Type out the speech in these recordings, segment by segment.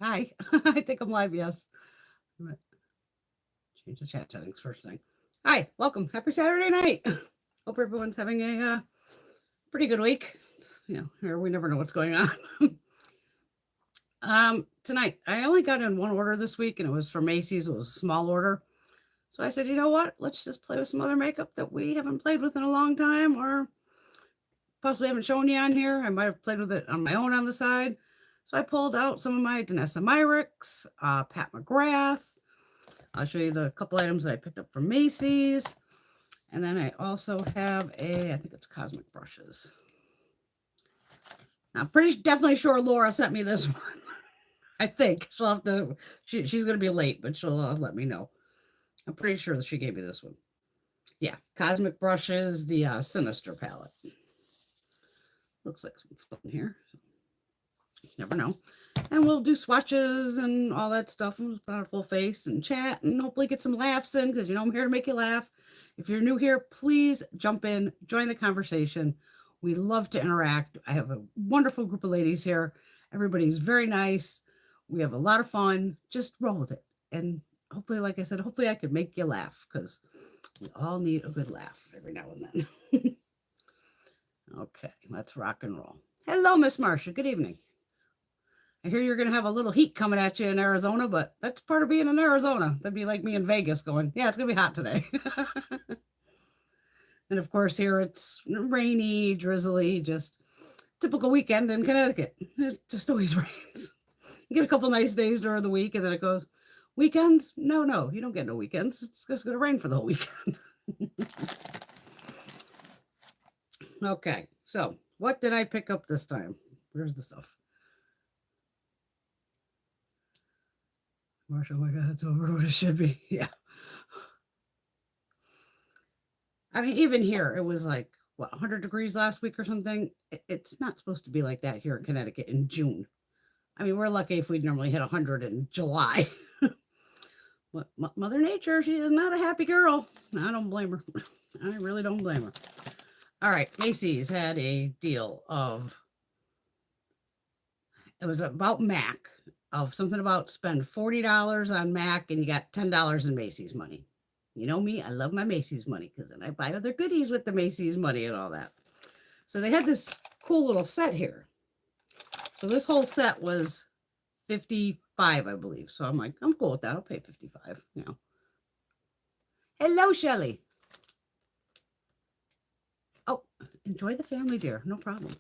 Hi. I think I'm live, yes. I'm gonna change the chat settings first thing. Hi, welcome. Happy Saturday night. Hope everyone's having a pretty good week. Here we never know what's going on. Tonight, I only got in one order this week, and it was for Macy's. It was a small order. So I said, you know what? Let's just play with some other makeup that we haven't played with in a long time, or possibly haven't shown you on here. I might have played with it on my own on the side. So I pulled out some of my Danessa Myricks, Pat McGrath. I'll show you the couple items that I picked up from Macy's. And then I also have I think it's Cosmic Brushes. Now, I'm pretty definitely sure Laura sent me this one. I think she'll have to, she's going to be late, but she'll let me know. I'm pretty sure that she gave me this one. Yeah, Cosmic Brushes, the Sinister palette. Looks like some fun here. Never know. And we'll do swatches and all that stuff and put on a full face and chat and hopefully get some laughs in because, I'm here to make you laugh. If you're new here, please jump in, join the conversation. We love to interact. I have a wonderful group of ladies here. Everybody's very nice. We have a lot of fun. Just roll with it. And hopefully, like I said, hopefully I could make you laugh because we all need a good laugh every now and then. Okay, let's rock and roll. Hello, Miss Marcia. Good evening. I hear you're going to have a little heat coming at you in Arizona, but that's part of being in Arizona. That'd be like me in Vegas going, yeah, it's going to be hot today. And of course, here it's rainy, drizzly, just typical weekend in Connecticut. It just always rains. You get a couple nice days during the week, and then it goes, weekends? No, you don't get no weekends. It's just going to rain for the whole weekend. Okay, so what did I pick up this time? Where's the stuff? Marsha, oh my God, it's over what it should be. Yeah. I mean, even here, it was like, 100 degrees last week or something. It's not supposed to be like that here in Connecticut in June. I mean, we're lucky if we'd normally hit 100 in July. But Mother Nature, she is not a happy girl. I don't blame her. I really don't blame her. All right, Macy's had a deal of, it was about MAC, of something about spend $40 on MAC and you got $10 in Macy's money. You know me, I love my Macy's money because then I buy other goodies with the Macy's money and all that. So they had this cool little set here. So this whole set was $55, I believe. So I'm like, I'm cool with that. I'll pay $55. Hello, Shelly. Oh, enjoy the family, dear. No problem.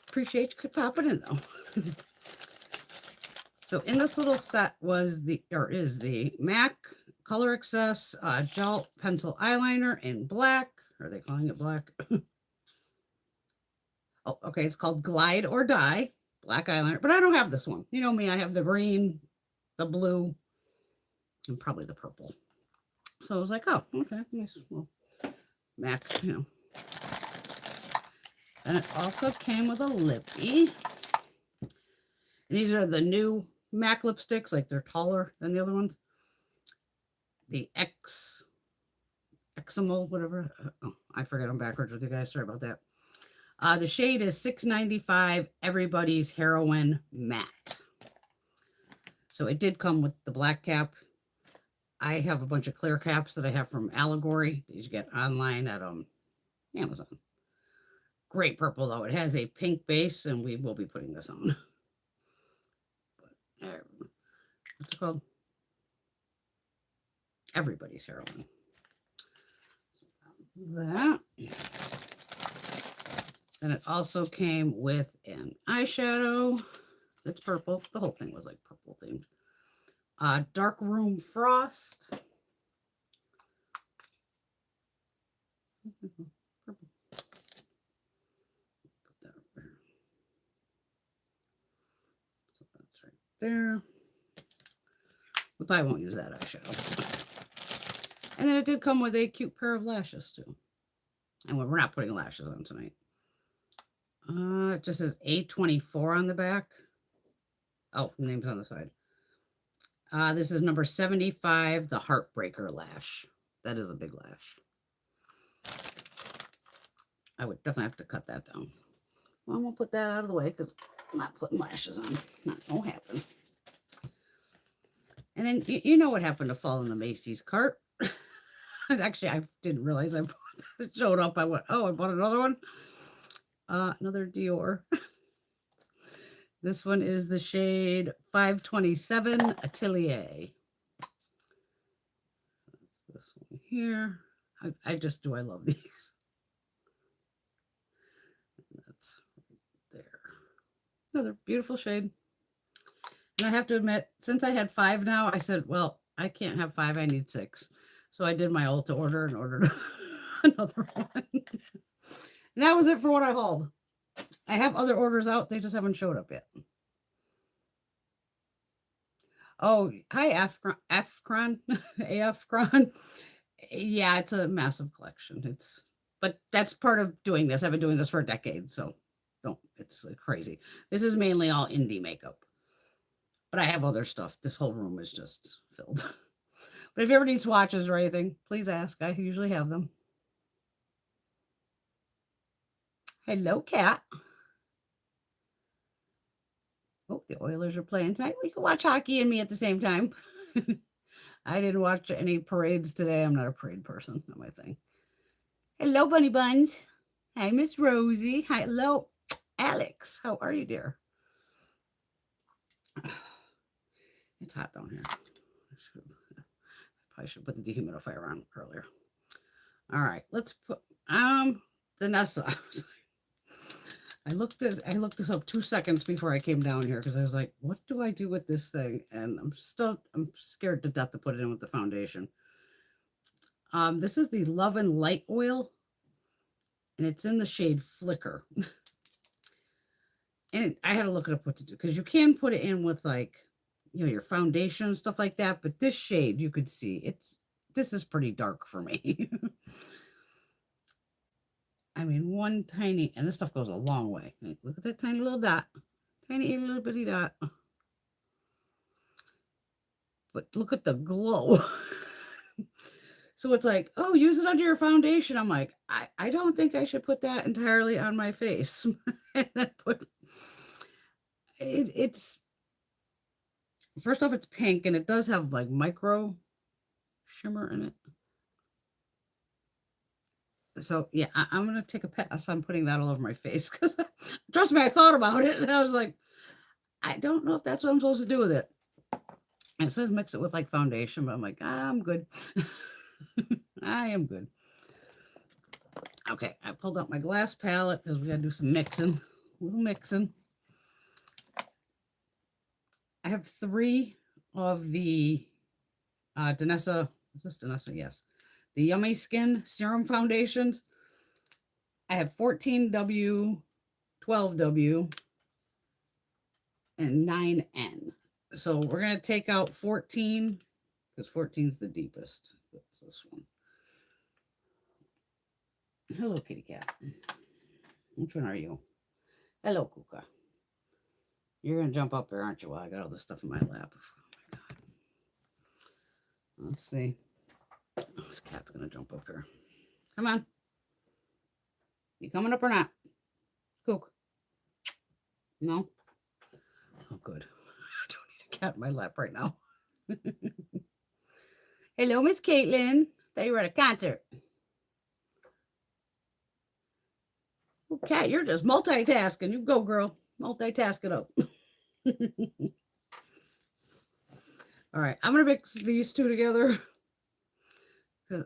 Appreciate you popping in, though. So in this little set is the MAC Color Excess Gel Pencil Eyeliner in black. Are they calling it black? Oh, okay. It's called Glide or Die black eyeliner, but I don't have this one. You know me, I have the green, the blue, and probably the purple. So I was like, oh, okay, nice. Well, MAC, And it also came with a lippy. And these are the new MAC lipsticks, like they're taller than the other ones. The XOXO, whatever. Oh, I forget, I'm backwards with you guys. Sorry about that. The shade is $6.95, Everybody's Heroine Matte. So it did come with the black cap. I have a bunch of clear caps that I have from Allegory. These you get online at Amazon. Great purple, though. It has a pink base, and we will be putting this on. What's it called? Everybody's Heroine. That. And it also came with an eyeshadow that's purple. The whole thing was like purple themed. Dark Room Frost. Purple. Put that up there. So that's right there. We probably won't use that eyeshadow. And then it did come with a cute pair of lashes too. And we're not putting lashes on tonight. It just says A24 on the back. Oh, the name's on the side. This is number 75, the Heartbreaker lash. That is a big lash. I would definitely have to cut that down. Well, I'm going to put that out of the way because I'm not putting lashes on. Not going to happen. And then you know what happened to fall in the Macy's cart. Actually, I didn't realize it showed up. I went, oh, I bought another one. Another Dior. This one is the shade 527 Atelier. That's this one here. I love these. That's right there. Another beautiful shade. And I have to admit, since I had 5 now, I said, well, I can't have 5. I need 6. So I did my Ulta order and ordered another one. And that was it for what I hauled. I have other orders out. They just haven't showed up yet. Oh, hi, Afcron. AFcron. Yeah, it's a massive collection. But that's part of doing this. I've been doing this for a decade, so it's crazy. This is mainly all indie makeup. But I have other stuff. This whole room is just filled. But if you ever need swatches or anything, please ask. I usually have them. Hello, Cat. Oh, the Oilers are playing tonight. We can watch hockey and me at the same time. I didn't watch any parades today. I'm not a parade person. Not my thing. Hello, Bunny Buns. Hi, Miss Rosie. Hi, hello, Alex. How are you, dear? It's hot down here. I probably should put the dehumidifier on earlier. All right, let's put Danessa. I looked this up 2 seconds before I came down here because I was like, what do I do with this thing? And I'm scared to death to put it in with the foundation. This is the Love and Light oil, and it's in the shade Flicker. And I had to look it up what to do because you can put it in with your foundation and stuff like that. But this shade, you could see this is pretty dark for me. I mean, one tiny, and this stuff goes a long way. Look at that tiny little dot. Tiny little bitty dot. But look at the glow. So it's like, oh, use it under your foundation. I'm like, I don't think I should put that entirely on my face. And then it's, first off, it's pink, and it does have micro shimmer in it. So yeah, I'm going to take a pass on putting that all over my face because trust me, I thought about it and I was like, I don't know if that's what I'm supposed to do with it. And it says mix it with foundation, but I'm like, I'm good. I am good. Okay, I pulled out my glass palette because we got to do some mixing. A little mixing. I have 3 of the Danessa. Is this Danessa? Yes. The Yummy Skin Serum Foundations. I have 14W, 12W, and 9N. So we're going to take out 14 because 14 is the deepest. That's this one. Hello, kitty cat. Which one are you? Hello, Kuka. You're going to jump up there, aren't you? Well, I got all this stuff in my lap. Oh, my God. Let's see. This cat's going to jump up here. Come on. You coming up or not? Cook. No? Oh, good. I don't need a cat in my lap right now. Hello, Miss Caitlin. Thought you were at a concert. Oh, Cat, you're just multitasking. You go, girl. Multitask it up. All right. I'm going to mix these two together. Because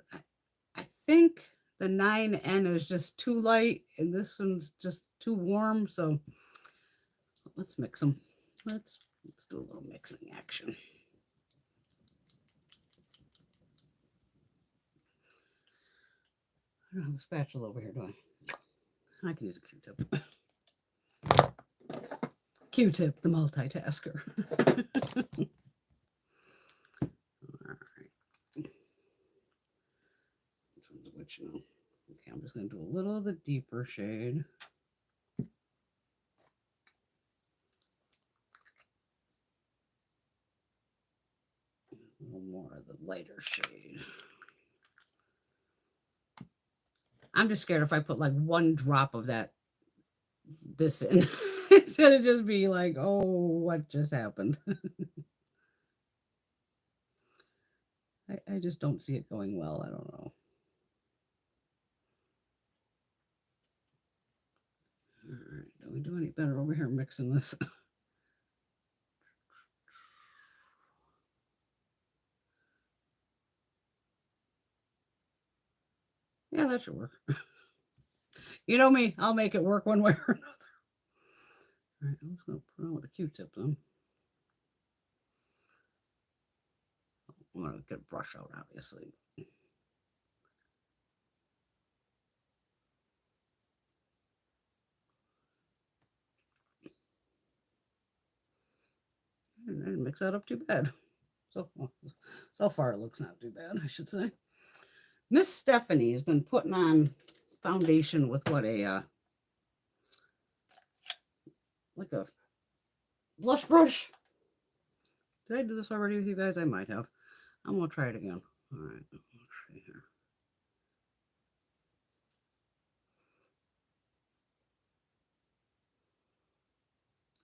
I think the 9N is just too light and this one's just too warm. So let's mix them. Let's do a little mixing action. I don't have a spatula over here, do I? I can use a Q-tip. Q-tip, the multitasker. Okay, I'm just going to do a little of the deeper shade. A little more of the lighter shade. I'm just scared if I put one drop of this in, it's going to just be like, oh, what just happened? I just don't see it going well. I don't know. All right, don't we do any better over here mixing this? Yeah, that should work. You know me, I'll make it work one way or another. All right, I'm just going to put on with a Q-tip then. I'm going to get a brush out, obviously. I didn't mix that up too bad. So far, it looks not too bad, I should say. Miss Stephanie's been putting on foundation with what like a blush brush. Did I do this already with you guys? I might have. I'm gonna try it again. All right, let's see here.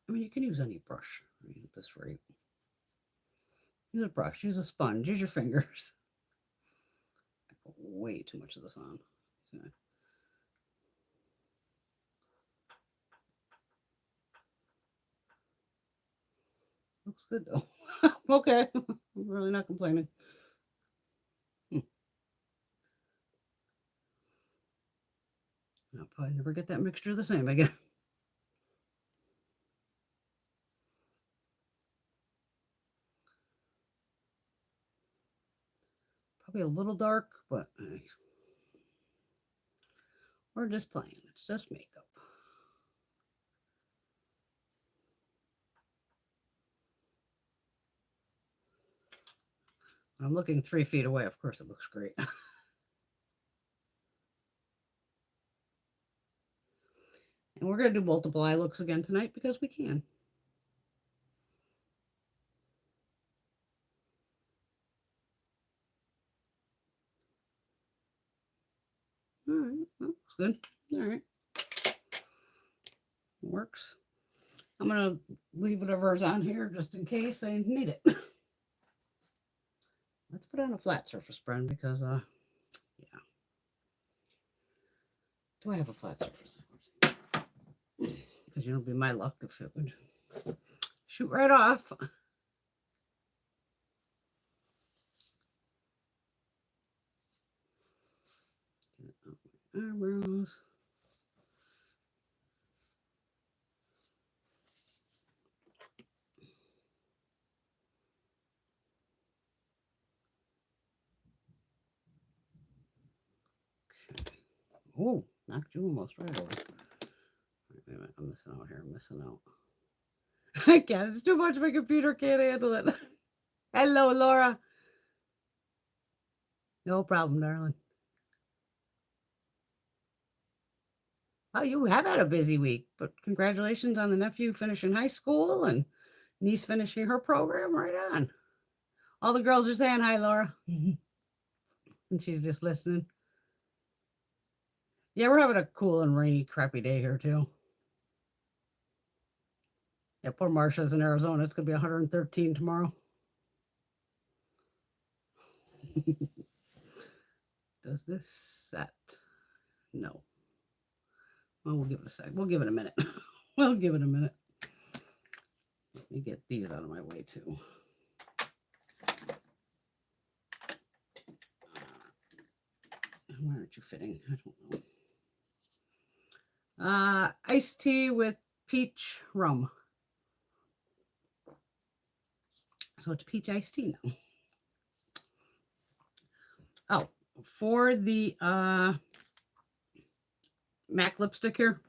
I mean, you can use any brush at this rate. Use a brush, use a sponge, use your fingers. I put way too much of this on. Okay. Looks good though. Okay, I'm really not complaining. I'll probably never get that mixture the same again. Probably a little dark, but we're just playing. It's just makeup. I'm looking 3 feet away. Of course, it looks great. And we're going to do multiple eye looks again tonight because we can. All right, looks good. All right, works. I'm going to leave whatever's on here just in case I need it. Let's put on a flat surface, Bren, because, yeah. Do I have a flat surface? Because you know, it'd be my luck if it would shoot right off. Eyebrows. Okay. Oh, knocked you almost right over. Wait a minute, I'm missing out here. I'm missing out. I can't. It's too much. My computer can't handle it. Hello, Laura. No problem, darling. Oh, you have had a busy week, but congratulations on the nephew finishing high school and niece finishing her program. Right on. All the girls are saying hi, Laura. And she's just listening. Yeah, we're having a cool and rainy, crappy day here, too. Yeah, poor Marsha's in Arizona. It's going to be 113 tomorrow. Does this set? No. Well, we'll give it a sec. We'll give it a minute. We'll give it a minute. Let me get these out of my way, too. Why aren't you fitting? I don't know. Iced tea with peach rum. So it's peach iced tea now. Oh, for the MAC lipstick here.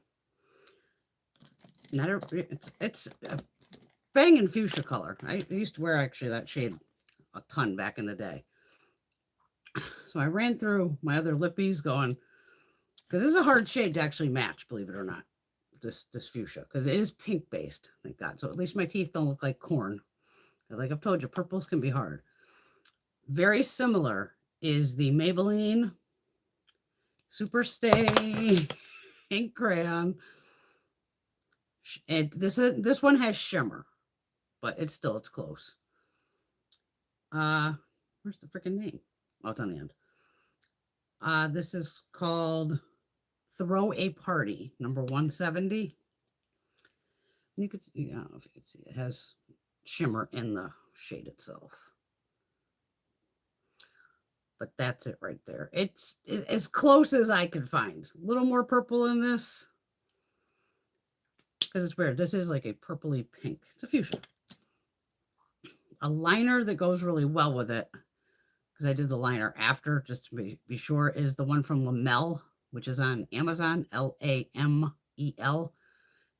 It's a banging fuchsia color. I used to wear actually that shade a ton back in the day. So I ran through my other lippies going, because this is a hard shade to actually match, believe it or not, this fuchsia, because it is pink based, thank God. So at least my teeth don't look like corn. Like I've told you, purples can be hard. Very similar is the Maybelline Super Stay ink crayon. And this one has shimmer, but it's close. Where'd Where's the freaking name? Oh, it's on the end. This is called Throw a Party, number 170. You could see, I don't know if you can see, it has shimmer in the shade itself. But that's it right there. It's as close as I could find. A little more purple in this. Because it's weird. This is like a purpley pink. It's a fuchsia. A liner that goes really well with it, because I did the liner after, just to be sure, is the one from Lamel, which is on Amazon, Lamel.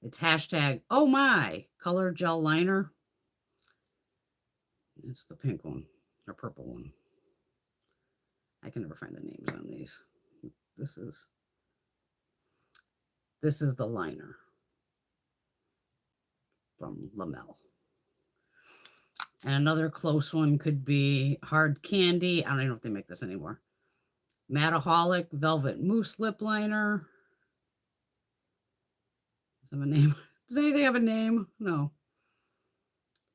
It's hashtag, oh my, color gel liner. It's the pink one, or purple one. I can never find the names on these. This is the liner from Lamel. And another close one could be Hard Candy. I don't even know if they make this anymore. Mataholic Velvet Mousse Lip Liner. Does it have a name? Does anything have a name? No.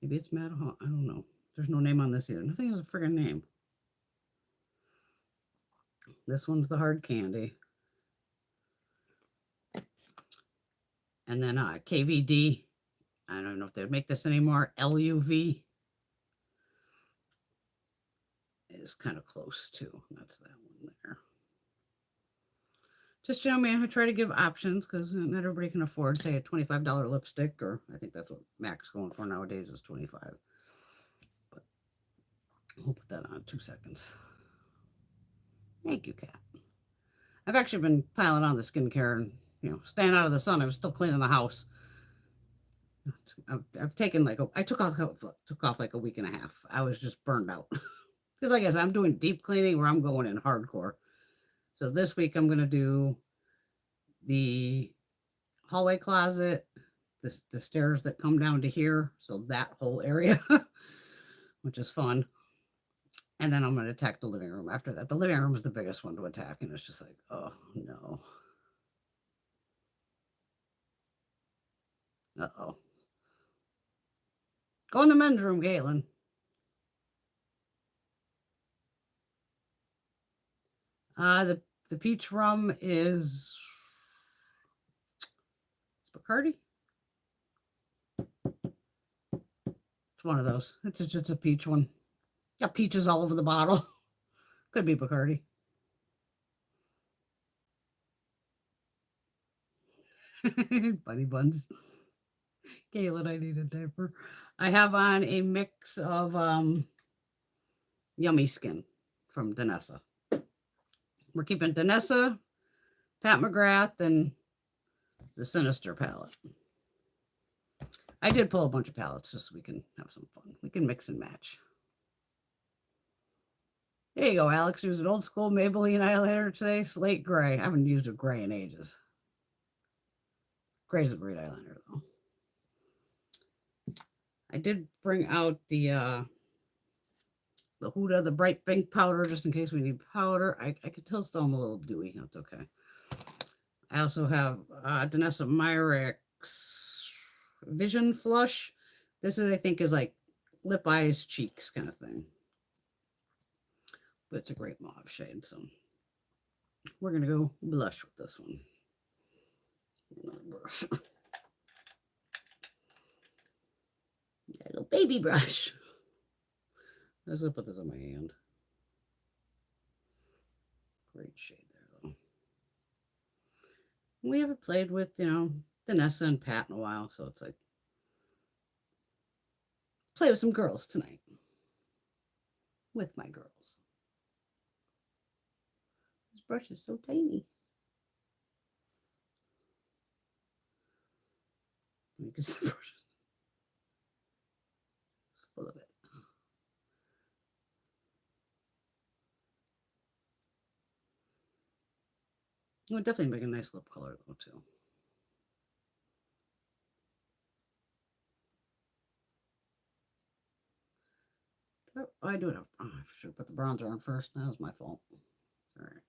Maybe it's Mataholic. I don't know. There's no name on this either. Nothing has a friggin' name. This one's the Hard Candy. And then KVD. I don't know if they make this anymore. LUV is kind of close too. That's that one there. Just, man, I try to give options because not everybody can afford, say, a $25 lipstick, or I think that's what MAC's going for nowadays is $25. But we'll put that on 2 seconds. Thank you, Kat. I've actually been piling on the skincare and, staying out of the sun. I was still cleaning the house. I've taken I took off like a week and a half. I was just burned out because I guess I'm doing deep cleaning where I'm going in hardcore. So this week I'm going to do the hallway closet, the stairs that come down to here. So that whole area, which is fun. And then I'm going to attack the living room after that. The living room is the biggest one to attack. And it's just like, oh no. Uh-oh. Go in the men's room, Galen. The peach rum is Bacardi. It's one of those. It's just a peach one. Got peaches all over the bottle. Could be Bacardi. Bunny buns. Galen, I need a diaper. I have on a mix of Yummy Skin from Danessa. We're keeping Danessa, Pat McGrath, and the Sinister palette. I did pull a bunch of palettes just so we can have some fun. We can mix and match. There you go, Alex. Use an old school Maybelline eyeliner today. Slate gray. I haven't used a gray in ages. Gray's a great eyeliner, though. I did bring out the Huda, the bright pink powder, just in case we need powder. I could tell still I'm a little dewy. That's okay. I also have Danessa Myricks Vision Flush. This is, I think, is like lip, eyes, cheeks kind of thing. But it's a great mauve shade, so we're going to go blush with this one. Brush. A little baby brush. I'm just going to put this on my hand. Great shade there, though. We haven't played with, Danessa and Pat in a while, so it's like, play with some girls tonight. With my girls. This brush is so tiny. You can see the brush. It's full of it. It would definitely make a nice lip color, though, too. Oh, I do it. Oh, I should have put the bronzer on first. That was my fault. All right.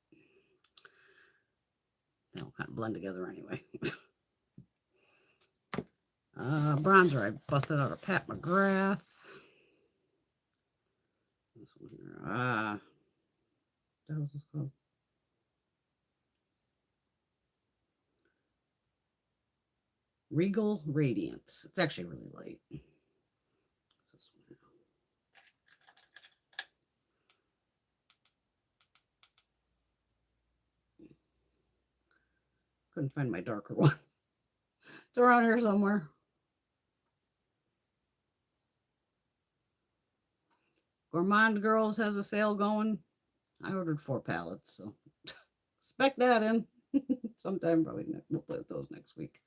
They'll kind of blend together anyway. Bronzer. I busted out a Pat McGrath. This one here? What else is called? Regal Radiance. It's actually really light. This one here? Couldn't find my darker one. It's around here somewhere. Gourmand Girls has a sale going. I ordered 4 palettes, so spec that in. Sometime probably we'll play with those next week.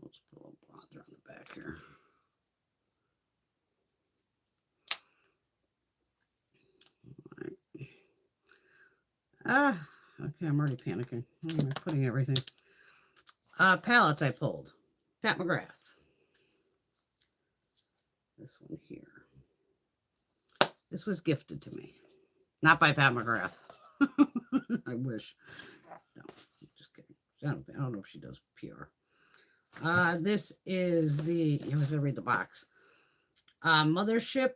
Let's put a little bronzer on the back here. All right. Okay, I'm already panicking. Where am I putting everything? Palettes I pulled. Pat McGrath. This one here. This was gifted to me. Not by Pat McGrath. I wish. No, just kidding. I don't know if she does PR. This is the, I was going to read the box. Mothership,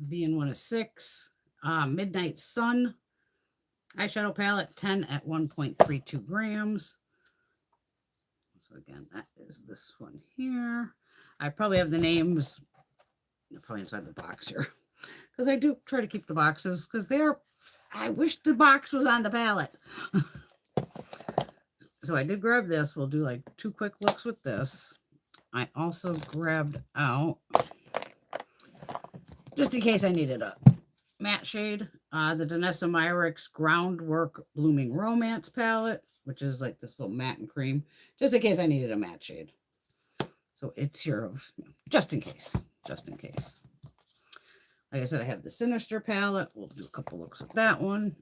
being 1 of 6. Midnight Sun. Eyeshadow palette, 10 at 1.32 grams. So again, that is this one here. I probably have the names probably inside the box here. Because I do try to keep the boxes because they're, I wish the box was on the palette. So I did grab this. We'll do like 2 quick looks with this. I also grabbed out, just in case I needed a matte shade, the Danessa Myricks Groundwork Blooming Romance palette, which is like this little matte and cream, just in case I needed a matte shade. So it's here, just in case, just in case. Like I said, I have the Sinister palette. We'll do a couple looks at that one.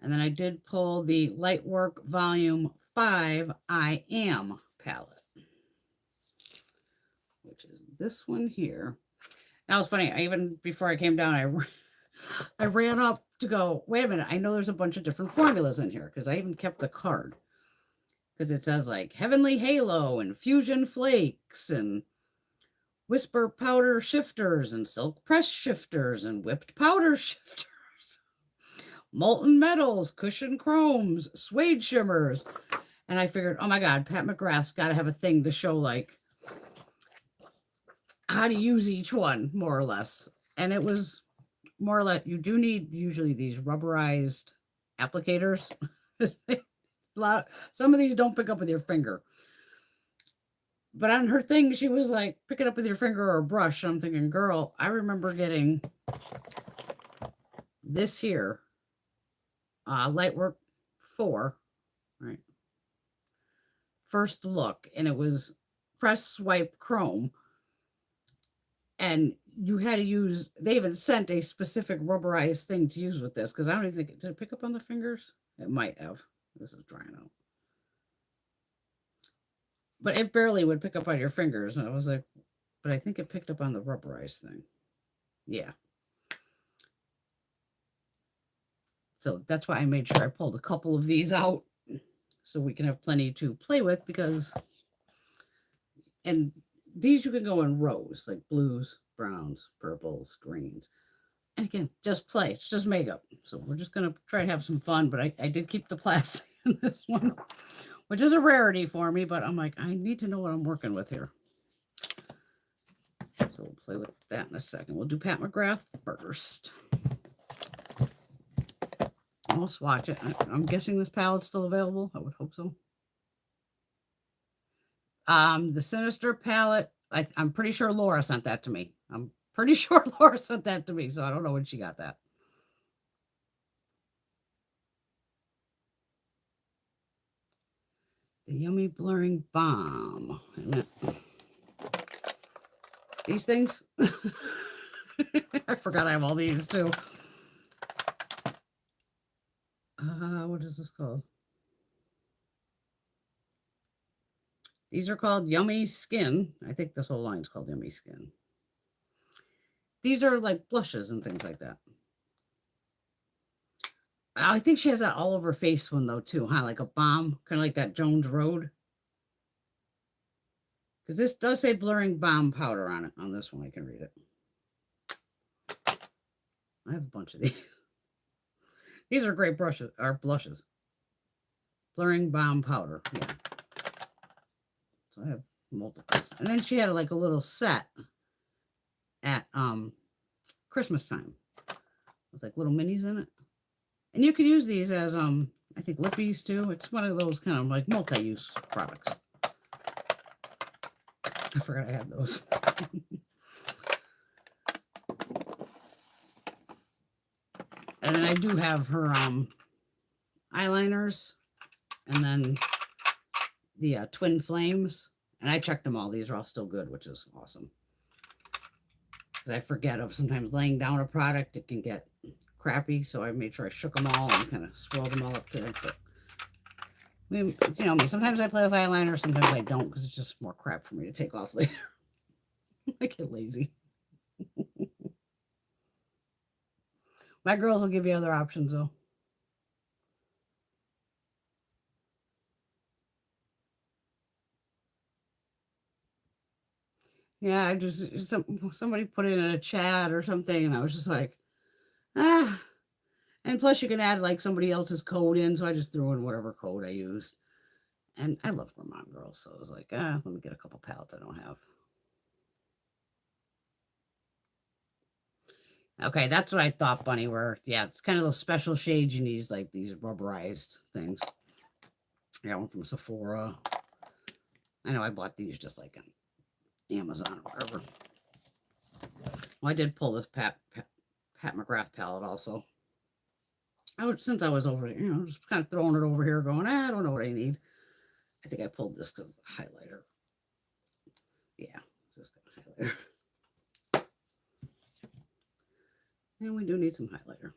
And then I did pull the Lightwork Volume 5 I Am palette, which is this one here. Now it's funny, even before I came down, I ran up to go, wait a minute, I know there's a bunch of different formulas in here because I even kept the card. Because it says like Heavenly Halo and Fusion Flakes and Whisper Powder Shifters and Silk Press Shifters and Whipped Powder Shifters. Molten Metals, Cushion Chromes, Suede Shimmers. And I figured, oh my God, Pat McGrath's got to have a thing to show like how to use each one, more or less. And it was more or less, you do need usually these rubberized applicators. Some of these don't pick up with your finger. But on her thing, she was like, pick it up with your finger or a brush. I'm thinking, girl, I remember getting this here. Lightwork 4, right? First look, and it was press swipe chrome. And you had to use, they even sent a specific rubberized thing to use with this, because I don't even think, did it pick up on the fingers? It might have. This is drying out. But it barely would pick up on your fingers. And I was like, but I think it picked up on the rubberized thing. Yeah. So that's why I made sure I pulled a couple of these out so we can have plenty to play with, because, and these you can go in rows, like blues, browns, purples, greens. And again, just play. It's just makeup. So we're just going to try to have some fun, but I did keep the plastic in this one, which is a rarity for me, but I'm like, I need to know what I'm working with here. So we'll play with that in a second. We'll do Pat McGrath first. I'll swatch it. I'm guessing this palette's still available. I would hope so. The Sinister palette, I'm pretty sure Laura sent that to me. I'm pretty sure Laura sent that to me, so I don't know when she got that. The Yummy Blurring Balm. These things. I forgot I have all these too. What is this called? These are called Yummy Skin. I think this whole line's called Yummy Skin. These are like blushes and things like that. I think she has that all over face one though too, huh? Like a balm, kind of like that Jones Road. Because this does say blurring balm powder on it. On this one, I can read it. I have a bunch of these. These are great brushes, or blushes. Blurring Balm Powder. Yeah. So I have multiples. And then she had like a little set at Christmas time with like little minis in it. And you could use these as I think lippies too. It's one of those kind of like multi-use products. I forgot I had those. And then I do have her eyeliners and then the Twin Flames. And I checked them all. These are all still good, which is awesome. Because I forget of sometimes laying down a product, it can get crappy. So I made sure I shook them all and kind of swirled them all up today. But you know me, sometimes I play with eyeliner, sometimes I don't because it's just more crap for me to take off later. I get lazy. My girls will give you other options though. Yeah, I just somebody put it in a chat or something, and I was just like, ah. And plus, you can add like somebody else's code in, so I just threw in whatever code I used. And I love Gourmand Girls, so I was like, let me get a couple palettes I don't have. Okay, that's what I thought, Bunny. Where yeah, it's kind of those special shades you need, like these rubberized things. I got one from Sephora. I know I bought these just like on Amazon or whatever. Well, I did pull this Pat McGrath palette also. Since I was over, just kind of throwing it over here, going, I don't know what I need. I think I pulled this because of the highlighter. Yeah, just got a highlighter. And we do need some highlighter.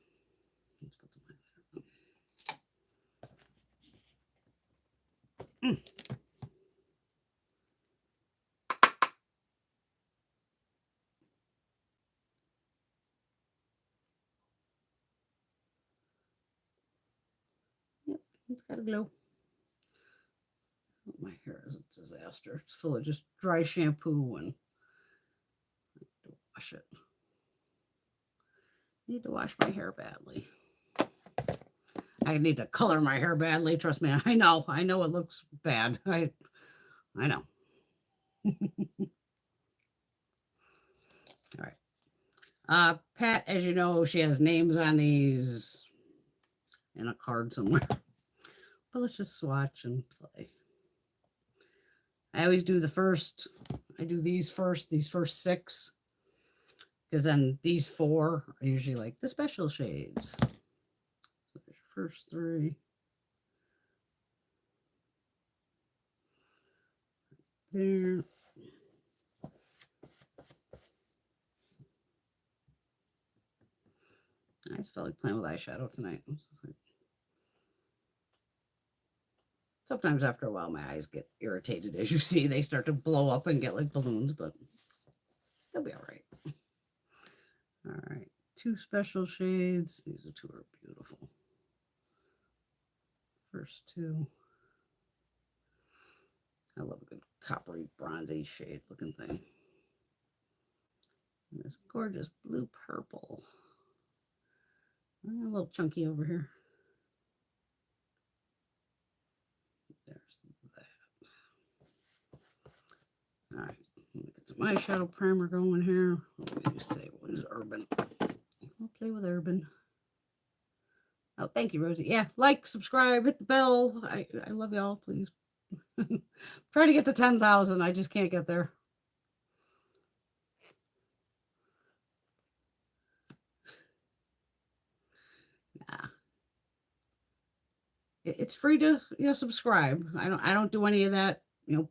Let's put some highlighter. Yep, it's got a glow. My hair is a disaster. It's full of just dry shampoo and I need to wash it. Need to wash my hair badly. I need to color my hair badly. Trust me, I know it looks bad. I know. All right. Pat, as you know, she has names on these in a card somewhere. But let's just swatch and play. I always do I do these first 6. Because then these 4 are usually like the special shades. So there's your first 3. There. I just felt like playing with eyeshadow tonight. Sometimes after a while, my eyes get irritated. As you see, they start to blow up and get like balloons, but they'll be all right. All right. 2 special shades. These 2 are beautiful. First 2. I love a good coppery, bronzy shade looking thing. And this gorgeous blue purple. A little chunky over here. There's that. All right. Let me get some eyeshadow primer going here. What do you say? What is Urban? I'll play with Urban. Oh, thank you, Rosie. Yeah, like, subscribe, hit the bell. I love y'all, please. Try to get to 10,000. I just can't get there. Nah. It's free to subscribe. I don't do any of that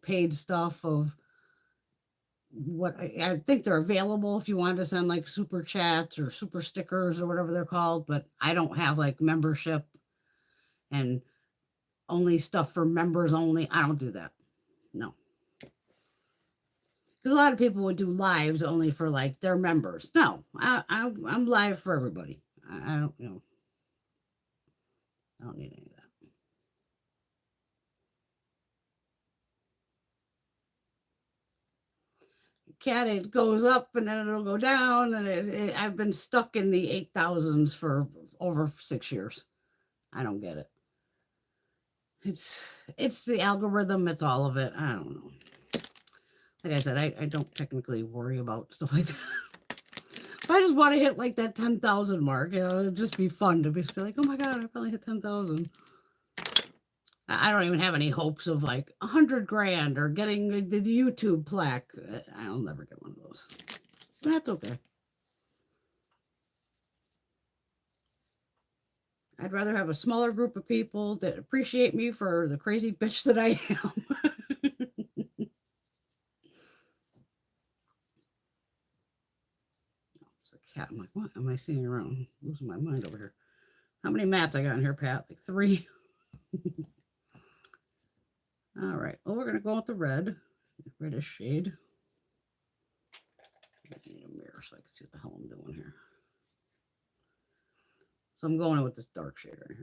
paid stuff of what I think they're available if you want to send like super chats or super stickers or whatever they're called, but I don't have like membership and only stuff for members only. I don't do that. No. Because a lot of people would do lives only for like their members. No, I'm live for everybody. I don't, I don't need any of that. cat, it goes up and then it'll go down. And I've been stuck in the 8,000s for over 6 years. I don't get it. It's the algorithm. It's all of it. I don't know. Like I said, I don't technically worry about stuff like that. But I just want to hit like that 10,000 mark. You know, it'd just be fun to be like, oh my God, I finally hit 10,000. I don't even have any hopes of like 100 grand or getting the YouTube plaque. I'll never get one of those. But that's okay. I'd rather have a smaller group of people that appreciate me for the crazy bitch that I am. It's a cat. I'm like, what am I seeing around? I'm losing my mind over here. How many mats I got in here, Pat? Like 3. All right. Well, we're going to go with the red. Reddish shade. I need a mirror so I can see what the hell I'm doing here. So I'm going with this dark shade right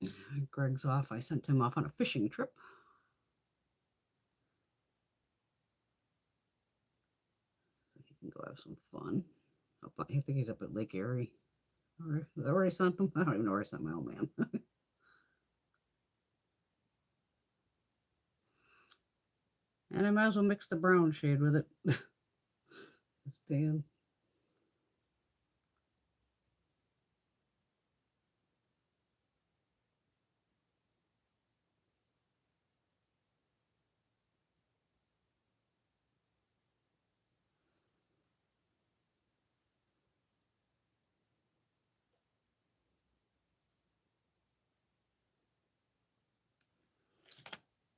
here. Greg's off. I sent him off on a fishing trip. So he can go have some fun. I think he's up at Lake Erie. All right. I already sent him. I don't even know where I sent my old man. And I might as well mix the brown shade with it. Dan.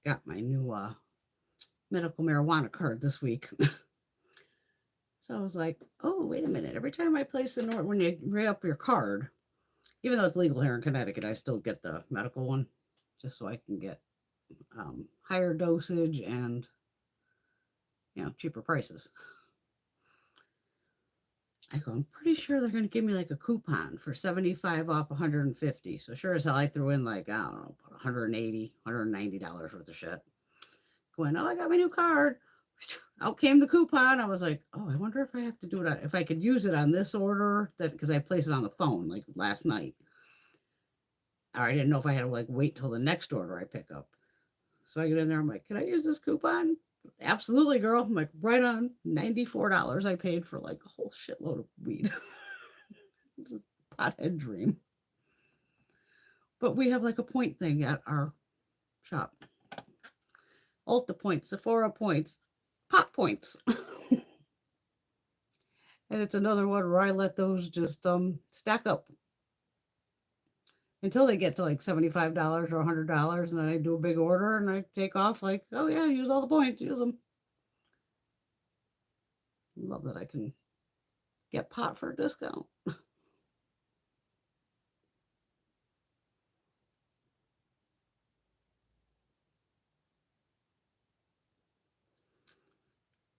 Got my new medical marijuana card this week. So I was like, oh, wait a minute. Every time I place an order, when you re-up your card, even though it's legal here in Connecticut, I still get the medical one just so I can get higher dosage and, you know, cheaper prices. I go, I'm pretty sure they're going to give me like a coupon for 75 off 150. So sure as hell, I threw in like, I don't know, $180, $190 worth of shit. Going, oh, I got my new card. Out came the coupon. I was like, oh, I wonder if I have to do it, if I could use it on this order, that because I placed it on the phone like last night. Or I didn't know if I had to like wait till the next order I pick up. So I get in there, I'm like, can I use this coupon? Absolutely, girl. I'm like, right on. $94 I paid for like a whole shitload of weed. Just pothead dream. But we have like a point thing at our shop. Ulta points, Sephora points, Pop points. And it's another one where I let those just stack up until they get to like $75 or $100, and then I do a big order and I take off like, oh yeah, use all the points, use them. Love that I can get pot for a discount.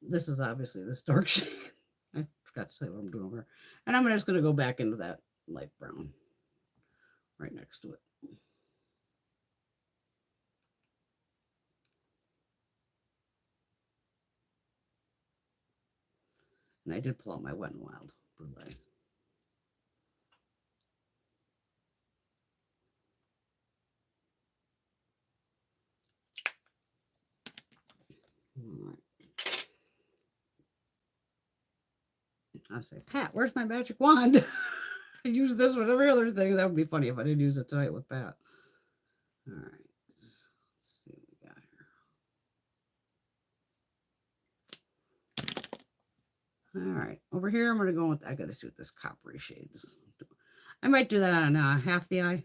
This is obviously this dark shade. I forgot to say what I'm doing over here. And I'm just going to go back into that light brown right next to it. And I did pull out my Wet n Wild Brulee. All right. I say, Pat, where's my magic wand? I use this with every other thing. That would be funny if I didn't use it tonight with Pat. All right. Let's see what we got here. All right. Over here, I'm going to go with, I got to see what this coppery shades. I might do that on half the eye.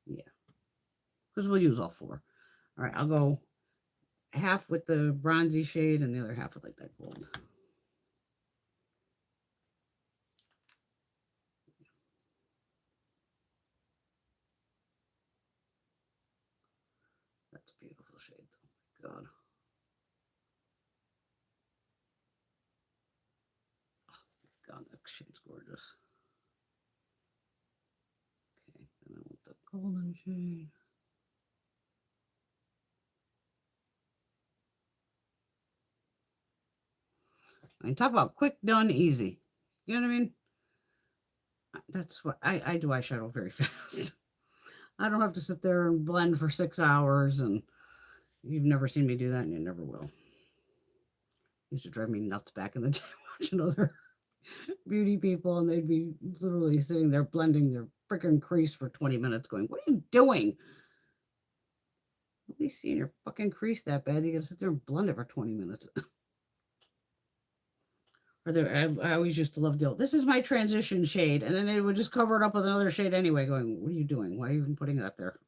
Yeah. Because we'll use all 4. All right. I'll go half with the bronzy shade and the other half with like that gold. That's a beautiful shade though. God. Oh, God, that shade's gorgeous. golden shade. I mean, talk about quick, done, easy. You know what I mean? That's what I do eyeshadow very fast. I don't have to sit there and blend for 6 hours, and you've never seen me do that, and you never will. Used to drive me nuts back in the day watching other beauty people, and they'd be literally sitting there blending their freaking crease for 20 minutes going, what are you doing? Nobody's seeing your fucking crease that bad. You gotta sit there and blend it for 20 minutes. Or I always used to love this is my transition shade, and then they would just cover it up with another shade anyway, going, what are you doing? Why are you even putting it up there?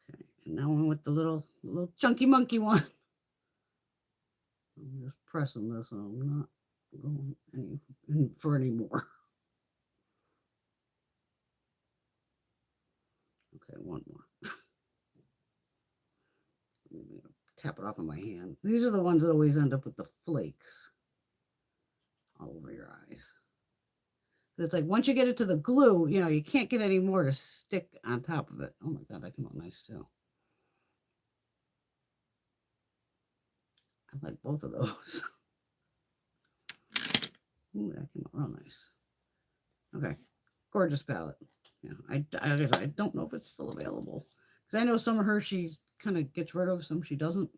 Okay, and now I'm with the little chunky monkey one. I'm just pressing this, and I'm not going for any more. Okay, one more. Tap it off on my hand. These are the ones that always end up with the flakes all over your eyes. It's like once you get it to the glue, you know, you can't get any more to stick on top of it. Oh my God, that came out nice too. I like both of those. Ooh, that came out real nice. Okay, gorgeous palette. Yeah, I don't know if it's still available because I know some of her she kind of gets rid of, some she doesn't.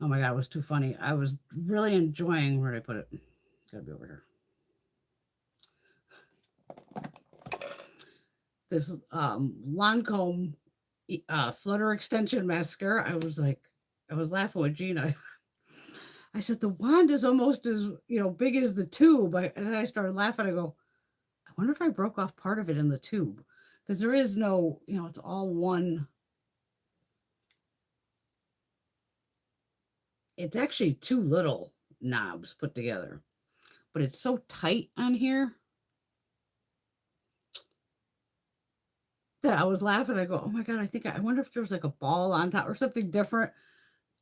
Oh my God, it was too funny. I was really enjoying where I put it. It's gotta be over here. This Lancome Flutter Extension Mascara. I was laughing with Gina. I said, the wand is almost as, you know, big as the tube. And then I started laughing. I go, I wonder if I broke off part of it in the tube. Because there is no, you know, it's all one. It's actually 2 little knobs put together. But it's so tight on here that I was laughing. I go, oh my God, I wonder if there was like a ball on top or something different.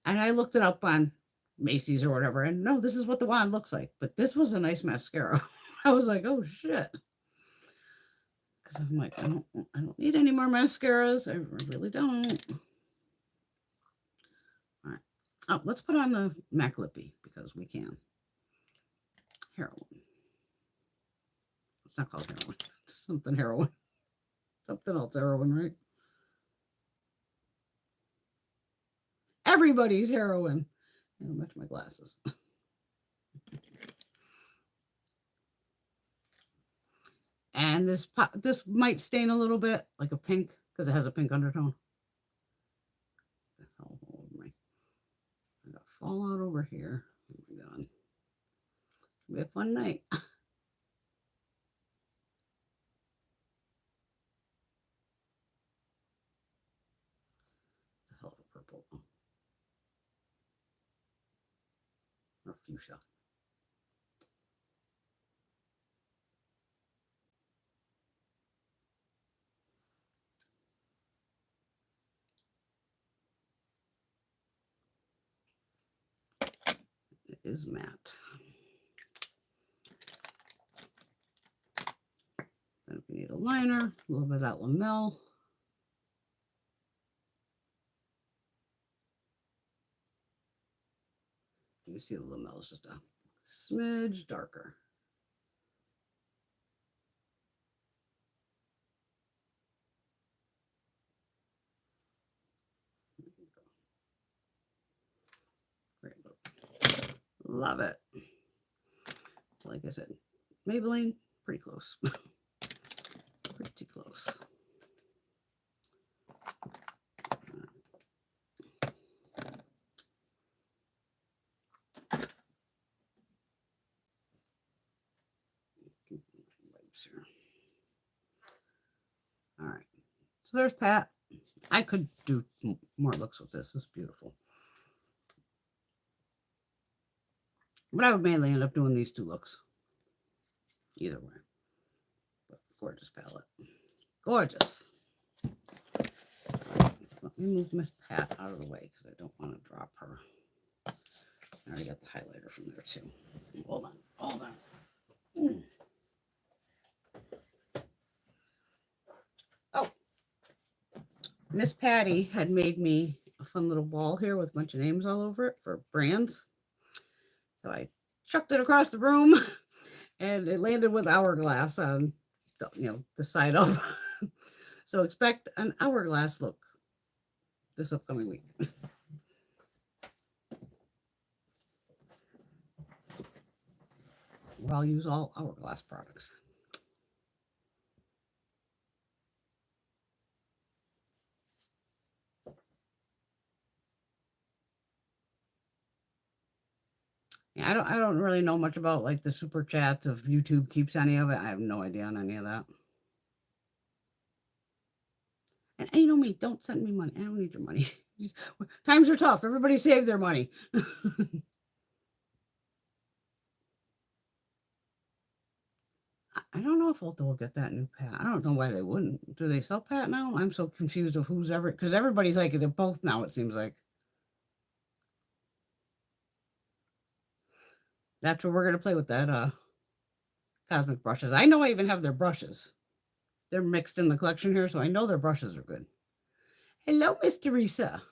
And I looked it up on Macy's or whatever. And no, this is what the wand looks like. But this was a nice mascara. I was like, oh shit. Because I'm like, I don't need any more mascaras. I really don't. All right. Oh, let's put on the MAC Lippy because we can. Heroin. It's not called heroin. It's something heroin. Something else heroin, right? Everybody's heroin. It'll match my glasses. And this might stain a little bit like a pink because it has a pink undertone. Oh, I got fallout over here. Oh my God. It's gonna be a fun night. It's a hell of a purple. Or fuchsia. It is matte. Then if you need a liner, a little bit of that Lamel. You see the Lamel is just a smidge darker. Great look. Love it. Like I said, Maybelline, pretty close. Pretty close. All right. So there's Pat. I could do more looks with this. This is beautiful. But I would mainly end up doing these 2 looks. Either way. But gorgeous palette. Gorgeous. Let me move Miss Pat out of the way because I don't want to drop her. I already got the highlighter from there too. Hold on. Miss Patty had made me a fun little ball here with a bunch of names all over it for brands. So I chucked it across the room and it landed with hourglass on the side up. So expect an hourglass look this upcoming week. Where I'll use all hourglass products. Yeah, I don't really know much about like the super chats if YouTube keeps any of it. I have no idea on any of that. And you know me, don't send me money. I don't need your money. Times are tough. Everybody save their money. I don't know if Ulta will get that new pat. I don't know why they wouldn't. Do they sell pat now? I'm so confused of who's ever, because everybody's like, they're both now, it seems like. That's what we're going to play with that cosmic brushes. I know I even have their brushes. They're mixed in the collection here, so I know their brushes are good. Hello, Miss Teresa.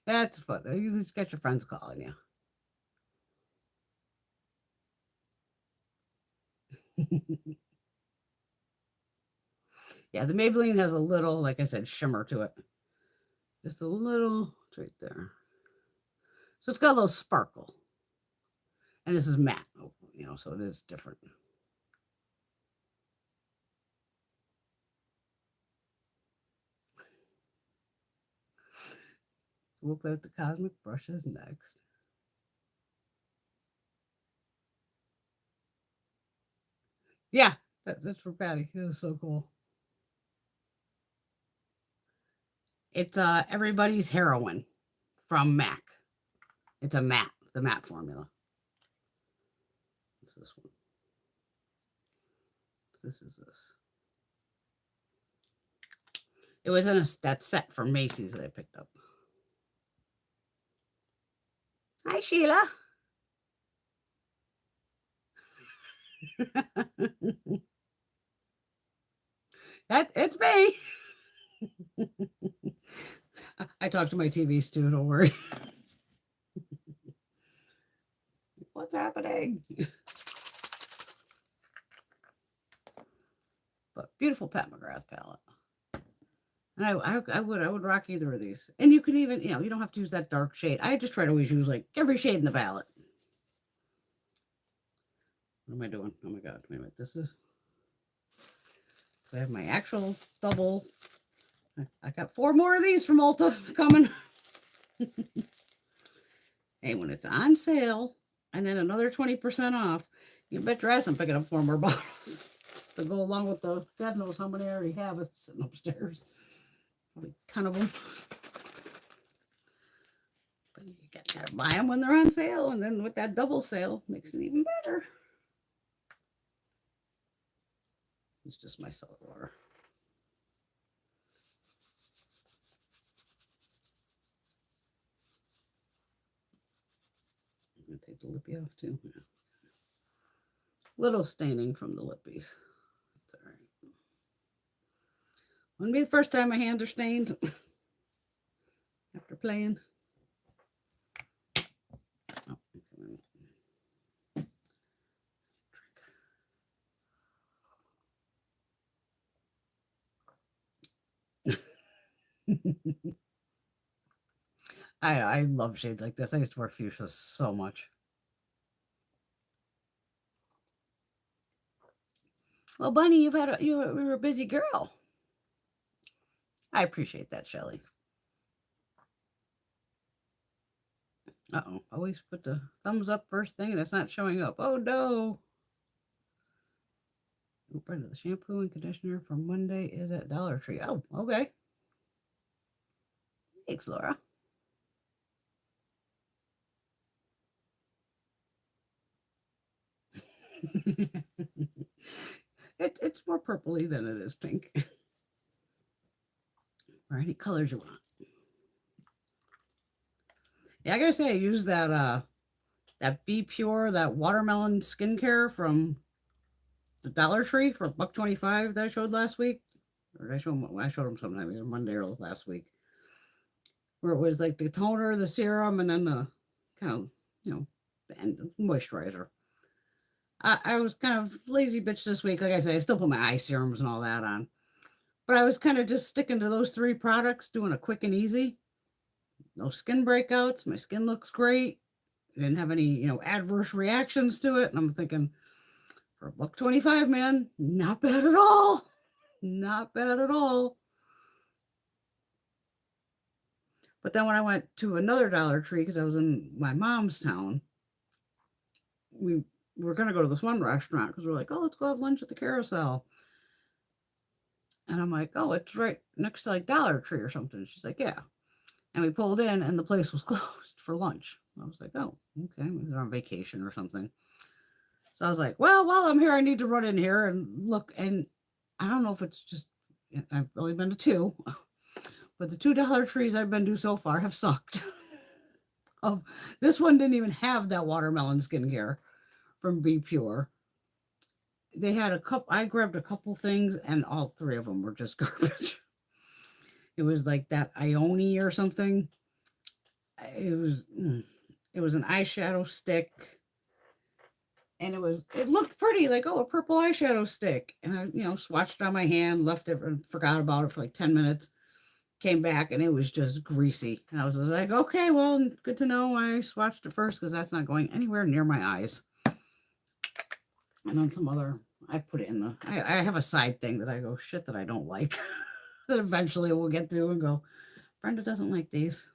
That's fun. You just got your friends calling you. Yeah, the Maybelline has a little, like I said, shimmer to it. Just a little, it's right there. So it's got a little sparkle. And this is matte, so it is different. So we'll play with the cosmic brushes next. Yeah, that's for Patty. It was so cool. It's Everybody's Heroine from MAC. It's a matte, the matte formula. What's this one? This is this. It was in that set from Macy's that I picked up. Hi, Sheila. It's me. I talk to my TVs too, don't worry. What's happening? But beautiful Pat McGrath palette. And I would rock either of these. And you can even, you don't have to use that dark shade. I just try to always use like every shade in the palette. What am I doing? Oh my God. Wait a minute. This is, I have my actual double. I got 4 more of these from Ulta coming. Hey, when it's on sale and then another 20% off, you bet your ass I'm picking up 4 more bottles to go along with the, God knows how many I already have it sitting upstairs. Probably 10 of them. But you gotta buy them when they're on sale, and then with that double sale, makes it even better. It's just my salt water. I'm gonna take the lippy off too. Yeah. Little staining from the lippies. That's all right. Wouldn't be the first time my hands are stained after playing. Oh, I love shades like this. I used to wear fuchsia so much. Well, Bunny, you were a busy girl. I appreciate that, Shelly. Uh-oh. Always put the thumbs up first thing and it's not showing up. Oh, no. The shampoo and conditioner for Monday is at Dollar Tree. Oh, okay. Thanks, Laura. It's more purpley than it is pink. Or any colors you want. Yeah, I gotta say, I use that Be Pure, that watermelon skincare from the Dollar Tree for $1.25 that I showed last week. Or did I show them? I showed them sometime either Monday or last week. Where it was like the toner, the serum, and then the kind of, the moisturizer. I was kind of lazy bitch this week. Like I said, I still put my eye serums and all that on. But I was kind of just sticking to those 3 products, doing a quick and easy. No skin breakouts. My skin looks great. I didn't have any, adverse reactions to it. And I'm thinking, for $1.25, man, not bad at all. Not bad at all. But then when I went to another Dollar Tree, because I was in my mom's town, we were going to go to this one restaurant because we're like, oh, let's go have lunch at the Carousel. And I'm like, oh, it's right next to like Dollar Tree or something. She's like, yeah. And we pulled in and the place was closed for lunch. I was like, oh, okay. Maybe they're on vacation or something. So I was like, well, while I'm here, I need to run in here and look. And I don't know if it's just, I've only been to 2, but the 2 Dollar Trees I've been to so far have sucked. This one didn't even have that watermelon skincare from Be Pure. They had a couple, I grabbed a couple things and all 3 of them were just garbage. It was like that Ione or something. It was an eyeshadow stick. And it looked pretty, like, oh, a purple eyeshadow stick. And I, swatched it on my hand, left it and forgot about it for like 10 minutes. Came back and it was just greasy. And I was just like, okay, well, good to know I swatched it first because that's not going anywhere near my eyes. And then some other, I put it in I have a side thing that I go, shit that I don't like. That eventually we'll get to and go, Brenda doesn't like these.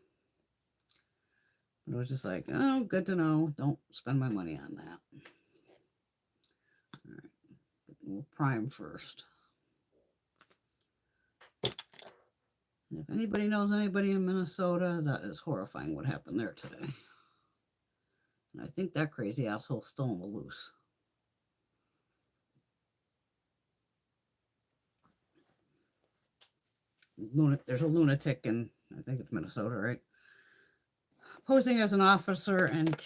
But it was just like, oh, good to know. Don't spend my money on that. All right. We'll prime first. And if anybody knows anybody in Minnesota, that is horrifying what happened there today. And I think that crazy asshole stole him loose. There's a lunatic in, I think it's Minnesota, right? Posing as an officer and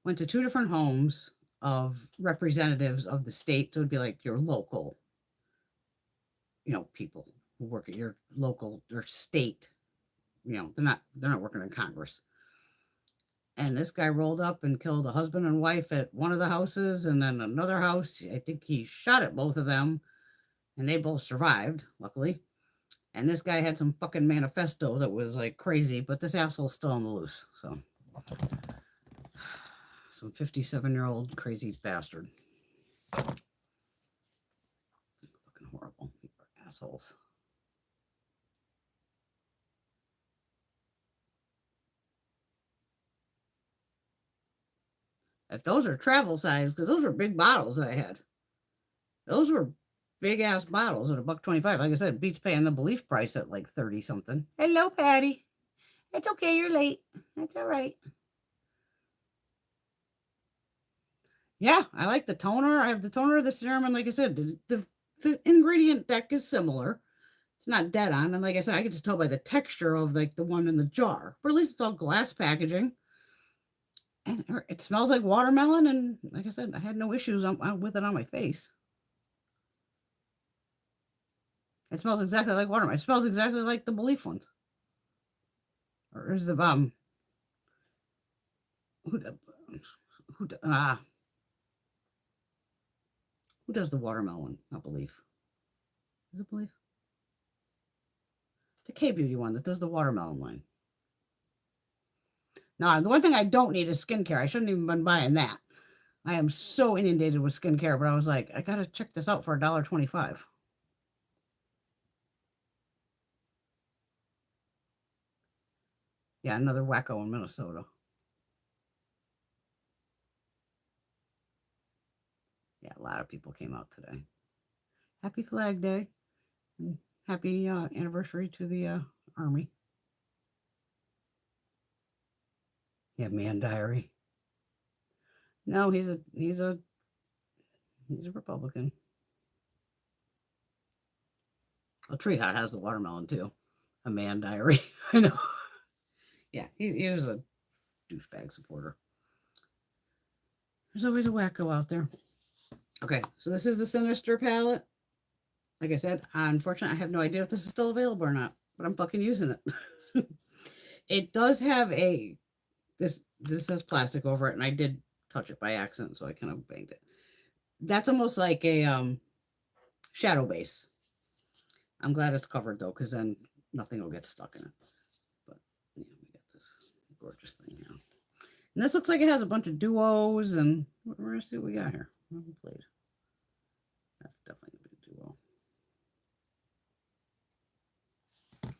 went to 2 different homes of representatives of the state. So it'd be like your local, people who work at your local or state. They're not working in Congress. And this guy rolled up and killed a husband and wife at one of the houses, and then another house. I think he shot at both of them, and they both survived, luckily. And this guy had some fucking manifesto that was like crazy, but this asshole's still on the loose. So, some 57-year-old crazy bastard. Fucking horrible. People are assholes. If those are travel size, because those were big bottles that I had. Those were big ass bottles at $1.25. Like I said, it beats paying the Belief price at like 30 something. Hello, Patty. It's okay, you're late. That's all right. Yeah, I like the toner. I have the toner, the serum, and like I said, the ingredient deck is similar. It's not dead on. And like I said, I can just tell by the texture of like the one in the jar. But at least it's all glass packaging. And it smells like watermelon. And like I said, I had no issues with it on my face. It smells exactly like watermelon. It smells exactly like the Belief ones. Or is the who does the watermelon? Not Belief. Is it Belief? The K-Beauty one that does the watermelon line. Now, the one thing I don't need is skincare. I shouldn't even been buying that. I am so inundated with skincare, but I was like, I got to check this out for $1.25. Yeah, another wacko in Minnesota. Yeah, a lot of people came out today. Happy Flag Day. And happy anniversary to the Army. Yeah, Man Diary. No, he's a Republican. Well, Tree Hut has the watermelon too. A Man Diary. I know. Yeah, he was a douchebag supporter. There's always a wacko out there. Okay, so this is the Sinister palette. Like I said, unfortunately, I have no idea if this is still available or not, but I'm fucking using it. It does have a this has plastic over it, and I did touch it by accident, so I kind of banged it. That's almost like a shadow base. I'm glad it's covered though, because then nothing will get stuck in it. But yeah, we got this gorgeous thing now. And this looks like it has a bunch of duos, and we're gonna see what we got here. What we played. That's definitely a big duo. Okay.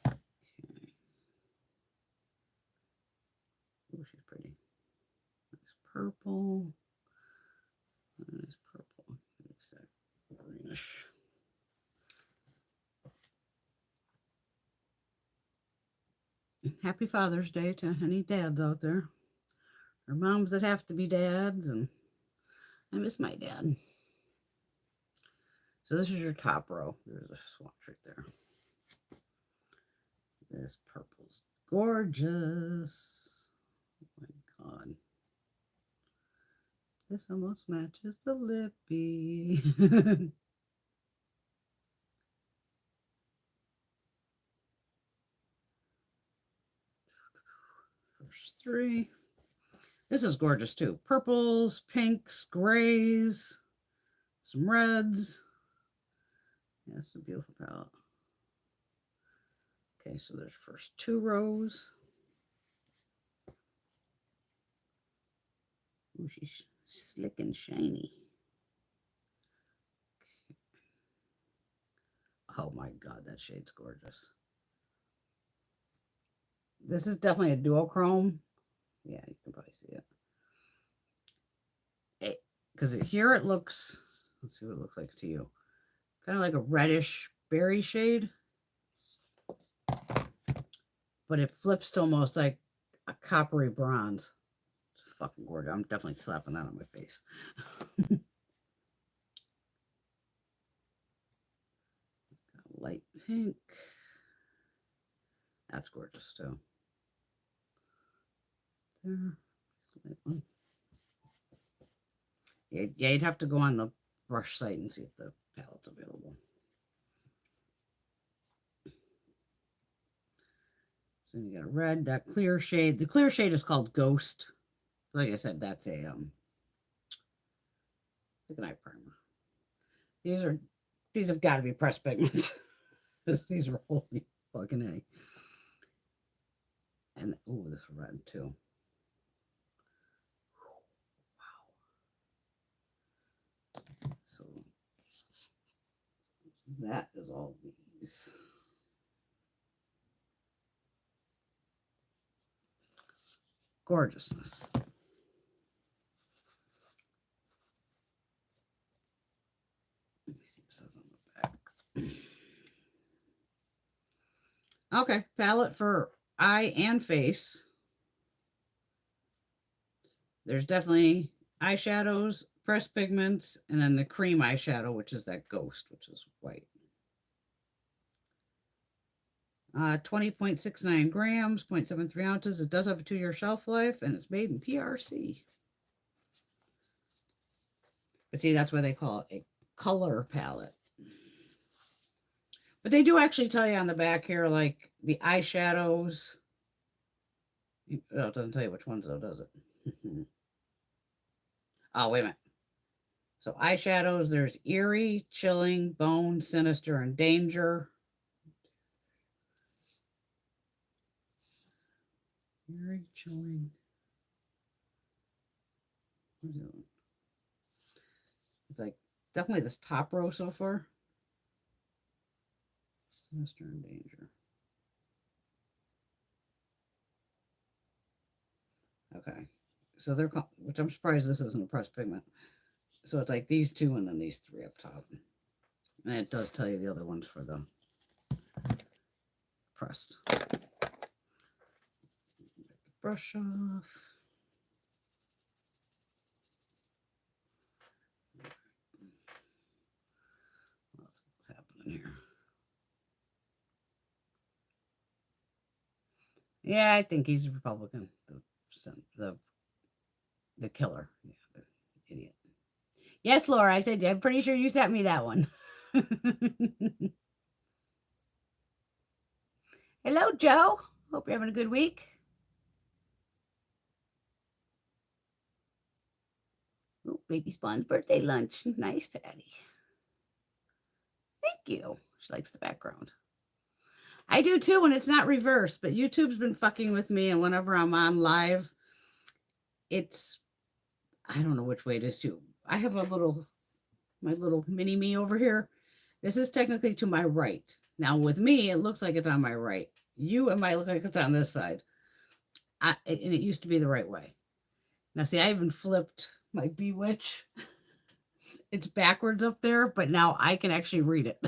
Oh, she's pretty. Nice purple. Nice purple. There's that greenish. Happy Father's Day to any dads out there, or moms that have to be dads, and I miss my dad. So this is your top row. There's a swatch right there. This purple's gorgeous. Oh my God. This almost matches the lippy. First three. This is gorgeous too. Purples, pinks, grays, some reds. Yeah, it's a beautiful palette. Okay, so there's first two rows. Ooh, she's slick and shiny. Oh my God, that shade's gorgeous. This is definitely a duochrome. Yeah, you can probably see it. Because here it looks, let's see what it looks like to you. Kind of like a reddish berry shade. But it flips to almost like a coppery bronze. It's fucking gorgeous. I'm definitely slapping that on my face. Light pink. That's gorgeous too. There. Yeah, you'd have to go on the brush site and see if the palette's available. So you got a red, that clear shade. The clear shade is called Ghost. Like I said, that's a like an eye primer. These have got to be pressed pigments. Because these are holy fucking A. And oh, this red too. Wow. So that is all these. Gorgeousness. Let me see what it says on the back. Okay, palette for eye and face. There's definitely eyeshadows, pressed pigments, and then the cream eyeshadow, which is that Ghost, which is white. 20.69 grams, 0.73 ounces. It does have a 2-year shelf life, and it's made in PRC. But see, that's why they call it a color palette. But they do actually tell you on the back here, like the eyeshadows. Oh, it doesn't tell you which ones, though, does it? Oh, wait a minute. So eyeshadows, there's Eerie, Chilling, Bone, Sinister, and Danger. Eerie, Chilling. It's like definitely this top row so far. Sinister and Danger. Okay. So they're, which I'm surprised this isn't a pressed pigment. So it's like these two and then these three up top. And it does tell you the other ones for the pressed. Get the brush off. What's happening here? Yeah, I think he's a Republican. The killer. Yeah, the idiot. Yes, Laura, I said, I'm pretty sure you sent me that one. Hello, Joe. Hope you're having a good week. Oh, baby Spawn's birthday lunch. Nice, Patty. Thank you. She likes the background. I do too when it's not reversed, but YouTube's been fucking with me, and whenever I'm on live, it's, I don't know which way it is too. I have my little mini me over here. This is technically to my right. Now with me, it looks like it's on my right. It might look like it's on this side. And it used to be the right way. Now see, I even flipped my Bewitch. It's backwards up there, but now I can actually read it.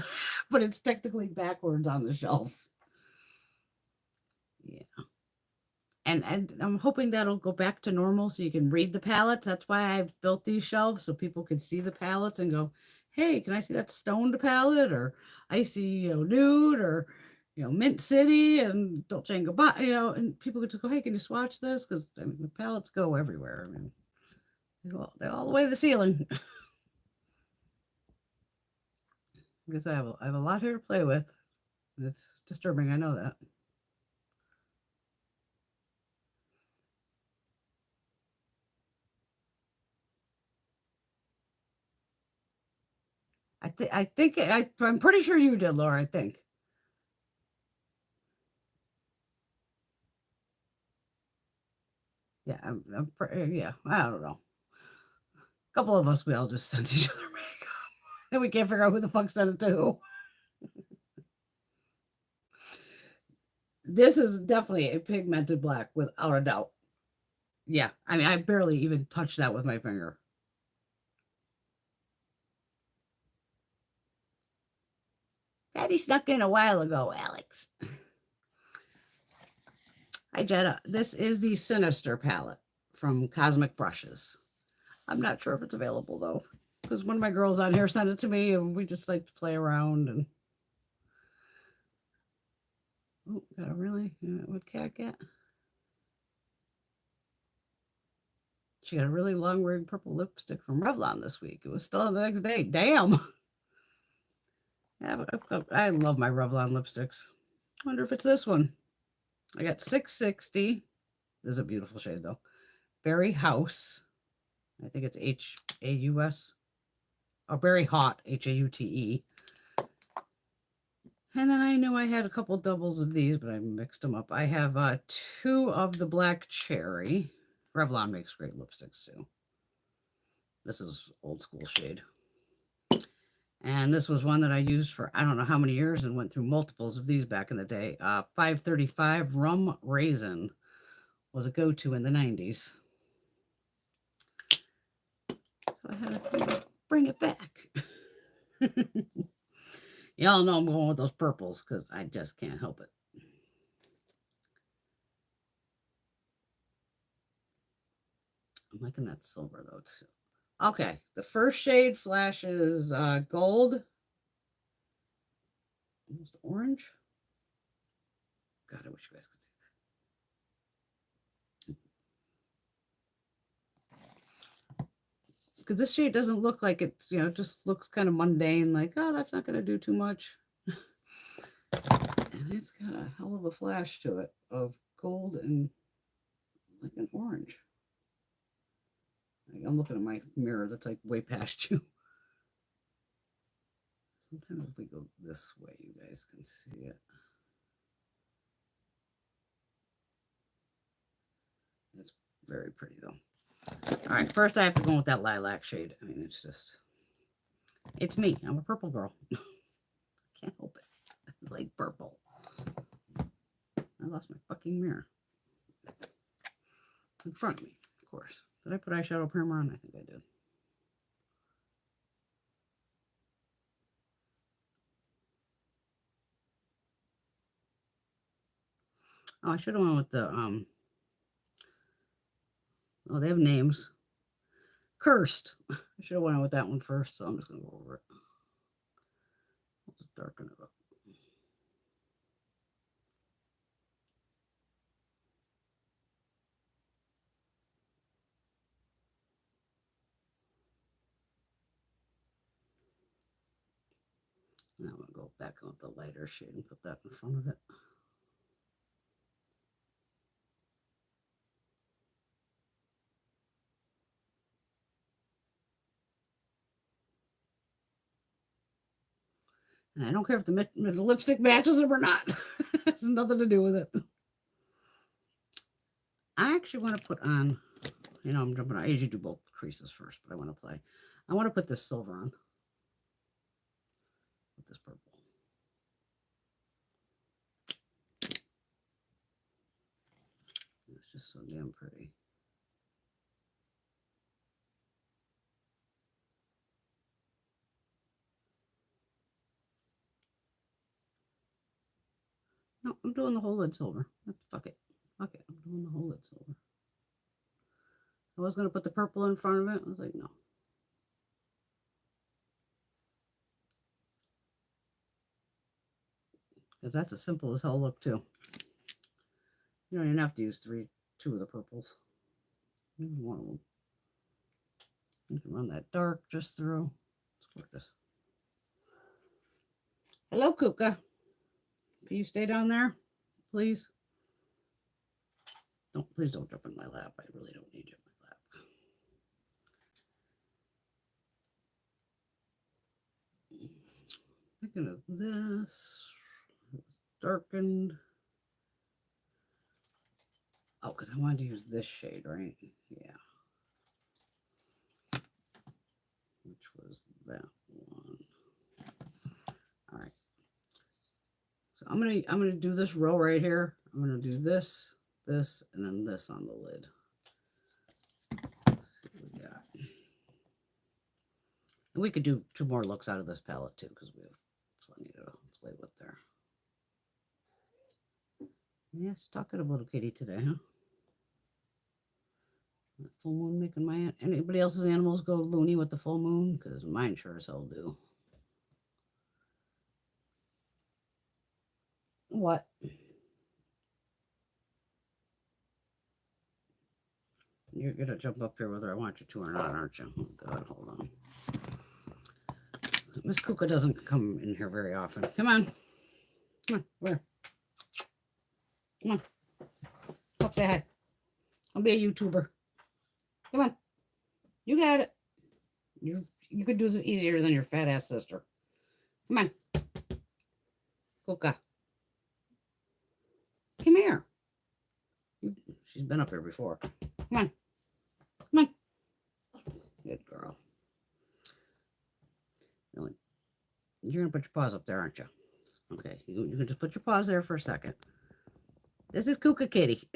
But it's technically backwards on the shelf. Yeah. And I'm hoping that'll go back to normal so you can read the palettes. That's why I built these shelves so people can see the palettes and go, hey, can I see that stoned palette or icy, nude or Mint City and Dolce and Gabbana, and people could just go, hey, can you swatch this? Because the palettes go everywhere. I mean, they're all the way to the ceiling. Because I have a lot here to play with. It's disturbing, I know that. I'm pretty sure you did, Laura, I think. Yeah, yeah, I don't know. A couple of us, we all just sent each other makeup. And we can't figure out who the fuck sent it to who. This is definitely a pigmented black, without a doubt. Yeah, I mean, I barely even touched that with my finger. Patty snuck in a while ago, Alex. Hi, Jetta. This is the Sinister palette from Cosmic Brushes. I'm not sure if it's available, though, because one of my girls on here sent it to me, and we just like to play around. And oh, got a really, what cat get? She got a really long-wearing purple lipstick from Revlon this week. It was still on the next day. Damn. Yeah, I love my Revlon lipsticks. I wonder if it's this one. I got 660. This is a beautiful shade, though. Berry House. I think it's H-A-U-S. Or Berry Hot, H-A-U-T-E. And then I knew I had a couple doubles of these, but I mixed them up. I have 2 of the Black Cherry. Revlon makes great lipsticks, too. This is old school shade. And this was one that I used for I don't know how many years and went through multiples of these back in the day. 535 Rum Raisin was a go-to in the 90s. So I had to bring it back. Y'all know I'm going with those purples because I just can't help it. I'm liking that silver, though, too. Okay, the first shade flashes gold. Almost orange. God, I wish you guys could see. Because this shade doesn't look like it, it just looks kind of mundane, like, oh, that's not going to do too much. And it's got a hell of a flash to it of gold and like an orange. I'm looking at my mirror that's like way past you. Sometimes if we go this way, you guys can see it. It's very pretty though. All right, first I have to go with that lilac shade. I mean, it's me. I'm a purple girl. Can't help it. I like purple. I lost my fucking mirror. In front of me, of course. Did I put eyeshadow primer on? I think I did. Oh, I should have went with the oh, they have names. Cursed. I should have went with that one first, so I'm just gonna go over it. I'll just darken it up. Now I'm going to go back on the lighter shade and put that in front of it. And I don't care if the lipstick matches them or not. It's nothing to do with it. I actually want to put on, you know, I'm jumping. I usually do both creases first, but I want to play. I want to put this silver on with this purple. It's just so damn pretty. No, I'm doing the whole lid silver. Fuck it. Fuck it. I'm doing the whole lid silver. I was going to put the purple in front of it. I was like, no. Because that's a simple as hell look, too. You don't even have to use two of the purples. One of them. You can run that dark just through. It's gorgeous. Hello, Kuka. Can you stay down there, please? Please don't jump in my lap. I really don't need you in my lap. Thinking of this. It's darkened. Oh, because I wanted to use this shade, right? Yeah. Which was that one. All right. So I'm gonna do this row right here. I'm gonna do this, this, and then this on the lid. Let's see what we got. And we could do 2 more looks out of this palette too, because we have plenty to play with there. Yes, talking a little kitty today, huh? That full moon making my anybody else's animals go loony with the full moon? Because mine sure as hell do. What? You're gonna jump up here whether I want you to or not, aren't you? Oh God, hold on. Miss Kuka doesn't come in here very often. Come on. Come on, where? Come on. Come say hi. I'll be a YouTuber. Come on. You got it. You could do this easier than your fat ass sister. Come on. Kuka. Come here. She's been up here before. Come on. Come on. Good girl. You're going to put your paws up there, aren't you? Okay. You can just put your paws there for a second. This is Kuka Kitty.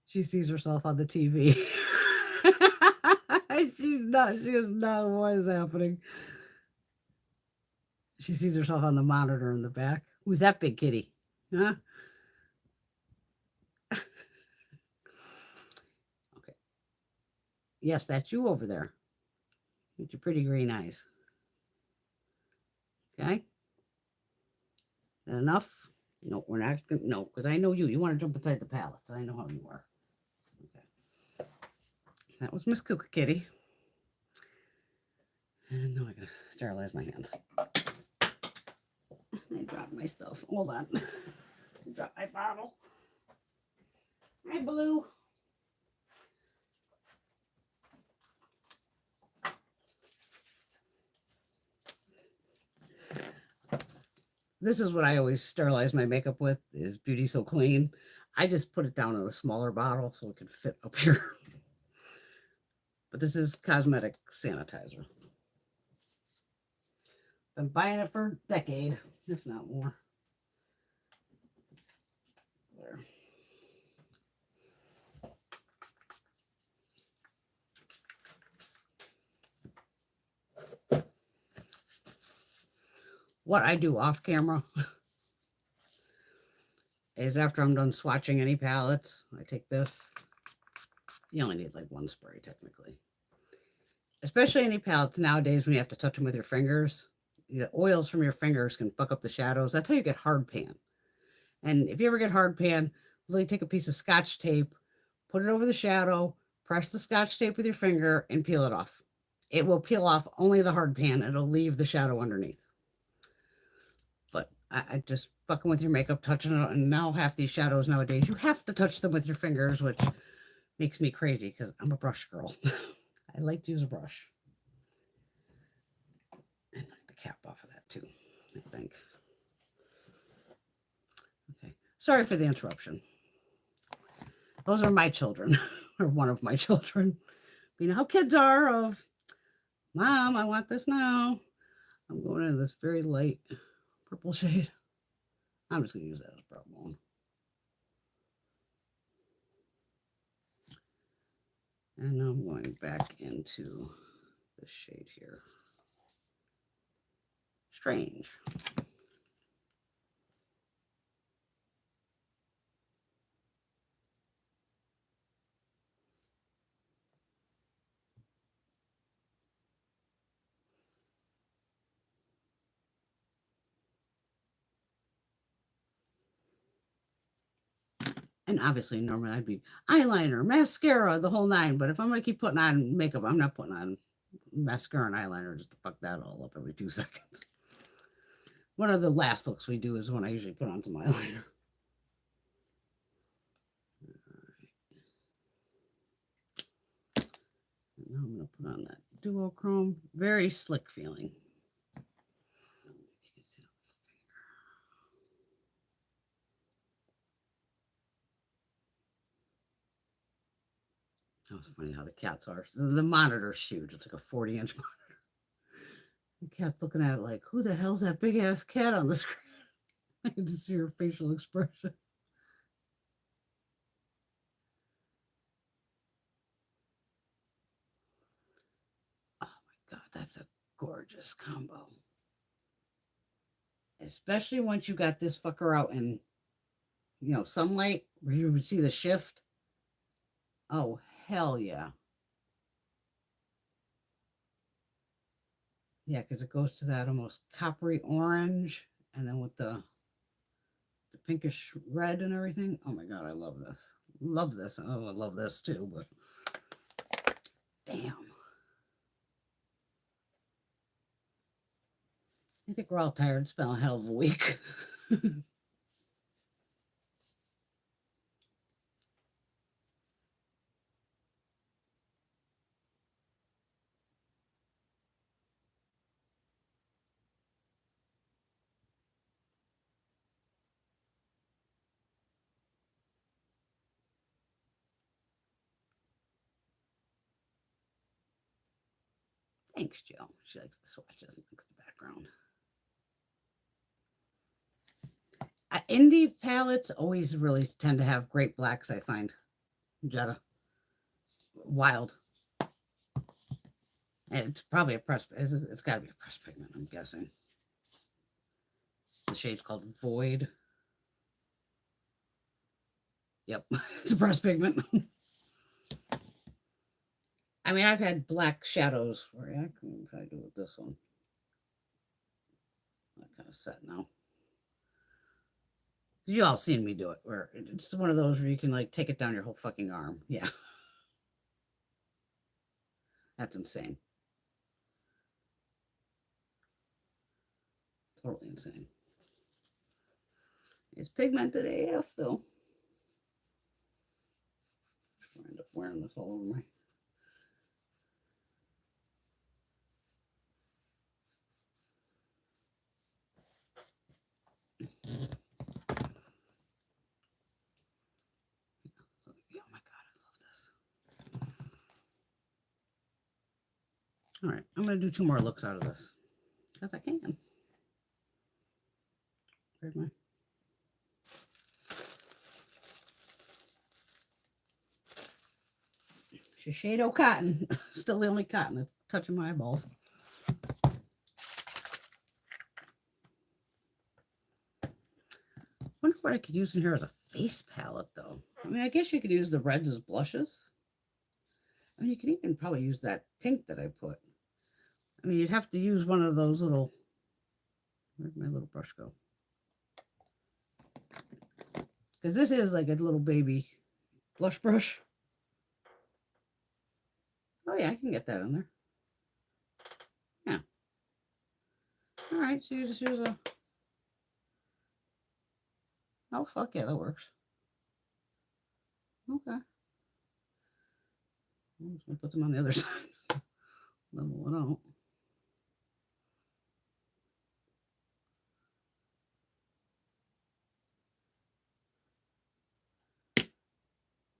She sees herself on the TV. She is not what is happening. She sees herself on the monitor in the back. Who's that big kitty? Huh? Okay. Yes, that's you over there. With your pretty green eyes. Okay. That enough? No, we're not gonna, no, because I know you. You want to jump inside the palettes. I know how you are. Okay. That was Miss Kuka Kitty. And now I gotta sterilize my hands. I dropped my stuff. Hold on. I dropped my bottle. Hi, Blue. This is what I always sterilize my makeup with, is Beauty So Clean. I just put it down in a smaller bottle so it can fit up here. But this is cosmetic sanitizer. Been buying it for a decade, if not more. There. What I do off camera is after I'm done swatching any palettes, I take this. You only need like 1 spray technically. Especially any palettes nowadays when you have to touch them with your fingers. The oils from your fingers can fuck up the shadows. That's how you get hard pan. And if you ever get hard pan, literally take a piece of Scotch tape, put it over the shadow, press the Scotch tape with your finger, and peel it off. it will peel off only the hard pan. It'll leave the shadow underneath. But I just fucking with your makeup, touching it. And now half these shadows nowadays, you have to touch them with your fingers, which makes me crazy because I'm a brush girl. I like to use a brush. And knock the cap off of that too, I think. Okay. Sorry for the interruption. Those are my children, or one of my children. You know how kids are of, Mom, I want this now. I'm going in this very light purple shade. I'm just going to use that as brown bone. And now I'm going back into the shade here. Strange. And obviously, normally I'd be eyeliner, mascara, the whole nine. But if I'm going to keep putting on makeup, I'm not putting on mascara and eyeliner just to fuck that all up every 2 seconds. One of the last looks we do is when I usually put on some eyeliner. And now I'm going to put on that duochrome. Very slick feeling. That was funny how the cats are. The monitor's huge. It's like a 40-inch monitor. The cat's looking at it like, who the hell's that big-ass cat on the screen? I can just see her facial expression. Oh, my God. That's a gorgeous combo. Especially once you got this fucker out in, sunlight, where you would see the shift. Oh, hell yeah. Yeah, because it goes to that almost coppery orange, and then with the pinkish red and everything. Oh my God, I love this. Love this. Oh, I love this too, but damn. I think we're all tired. It's been a hell of a week. Thanks, Jill. She likes the swatches and likes the background. Indie palettes always really tend to have great blacks, I find. Jetta. Wild. And it's probably a press. It's got to be a press pigment, I'm guessing. The shade's called Void. Yep, it's a press pigment. I mean, I've had black shadows where I can probably do with this one. That kind of set now. You all seen me do it, where it's one of those where you can like take it down your whole fucking arm. Yeah. That's insane. Totally insane. It's pigmented AF though. I end up wearing this all over my. So, yeah, oh my God, I love this. All right, I'm going to do 2 more looks out of this because I can. Where's my? Shiseido cotton. Still the only cotton that's touching my eyeballs. Wonder what I could use in here as a face palette, though. I mean, I guess you could use the reds as blushes. I mean, you could even probably use that pink that I put. I mean, you'd have to use one of those little. Where'd my little brush go? Because this is like a little baby blush brush. Oh, yeah, I can get that in there. Yeah. All right, so you just use a... Oh, fuck yeah, that works. Okay. I'm just going to put them on the other side. Level one out.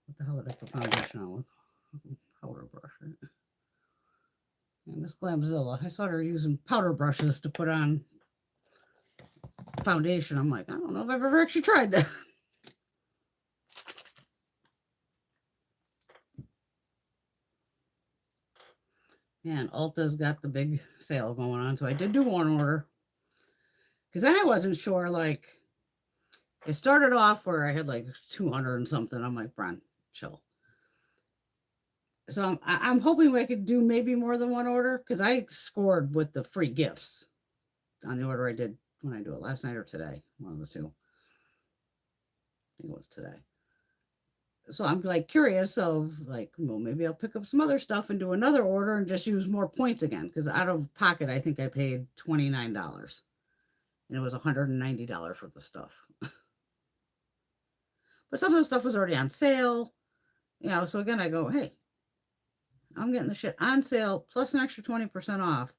What the hell did I put foundation on with? Powder brush, right? Yeah, Miss Glamzilla. I saw her using powder brushes to put on foundation. I'm like, I don't know if I've ever actually tried that. And Ulta's got the big sale going on, so I did do one order. Because then I wasn't sure, like, it started off where I had like 200 and something. I'm like, Bron, chill. So I'm hoping I could do maybe more than one order, because I scored with the free gifts on the order I did when I do it last night or today, one of the two. I think it was today. So I'm like curious of like, well, maybe I'll pick up some other stuff and do another order and just use more points again. Because out of pocket, I think I paid $29 and it was $190 worth of stuff. But some of the stuff was already on sale, you know. So again, I go, hey, I'm getting the shit on sale plus an extra 20% off.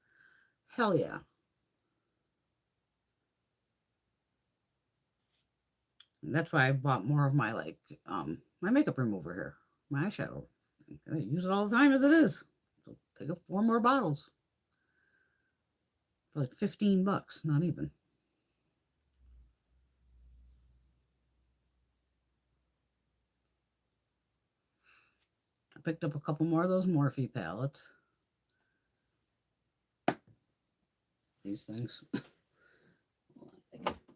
Hell yeah. And that's why I bought more of my like my makeup remover here, my eyeshadow. I use it all the time as it is. So pick up 4 more bottles for like $15, not even. I picked up a couple more of those Morphe palettes. These things.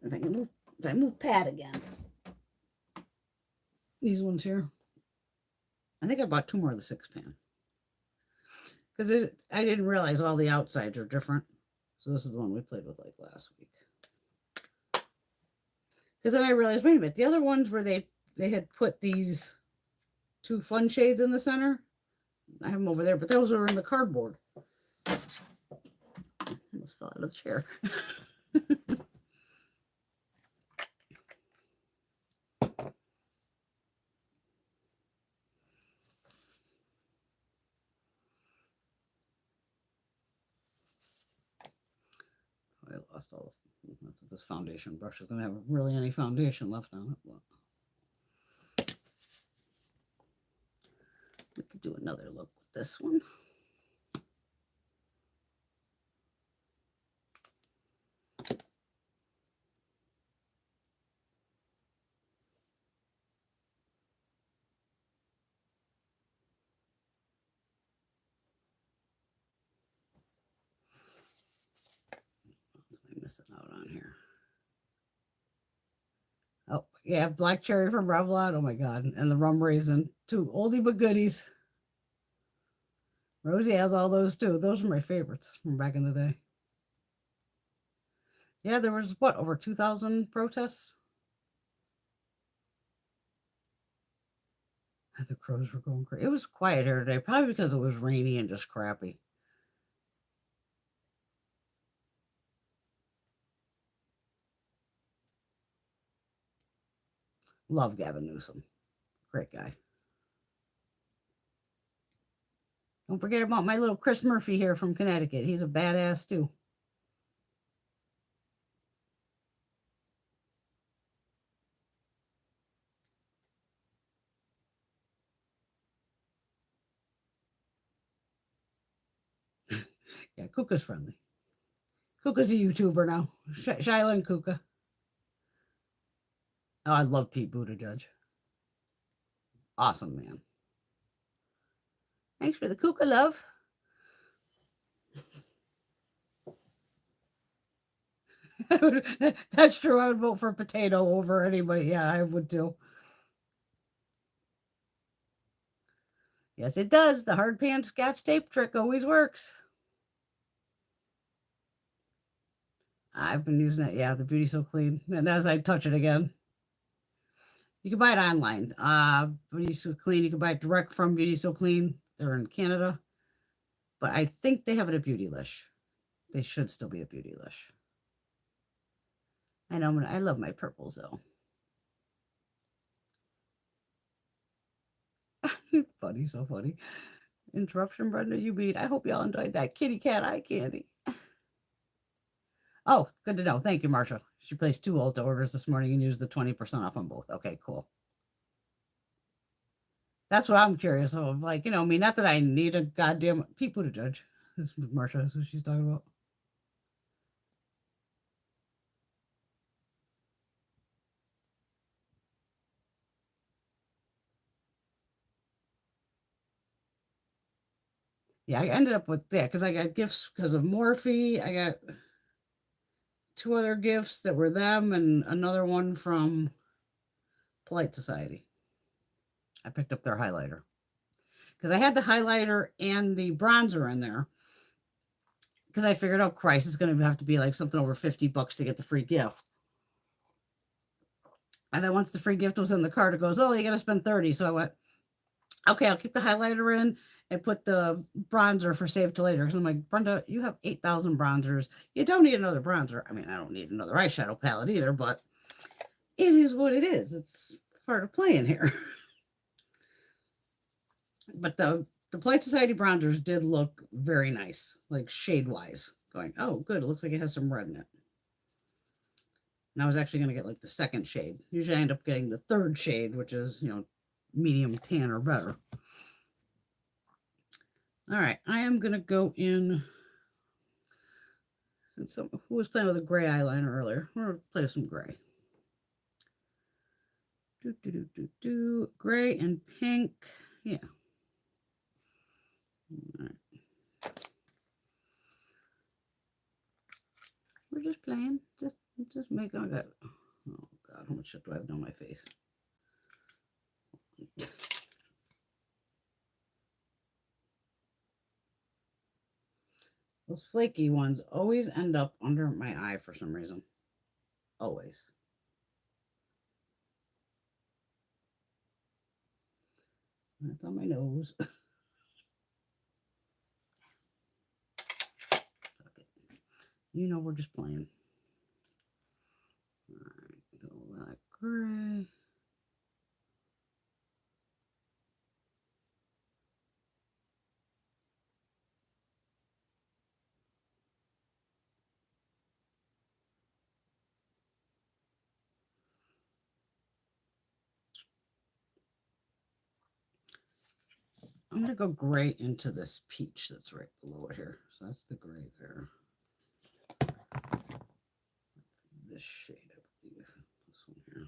If I move pad again. These ones here. I think I bought 2 more of the 6-pan. Because I didn't realize all the outsides are different. So this is the one we played with like last week. Because then I realized, wait a minute, the other ones where they had put these 2 fun shades in the center. I have them over there, but those are in the cardboard. I almost fell out of the chair. I lost all of this foundation brush is going to have really any foundation left on it. Well, we could do another look with this one. What's am I missing out on here? Oh, yeah, black cherry from Revlon. Oh my God. And the rum raisin. 2 oldie but goodies. Rosie has all those too. Those are my favorites from back in the day. Yeah, there was what, over 2,000 protests? The crows were going crazy. It was quiet here today, probably because it was rainy and just crappy. Love Gavin Newsom. Great guy. Don't forget about my little Chris Murphy here from Connecticut. He's a badass too. Yeah, Kuka's friendly. Kuka's a YouTuber now. Shyla and Kuka. Oh, I love Pete Buttigieg. Awesome man. Thanks for the Kuka love. That's true. I would vote for potato over anybody. Yeah, I would too. Yes, it does. The hard pan scotch tape trick always works. I've been using it. Yeah, the Beauty So Clean. And as I touch it again, you can buy it online. Beauty So Clean. You can buy it direct from Beauty So Clean. They're in Canada. But I think they have it at Beautylish. They should still be a Beautylish. I know, I love my purples though. Funny, so funny. Interruption, Brenda, you beat. I hope y'all enjoyed that kitty cat eye candy. Oh, good to know. Thank you, Marsha. She placed 2 Ulta orders this morning and used the 20% off on both. Okay, cool. That's what I'm curious of. Like, I mean, not that I need a goddamn people to judge. This is Marsha. That's what she's talking about. Yeah, I ended up with that because I got gifts because of Morphe. I got 2 other gifts that were them and another one from Polite Society. I picked up their highlighter because I had the highlighter and the bronzer in there because I figured, oh, Christ, it's going to have to be like something over $50 to get the free gift. And then once the free gift was in the cart, it goes, oh, you got to spend 30. So I went, okay, I'll keep the highlighter in and put the bronzer for save to later. Because I'm like, Brenda, you have 8,000 bronzers. You don't need another bronzer. I mean, I don't need another eyeshadow palette either, but it is what it is. It's part of playing here. But the Polite Society bronzers did look very nice, like shade-wise. Going, oh, good. It looks like it has some red in it. And I was actually going to get like the second shade. Usually I end up getting the third shade, which is, medium tan or better. All right, I am going to go in. Since who was playing with a gray eyeliner earlier? We're going to play with some gray. Gray and pink. Yeah. All right. We're just playing. Just make on that. Oh God, how much shit do I have on my face? Those flaky ones always end up under my eye for some reason. Always. That's on my nose. We're just playing. All right, go that gray. I'm going to go gray into this peach that's right below it here. So that's the gray there. This shade, I believe. This one here.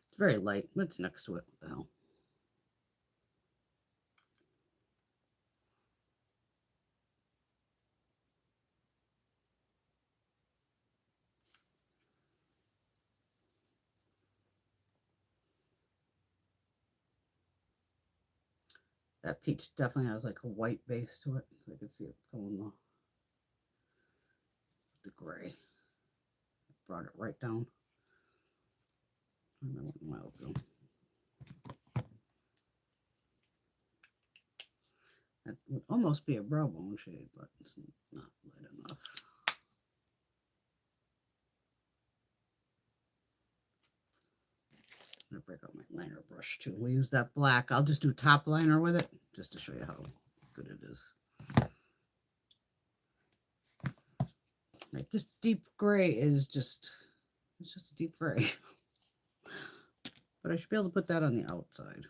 It's very light. What's next to it? What the hell? That peach definitely has like a white base to it. I can see it pulling the gray. Brought it right down. And I went mild though. That would almost be a brow bone shade, but it's not light enough. I'm gonna break out my liner brush too. We'll use that black. I'll just do top liner with it just to show you how good it is. Right, this deep gray is it's just a deep gray. But I should be able to put that on the outside.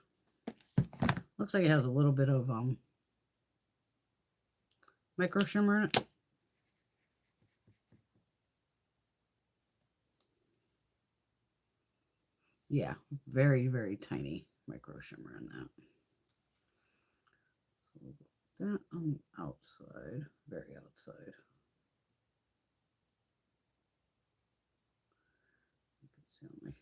Looks like it has a little bit of micro shimmer in it. Yeah, very, very tiny micro shimmer in that. So we'll put that on the outside, very outside. You can see on my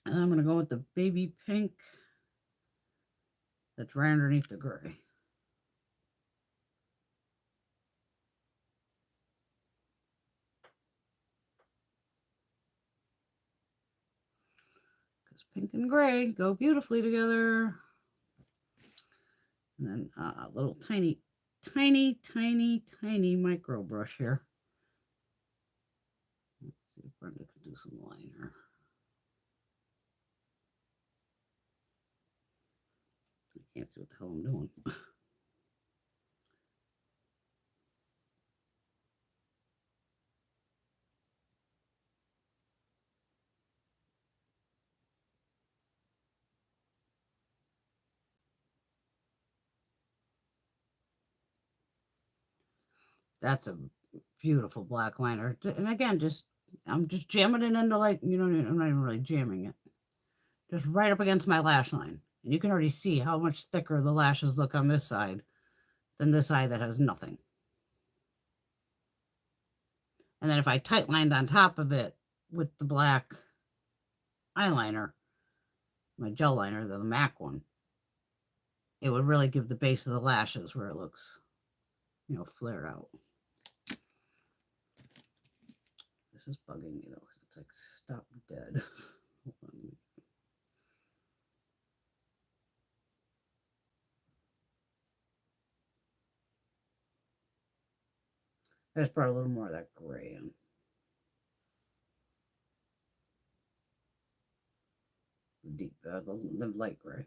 and I'm going to go with the baby pink that's right underneath the gray. Because pink and gray go beautifully together. And then a little tiny micro brush here. Let's see if Brenda can do some liner. I can't see what the hell I'm doing. That's a beautiful black liner. And again, I'm just jamming it into, like, you know, I'm not even really jamming it. Just right up against my lash line. And you can already see how much thicker the lashes look on this side than this side that has nothing. And then if I tight lined on top of it with the black eyeliner, my gel liner, the MAC one, it would really give the base of the lashes where it looks, you know, flared out. This is bugging me though, because it's like stop dead. I just brought a little more of that gray in. The light gray.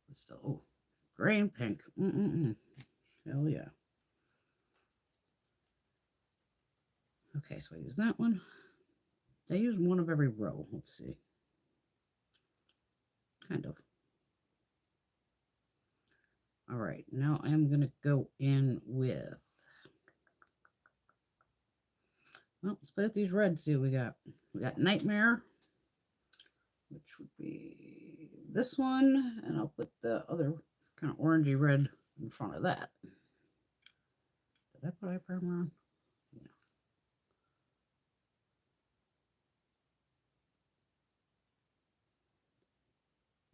But still, oh, gray and pink. Hell yeah. Okay, so I use that one. I use one of every row. Let's see. Kind of. All right, now I'm going to go in with, well, let's play with these reds, see what we got. We got Nightmare, which would be this one, and I'll put the other kind of orangey red in front of that. Did I put eye primer on? Yeah.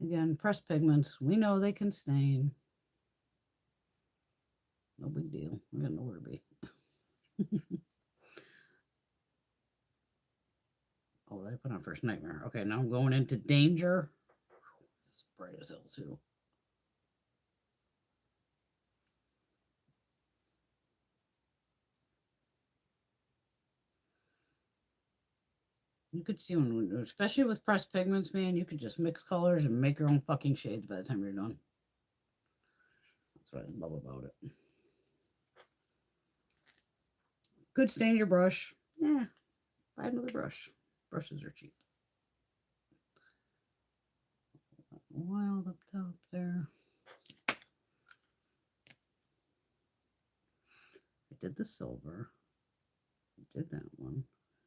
Again, pressed pigments, we know they can stain. No big deal. We got nowhere to be. Oh, I put on first Nightmare. Okay, now I'm going into Danger. It's bright as hell too. You could see when, especially with pressed pigments, man, you could just mix colors and make your own fucking shades by the time you're done. That's what I love about it. Good stain your brush. Yeah, buy another brush. Brushes are cheap. Wild up top there. I did the silver. I did that one.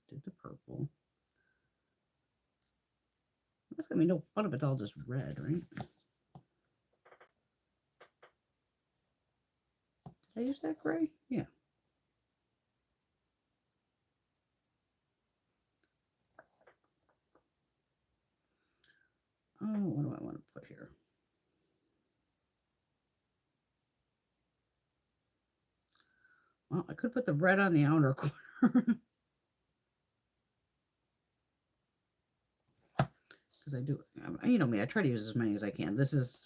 I did the purple. That's gonna be no fun if it's all just red, right? Did I use that gray? Yeah. Oh, what do I want to put here? Well, I could put the red on the outer corner. Because I do, you know me, I try to use as many as I can. This is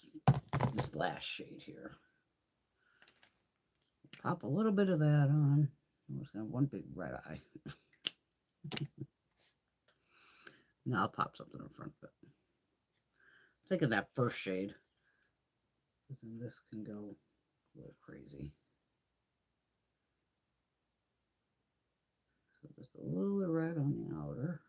this last shade here. Pop a little bit of that on. I'm just going to have one big red eye. Now I'll pop something in front of it. Think of that first shade. Because then this can go a little crazy. So just a little red on the outer.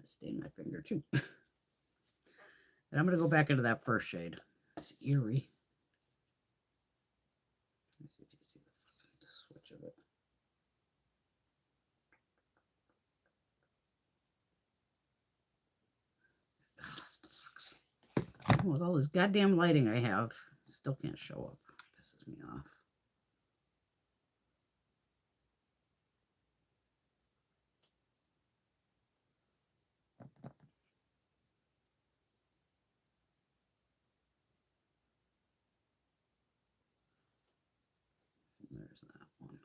I stained my finger too. And I'm going to go back into that first shade. It's eerie. Let me see if you can see the switch of it. Oh, it sucks. With all this goddamn lighting I have, still can't show up. It pisses me off. There's that one.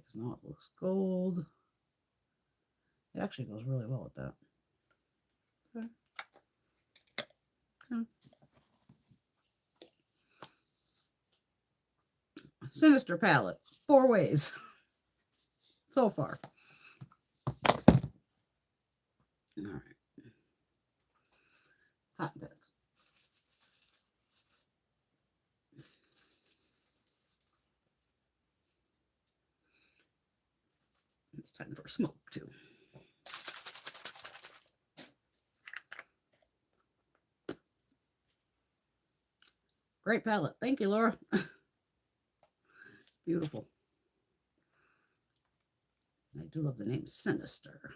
because now it looks gold. It actually goes really well with that. Okay. Okay. Sinister palette, 4 ways so far. All right. Cotton pads. It's time for smoke too. Great palette. Thank you, Laura. Beautiful. I do love the name Sinister.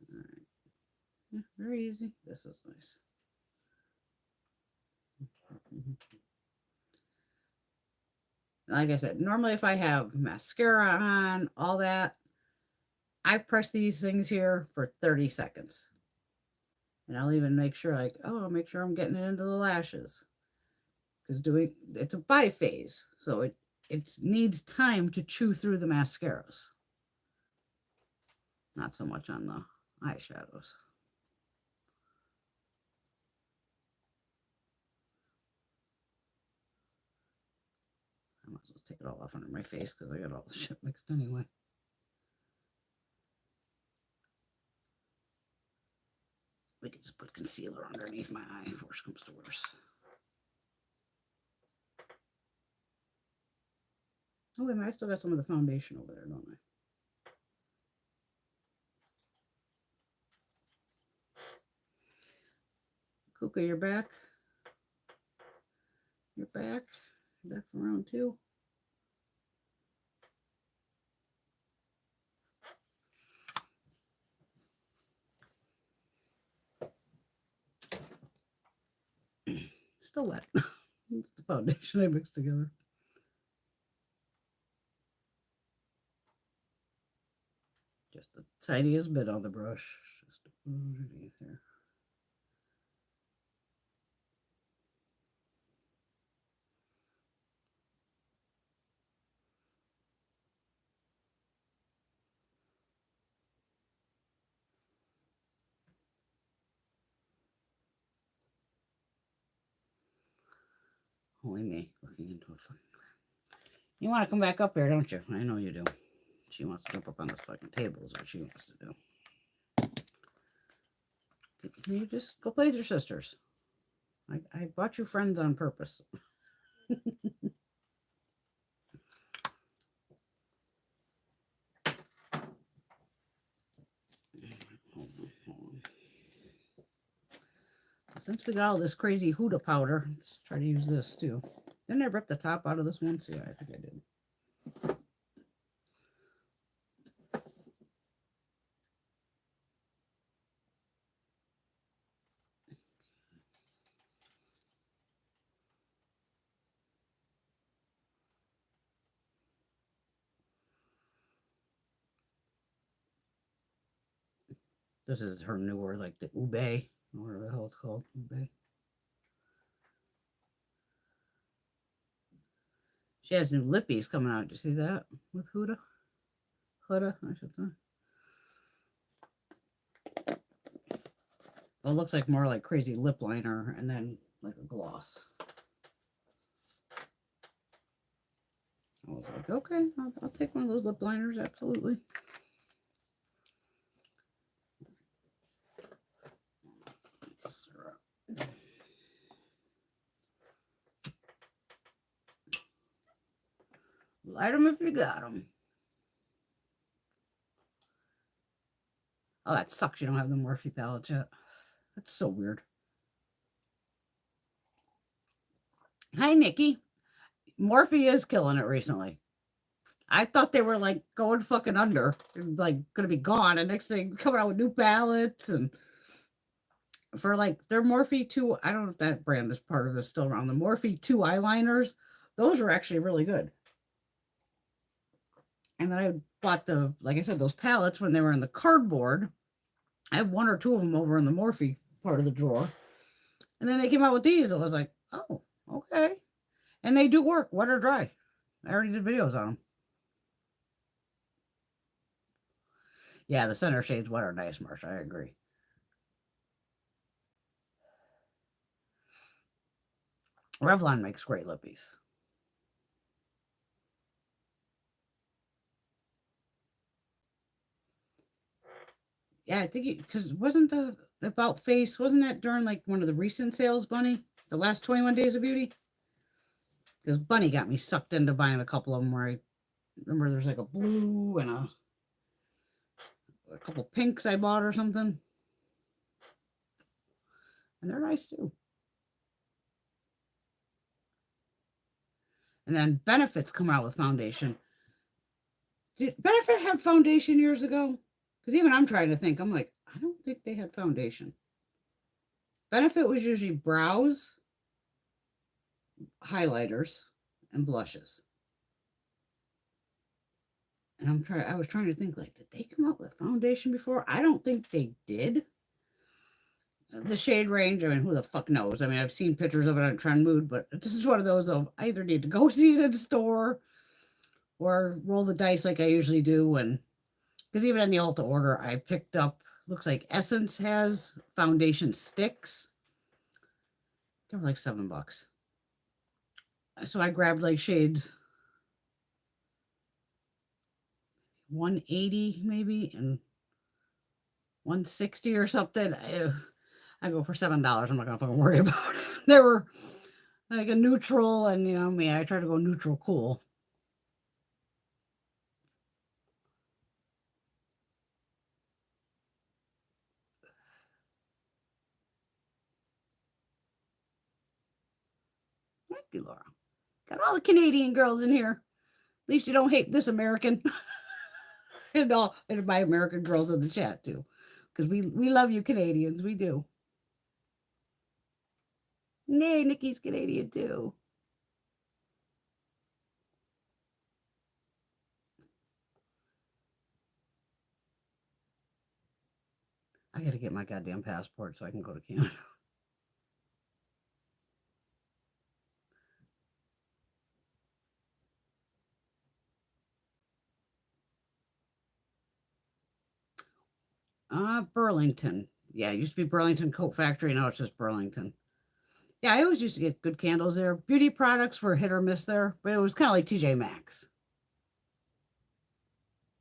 All right. Yeah, very easy. This is nice. Like I said, normally if I have mascara on, all that, I press these things here for 30 seconds. And I'll even make sure, like, oh, I'll make sure I'm getting it into the lashes. Because it's a biphase, so it needs time to chew through the mascaras. Not so much on the eyeshadows. I might as well take it all off under my face because I got all the shit mixed anyway. We can just put concealer underneath my eye if worse comes to worse. Oh, wait a minute, I still got some of the foundation over there, don't I? Kuka, you're back. You're back. You're back from round 2. Still wet. It's the foundation I mixed together. Just the tiniest bit on the brush. Just underneath there. Only me looking into a fucking... You want to come back up here, don't you? I know you do. She wants to jump up on this fucking table is what she wants to do. You just go play with your sisters. I bought you friends on purpose. Since we got all this crazy Huda powder, let's try to use this too. Didn't I rip the top out of this one? So yeah, I think I did. This is her newer, like the Ube, or whatever the hell it's called. Ube. She has new lippies coming out. Do you see that with Huda? Huda, I should say. Well, it looks like more like crazy lip liner and then like a gloss. I was like, okay, I'll take one of those lip liners, absolutely. Light them if you got them. Oh, that sucks. You don't have the Morphe palette yet. That's so weird. Hi, Nikki. Morphe is killing it recently. I thought they were like going fucking under, like gonna be gone. And next thing, coming out with new palettes and for like their Morphe 2. I don't know if that brand is part of it still around. The Morphe 2 eyeliners, those were actually really good. And then I bought the, like I said, those palettes when they were in the cardboard. I have 1 or 2 of them over in the Morphe part of the drawer. And then they came out with these. I was like, oh, okay. And they do work, wet or dry. I already did videos on them. Yeah, the center shades what are nice, Marsha. I agree. Revlon makes great lippies. Yeah, I think because wasn't the About Face, wasn't that during like one of the recent sales, Bunny? The last 21 Days of Beauty? Because Bunny got me sucked into buying a couple of them where I remember there's like a blue and a couple pinks I bought or something. And they're nice too. And then Benefit's come out with foundation. Did Benefit have foundation years ago? Because even I'm trying to think. I'm like, I don't think they had foundation. Benefit was usually brows, highlighters, and blushes. And I was trying to think, like, did they come out with foundation before? I don't think they did. The shade range, I mean, who the fuck knows? I mean, I've seen pictures of it on Trend Mood, but this is one of those of I either need to go see it in the store or roll the dice like I usually do. And because even in the Ulta order, I picked up, looks like Essence has foundation sticks. They were like $7. So I grabbed like shades 180 maybe and 160 or something. I go for $7. I'm not gonna fucking worry about it. They were like a neutral, and you know me, I try to go neutral cool. Thank you, Laura. Got all the Canadian girls in here. At least you don't hate this American. and my American girls in the chat too. Because we love you Canadians. We do. Nay, Nikki's Canadian too. I gotta get my goddamn passport so I can go to Canada. Burlington. Yeah, it used to be Burlington Coat Factory. Now it's just Burlington. Yeah, I always used to get good candles there. Beauty products were hit or miss there, but it was kind of like TJ Maxx.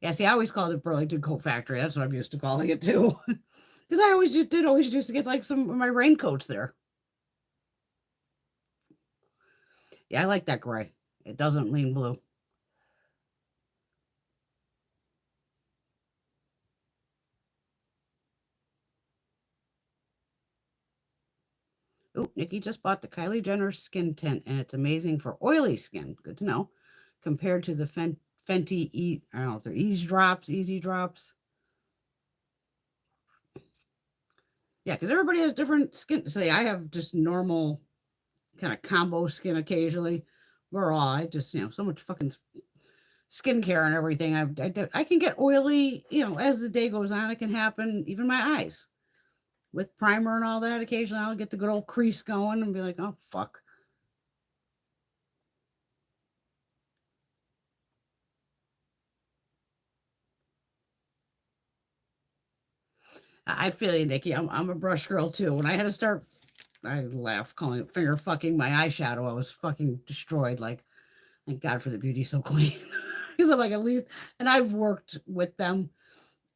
Yeah, see, I always called it Burlington Coat Factory. That's what I'm used to calling it too. Because I always used to get like some of my raincoats there. Yeah, I like that gray. It doesn't lean blue. Oh, Nikki just bought the Kylie Jenner skin tint, and it's amazing for oily skin. Good to know. Compared to the Fenty, I don't know if they're Easy Drops. Yeah, because everybody has different skin. Say, I have just normal kind of combo skin occasionally. We're all, I just, so much fucking skincare and everything. I can get oily, as the day goes on, it can happen. Even my eyes with primer and all that. Occasionally I'll get the good old crease going and be like, oh, fuck. I feel you, Nikki. I'm a brush girl too. When I had to start, I laugh calling it finger fucking my eyeshadow. I was fucking destroyed. Like, thank God for the Beauty So Clean. Because I'm like, at least, and I've worked with them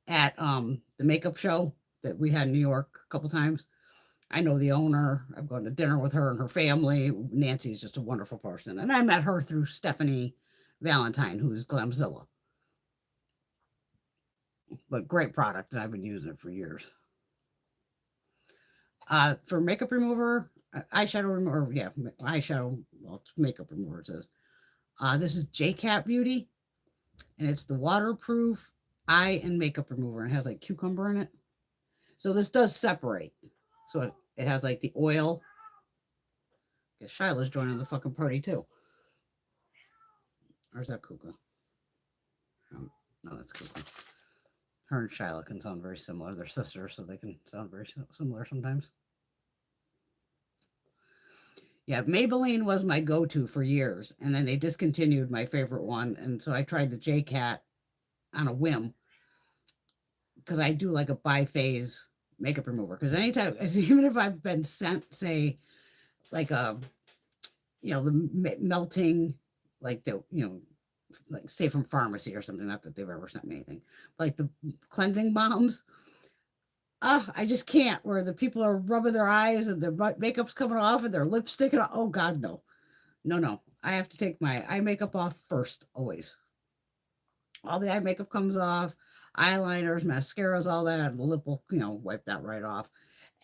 at the makeup show that we had in New York a couple times. I know the owner. I've gone to dinner with her and her family. Nancy is just a wonderful person. And I met her through Stephanie Valentine, who's Glamzilla. But great product, and I've been using it for years. For makeup remover, eyeshadow remover, yeah, eyeshadow, well, it's makeup remover, it says. This is JCat Beauty, and it's the waterproof eye and makeup remover. And it has like cucumber in it. So this does separate. So it has like the oil. I guess Shiloh's joining the fucking party too. Or is that Kuka? No, that's Kuka. Her and Shiloh can sound very similar. They're sisters, so they can sound very similar sometimes. Yeah, Maybelline was my go-to for years, and then they discontinued my favorite one, and so I tried the J Cat on a whim because I do like a biphase makeup remover. Because anytime, even if I've been sent, say, like a, the melting, like the, like say from pharmacy or something, not that they've ever sent me anything, like the cleansing balms. I just can't. Where the people are rubbing their eyes and their makeup's coming off and their lips sticking out. Oh God, no, no, no. I have to take my eye makeup off first, always. All the eye makeup comes off, eyeliners, mascaras, all that. The lip will, wipe that right off.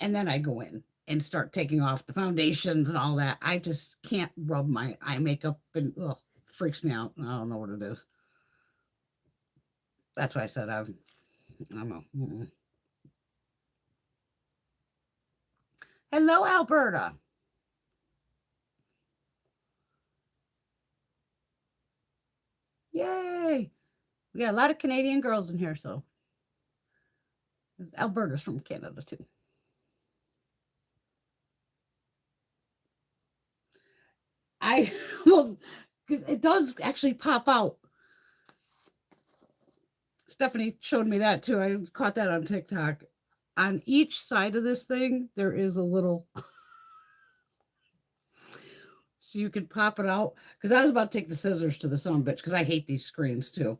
And then I go in and start taking off the foundations and all that. I just can't rub my eye makeup and freaks me out. I don't know what it is. That's why I said I don't know. Mm-mm. Hello, Alberta. Yay. We got a lot of Canadian girls in here, so Alberta's from Canada too. I almost, because it does actually pop out. Stephanie showed me that too. I caught that on TikTok. On each side of this thing, there is a little, so you can pop it out. Because I was about to take the scissors to the son bitch because I hate these screens too.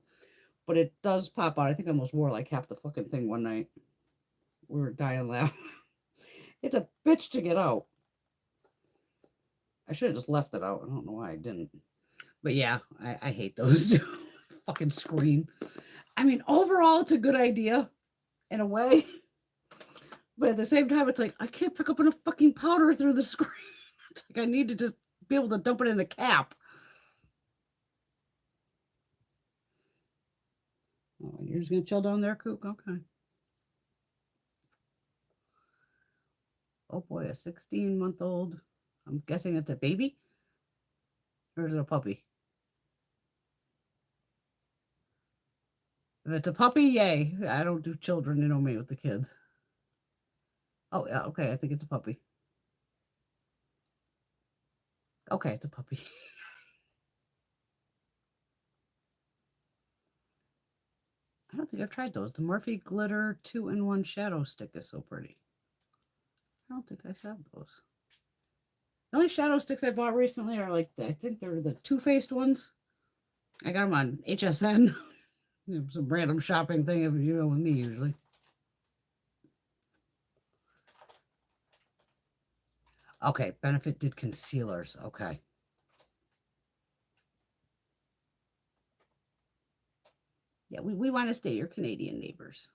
But it does pop out. I think I almost wore like half the fucking thing one night. We were dying laughing. It's a bitch to get out. I should have just left it out. I don't know why I didn't. But yeah, I hate those fucking screen. I mean, overall, it's a good idea in a way. But at the same time, it's like, I can't pick up enough fucking powder through the screen. It's like I need to just be able to dump it in a cap. Oh, you're just going to chill down there, Cook? Okay. Oh boy, a 16-month-old. I'm guessing it's a baby? Or is it a puppy? If it's a puppy, yay. I don't do children, you know me with the kids. Oh, yeah, okay, I think it's a puppy. Okay, it's a puppy. I don't think I've tried those. The Morphe Glitter 2-in-1 Shadow Stick is so pretty. I don't think I have those. The only shadow sticks I bought recently are like, I think they're the Too Faced ones. I got them on HSN. Some random shopping thing, with me usually. Okay, Benefit did concealers. Okay. Yeah, we want to stay your Canadian neighbors.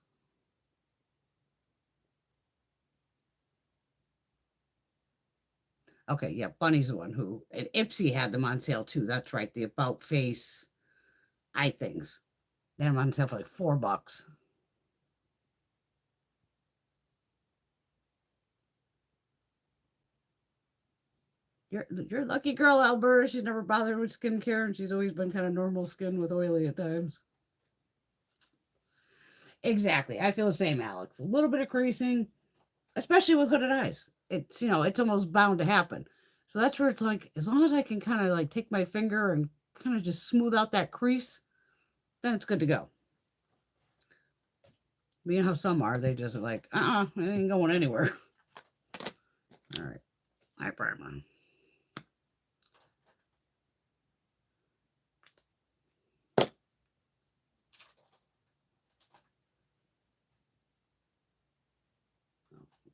Okay, yeah, Bunny's the one who, and Ipsy had them on sale too. That's right, the About Face eye things. They had them on sale for like $4. You're a lucky girl, Alberta. She's never bothered with skincare, and she's always been kind of normal skin with oily at times. Exactly. I feel the same, Alex. A little bit of creasing, especially with hooded eyes. It's almost bound to happen. So that's where it's like, as long as I can kind of like take my finger and kind of just smooth out that crease, then it's good to go. You know how some are, they just like, it ain't going anywhere. All right. Eye primer.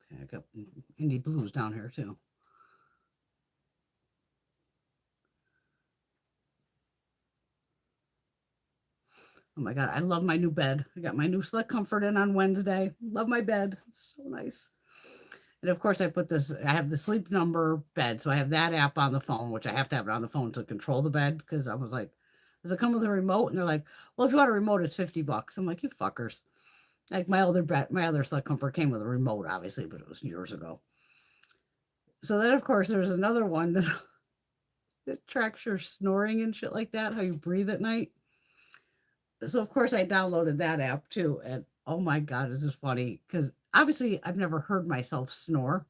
Okay, I got indie blues down here too. Oh my God, I love my new bed. I got my new Select Comfort in on Wednesday. Love my bed. It's so nice. And of course, I have the Sleep Number bed. So I have that app on the phone, which I have to have it on the phone to control the bed. Because I was like, does it come with a remote? And they're like, well, if you want a remote, it's $50. I'm like, you fuckers. Like my other Select Comfort came with a remote, obviously, but it was years ago. So then, of course, there's another one that tracks your snoring and shit like that, how you breathe at night. So of course I downloaded that app too, and oh my God, is this funny? Because obviously I've never heard myself snore.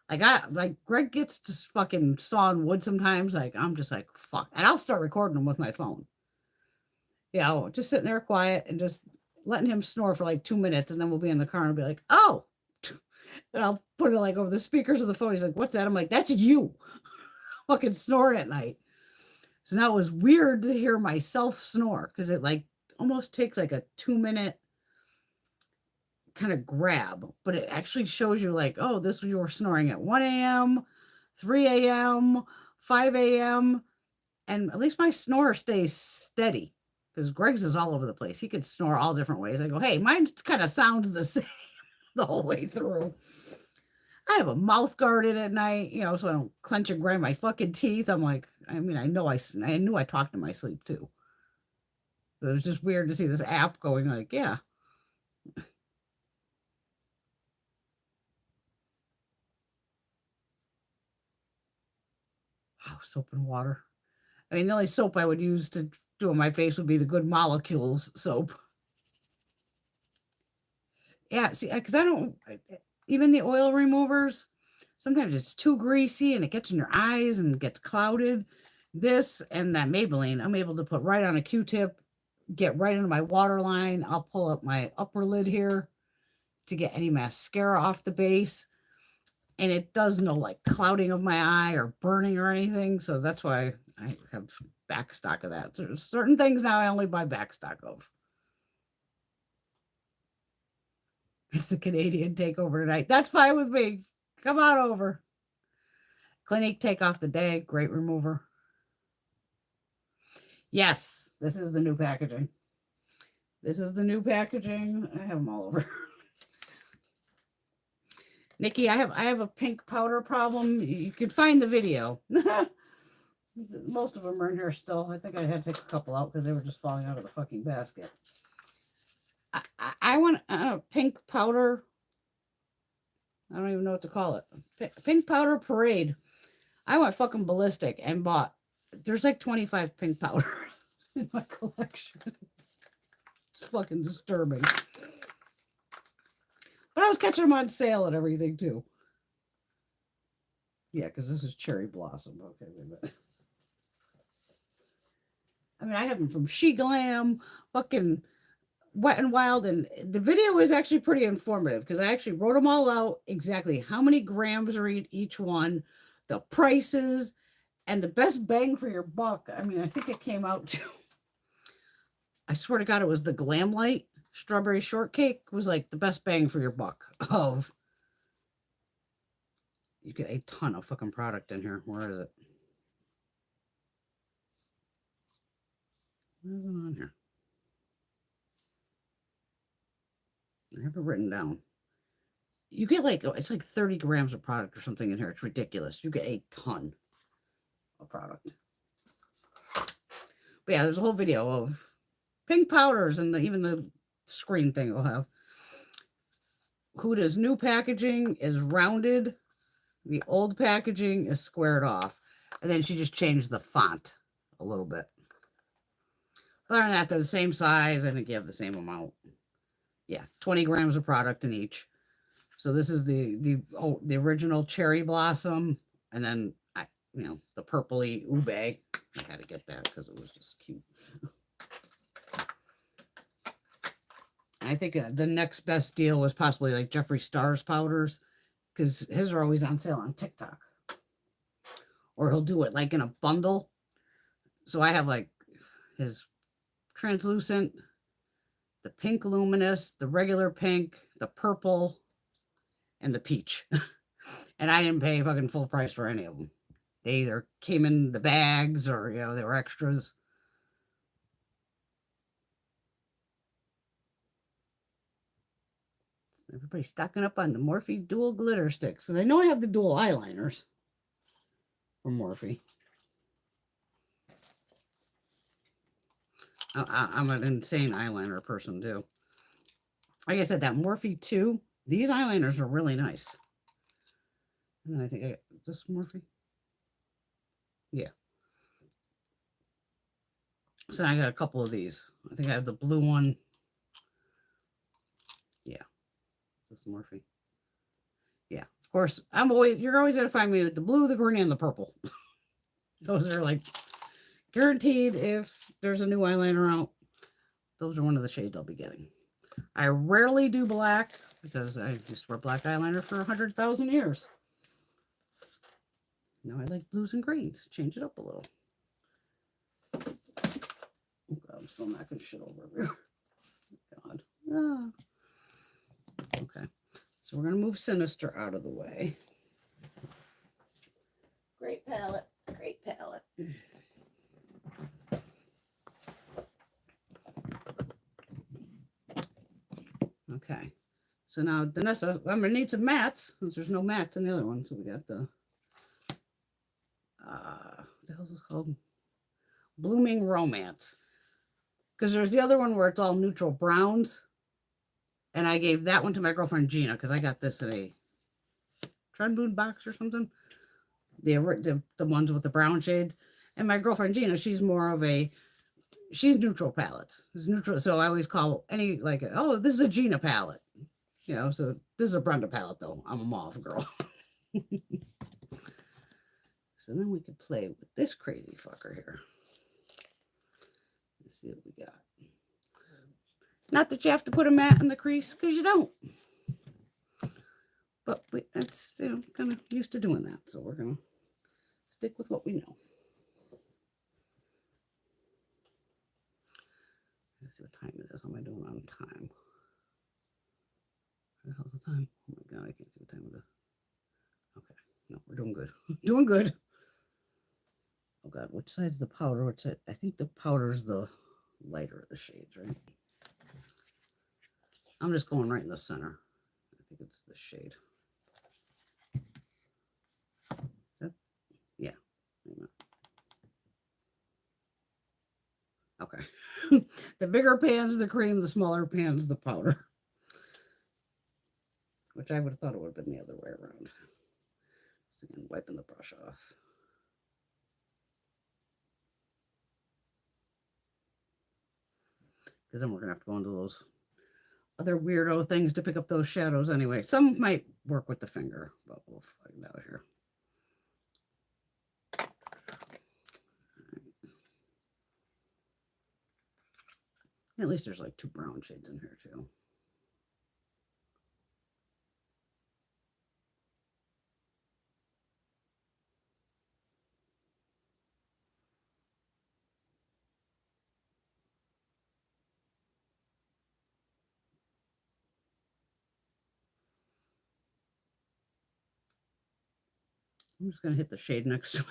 Like Greg gets to fucking sawing wood sometimes. Like I'm just like fuck, and I'll start recording him with my phone. Yeah, just sitting there quiet and just letting him snore for like 2 minutes, and then we'll be in the car and I'll be like, oh, and I'll put it like over the speakers of the phone. He's like, what's that? I'm like, that's you, fucking snoring at night. So now it was weird to hear myself snore because it like almost takes like a 2 minute kind of grab, but it actually shows you like, oh, this you were snoring at 1 a.m., 3 a.m., 5 a.m. And at least my snore stays steady because Greg's is all over the place. He could snore all different ways. I go, hey, mine kind of sounds the same the whole way through. I have a mouth guard in at night, so I don't clench and grind my fucking teeth. I'm like, I mean, I knew I talked in my sleep too. But it was just weird to see this app going like, yeah. Oh, soap and water. I mean, the only soap I would use to do on my face would be the Good Molecules soap. Yeah, see, because I don't, even the oil removers, sometimes it's too greasy and it gets in your eyes and gets clouded. This and that Maybelline, I'm able to put right on a Q-tip, get right into my waterline. I'll pull up my upper lid here to get any mascara off the base. And it does no like clouding of my eye or burning or anything. So that's why I have back stock of that. There's certain things now I only buy back stock of. It's the Canadian takeover tonight. That's fine with me. Come on over. Clinique take off the day. Great remover. Yes, this is the new packaging. This is the new packaging. I have them all over. Nikki, I have a pink powder problem. You can find the video. Most of them are in here still. I think I had to take a couple out because they were just falling out of the fucking basket. I want a pink powder. I don't even know what to call it. Pink powder parade. I went fucking ballistic and bought. There's like 25 pink powders in my collection. It's fucking disturbing. But I was catching them on sale and everything too. Yeah, because this is Cherry Blossom. Okay, wait a minute. I mean, I have them from She Glam, fucking Wet and Wild, and the video is actually pretty informative because I actually wrote them all out exactly how many grams are each one, the prices, and the best bang for your buck. I mean, I think it came out to, I swear to God, it was the Glam Light Strawberry Shortcake was like the best bang for your buck of, you get a ton of fucking product in here. Where is it? What is it on here? I have it written down. You get like, it's like 30 grams of product or something in here. It's ridiculous. You get a ton of product. But yeah, there's a whole video of pink powders and even the screen thing will have. Huda's new packaging is rounded. The old packaging is squared off. And then she just changed the font a little bit. Other than that, they're the same size. I think you have the same amount. Yeah, 20 grams of product in each. So this is the original Cherry Blossom. And then, the purpley Ube. I had to get that because it was just cute. I think the next best deal was possibly like Jeffree Star's powders because his are always on sale on TikTok. Or he'll do it like in a bundle. So I have like his translucent, the pink luminous, the regular pink, the purple, and the peach. And I didn't pay fucking full price for any of them. They either came in the bags or, they were extras. Everybody's stocking up on the Morphe dual glitter sticks. Because I know I have the dual eyeliners from Morphe. I'm an insane eyeliner person, too. Like I said, that Morphe 2, these eyeliners are really nice. And then I think I got this Morphe. Yeah. So I got a couple of these. I think I have the blue one. Yeah. This Morphe. Yeah, of course, you're always gonna find me with the blue, the green, and the purple. Those are like guaranteed. If there's a new eyeliner out, those are one of the shades I'll be getting. I rarely do black because I used to wear black eyeliner for 100,000 years. Now I like blues and greens. Change it up a little. Oh God, I'm still knocking shit over here. God. Ah. Okay. So we're going to move Sinister out of the way. Great palette. Great palette. Okay. So now, Danessa, I'm going to need some mattes since there's no mattes in the other one. So we got the, what the hell is this called? Blooming Romance. Because there's the other one where it's all neutral browns. And I gave that one to my girlfriend Gina because I got this in a Trend box or something. The ones with the brown shades. And my girlfriend Gina, she's more of she's neutral palettes. It's neutral. So I always call any, like, oh, this is a Gina palette. You know, so this is a Brenda palette though. I'm a mauve girl. So then we could play with this crazy fucker here. Let's see what we got. Not that you have to put a matte in the crease, because you don't. But it's, you know, kind of used to doing that. So we're going to stick with what we know. Let's see what time it is. How am I doing on time? What the hell's the time? Oh my God, I can't see what time it is. Okay. No, we're doing good. Doing good. Oh God, which side's the powder? Which side? I think the powder's the lighter of the shades, right? I'm just going right in the center. I think it's the shade. Yeah. Okay. The bigger pan's the cream, the smaller pan's the powder. Which I would have thought it would have been the other way around. Just again, wiping the brush off. Because then we're going to have to go into those other weirdo things to pick up those shadows anyway. Some might work with the finger, but we'll find out here. At least there's like 2 brown shades in here too. I'm just going to hit the shade next to it.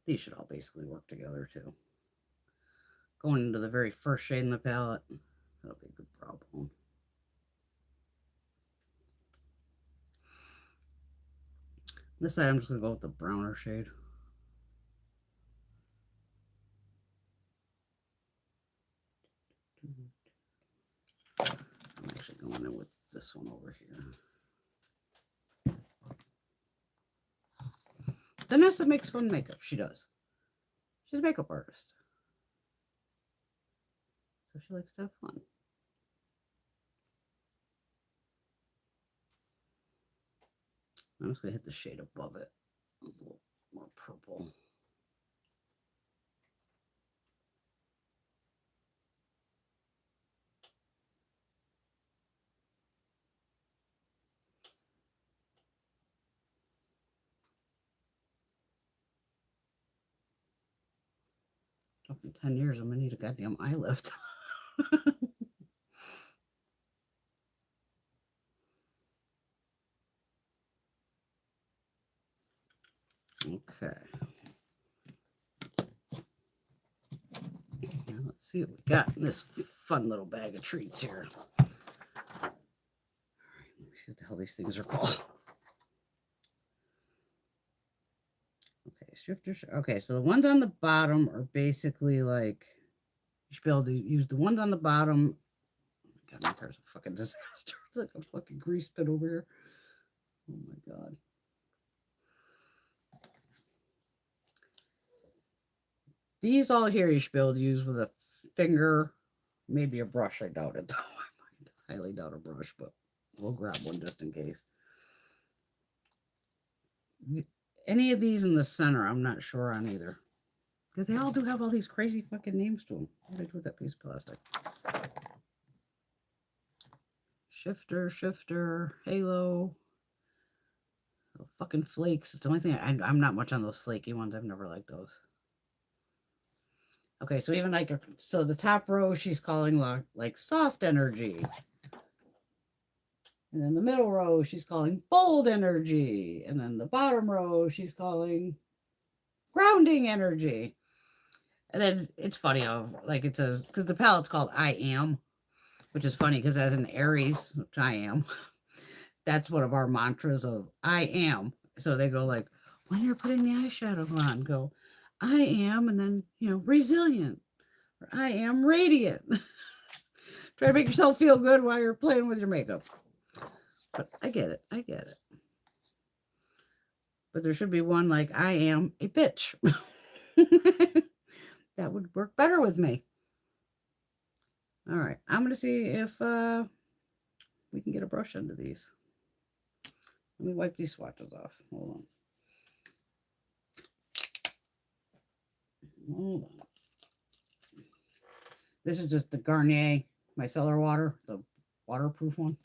These should all basically work together too. Going into the very first shade in the palette, that'll be a good problem. This side I'm just going to go with the browner shade. I'm actually going in with this one over here. Danessa makes fun makeup. She does. She's a makeup artist. So she likes to have fun. I'm just going to hit the shade above it. A little more purple. In 10 years, I'm going to need a goddamn eye lift. Okay. Now let's see what we got in this fun little bag of treats here. All right, let me see what the hell these things are called. Okay, shifters. Okay, so the ones on the bottom are basically like, you should be able to use the ones on the bottom. God, my car's a fucking disaster. It's like a fucking grease pit over here. Oh my God. These all here you should be able to use with a finger, maybe a brush. I doubt it though. highly doubt a brush, but we'll grab one just in case. Any of these in the center, I'm not sure on either. Because they all do have all these crazy fucking names to them. What did I do with that piece of plastic? Shifter, Halo. Oh, fucking flakes. It's the only thing I'm not much on those flaky ones. I've never liked those. Okay, so even like, so the top row she's calling like soft energy. And then the middle row she's calling bold energy. And then the bottom row she's calling grounding energy. And then it's funny, like it says, because the palette's called I Am, which is funny because as an Aries, which I am, that's one of our mantras of I am. So they go like, when you're putting the eyeshadow on, go, I am, and then, you know, resilient, or I am radiant. Try to make yourself feel good while you're playing with your makeup. But I get it. I get it. But there should be one like, I am a bitch. That would work better with me. All right. I'm going to see if we can get a brush under these. Let me wipe these swatches off. Hold on. This is just the Garnier micellar water, the waterproof one.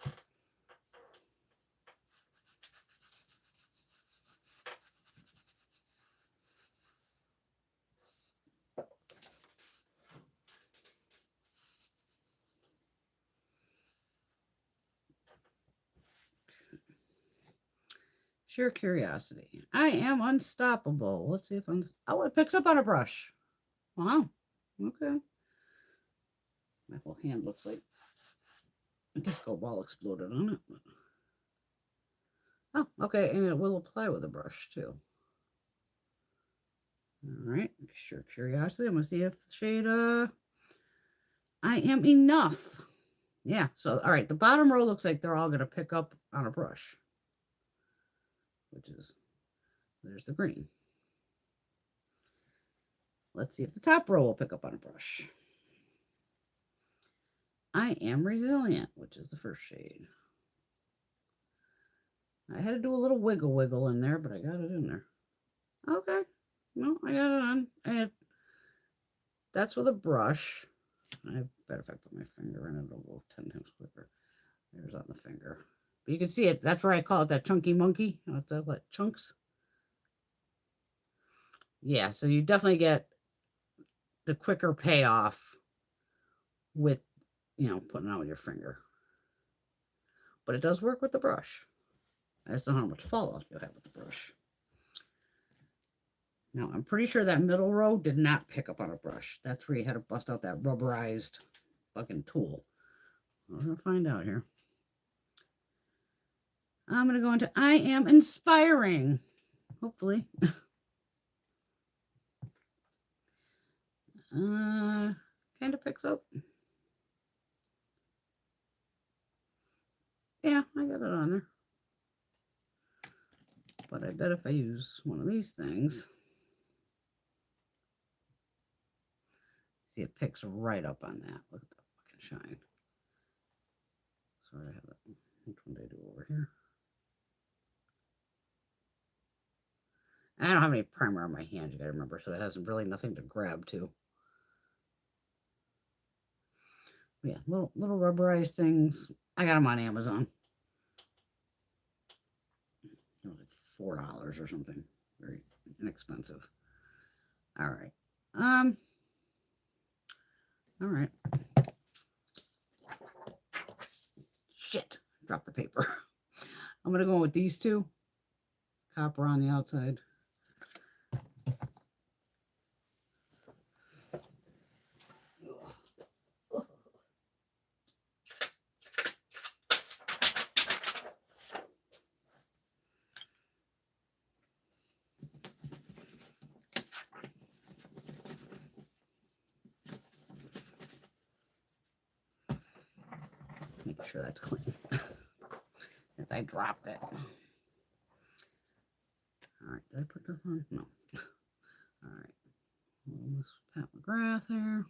Sheer curiosity. I am unstoppable. Let's see if oh, it picks up on a brush. Wow. Okay. My whole hand looks like a disco ball exploded on it. Oh, okay. And it will apply with a brush too. All right. Sheer curiosity. I'm going to see if the shade I am enough. Yeah. So, all right. The bottom row looks like they're all going to pick up on a brush, which is, there's the green. Let's see if the top row will pick up on a brush. I am resilient, which is the first shade. I had to do a little wiggle in there, but I got it in there. Okay. No, I got it on. And that's with a brush. I bet if I put my finger in it, it'll go 10 times quicker. There's on the finger. But you can see it. That's where I call it that chunky monkey. What's that? What, chunks? Yeah, so you definitely get the quicker payoff with, you know, putting it on with your finger. But it does work with the brush. I just don't know how much fallout you'll have with the brush. Now, I'm pretty sure that middle row did not pick up on a brush. That's where you had to bust out that rubberized fucking tool. We're going to find out here. I'm going to go into I am inspiring. Hopefully. Kind of picks up. Yeah, I got it on there. But I bet if I use one of these things, see, it picks right up on that. Look at that fucking shine. Sorry, I have that. Which one did I do over here? I don't have any primer on my hand, you gotta remember, so it has really nothing to grab to. Yeah, little rubberized things. I got them on Amazon. It was like $4 or something. Very inexpensive. All right. All right. Shit. Dropped the paper. I'm gonna go with these two. Copper on the outside. Make sure that's clean. Since I dropped it. All right, did I put this on? No. All right. Let's pat McGrath here.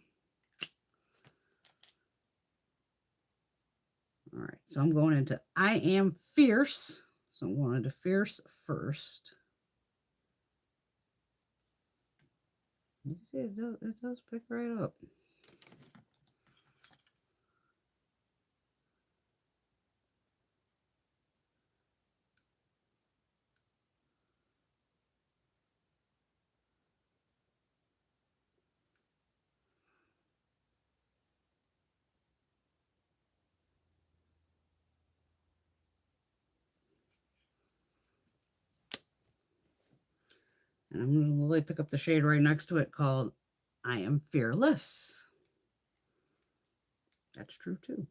All right, so I'm going into I Am Fierce. So I'm going into Fierce first. You see, it does pick right up. And I'm going to really pick up the shade right next to it called I Am Fearless. That's true too.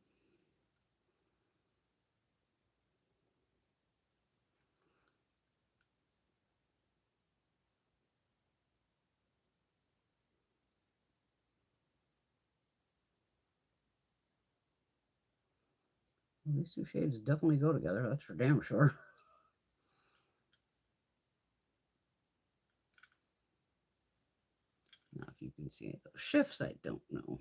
Well, these two shades definitely go together. That's for damn sure. Now, if you can see any of those shifts, I don't know.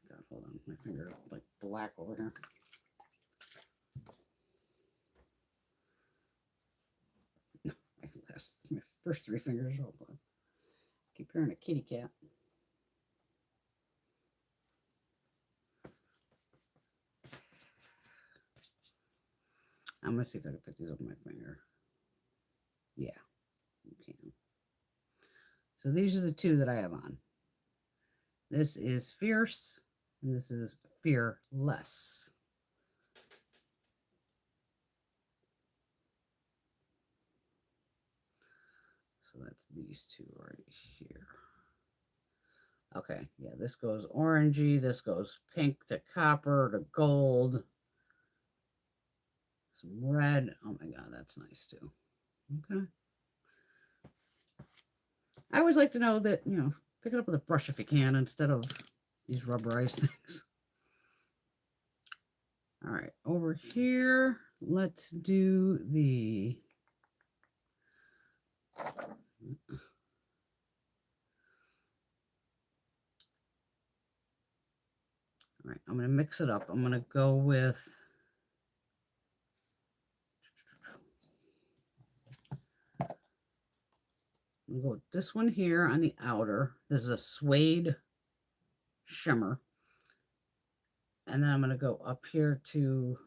God, hold on. My finger is like black over here. My first three fingers are black. Keep hearing a kitty cat. I'm going to see if I can pick these up with my finger. Yeah, you can. So these are the two that I have on. This is Fierce, and this is Fearless. So that's these two right here. Okay, yeah, this goes orangey, this goes pink to copper to gold. Some red. Oh my God, that's nice too. Okay. I always like to know that, you know, pick it up with a brush if you can instead of these rubberized things. All right, over here, let's do the... All right, I'm going to mix it up. I'm going to go with... I'm going to go with this one here on the outer. This is a suede shimmer. And then I'm going to go up here to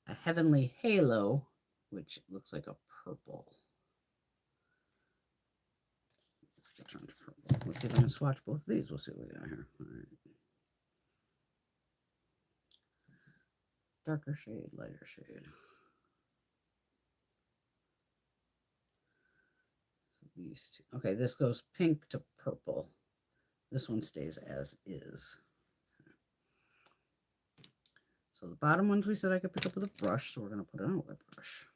a Heavenly Halo, which looks like a purple. Let's see if I can swatch both of these. We'll see what we got here. All right. Darker shade, lighter shade. So these two. Okay, this goes pink to purple. This one stays as is. So the bottom ones we said I could pick up with a brush, so we're going to put it on with a brush.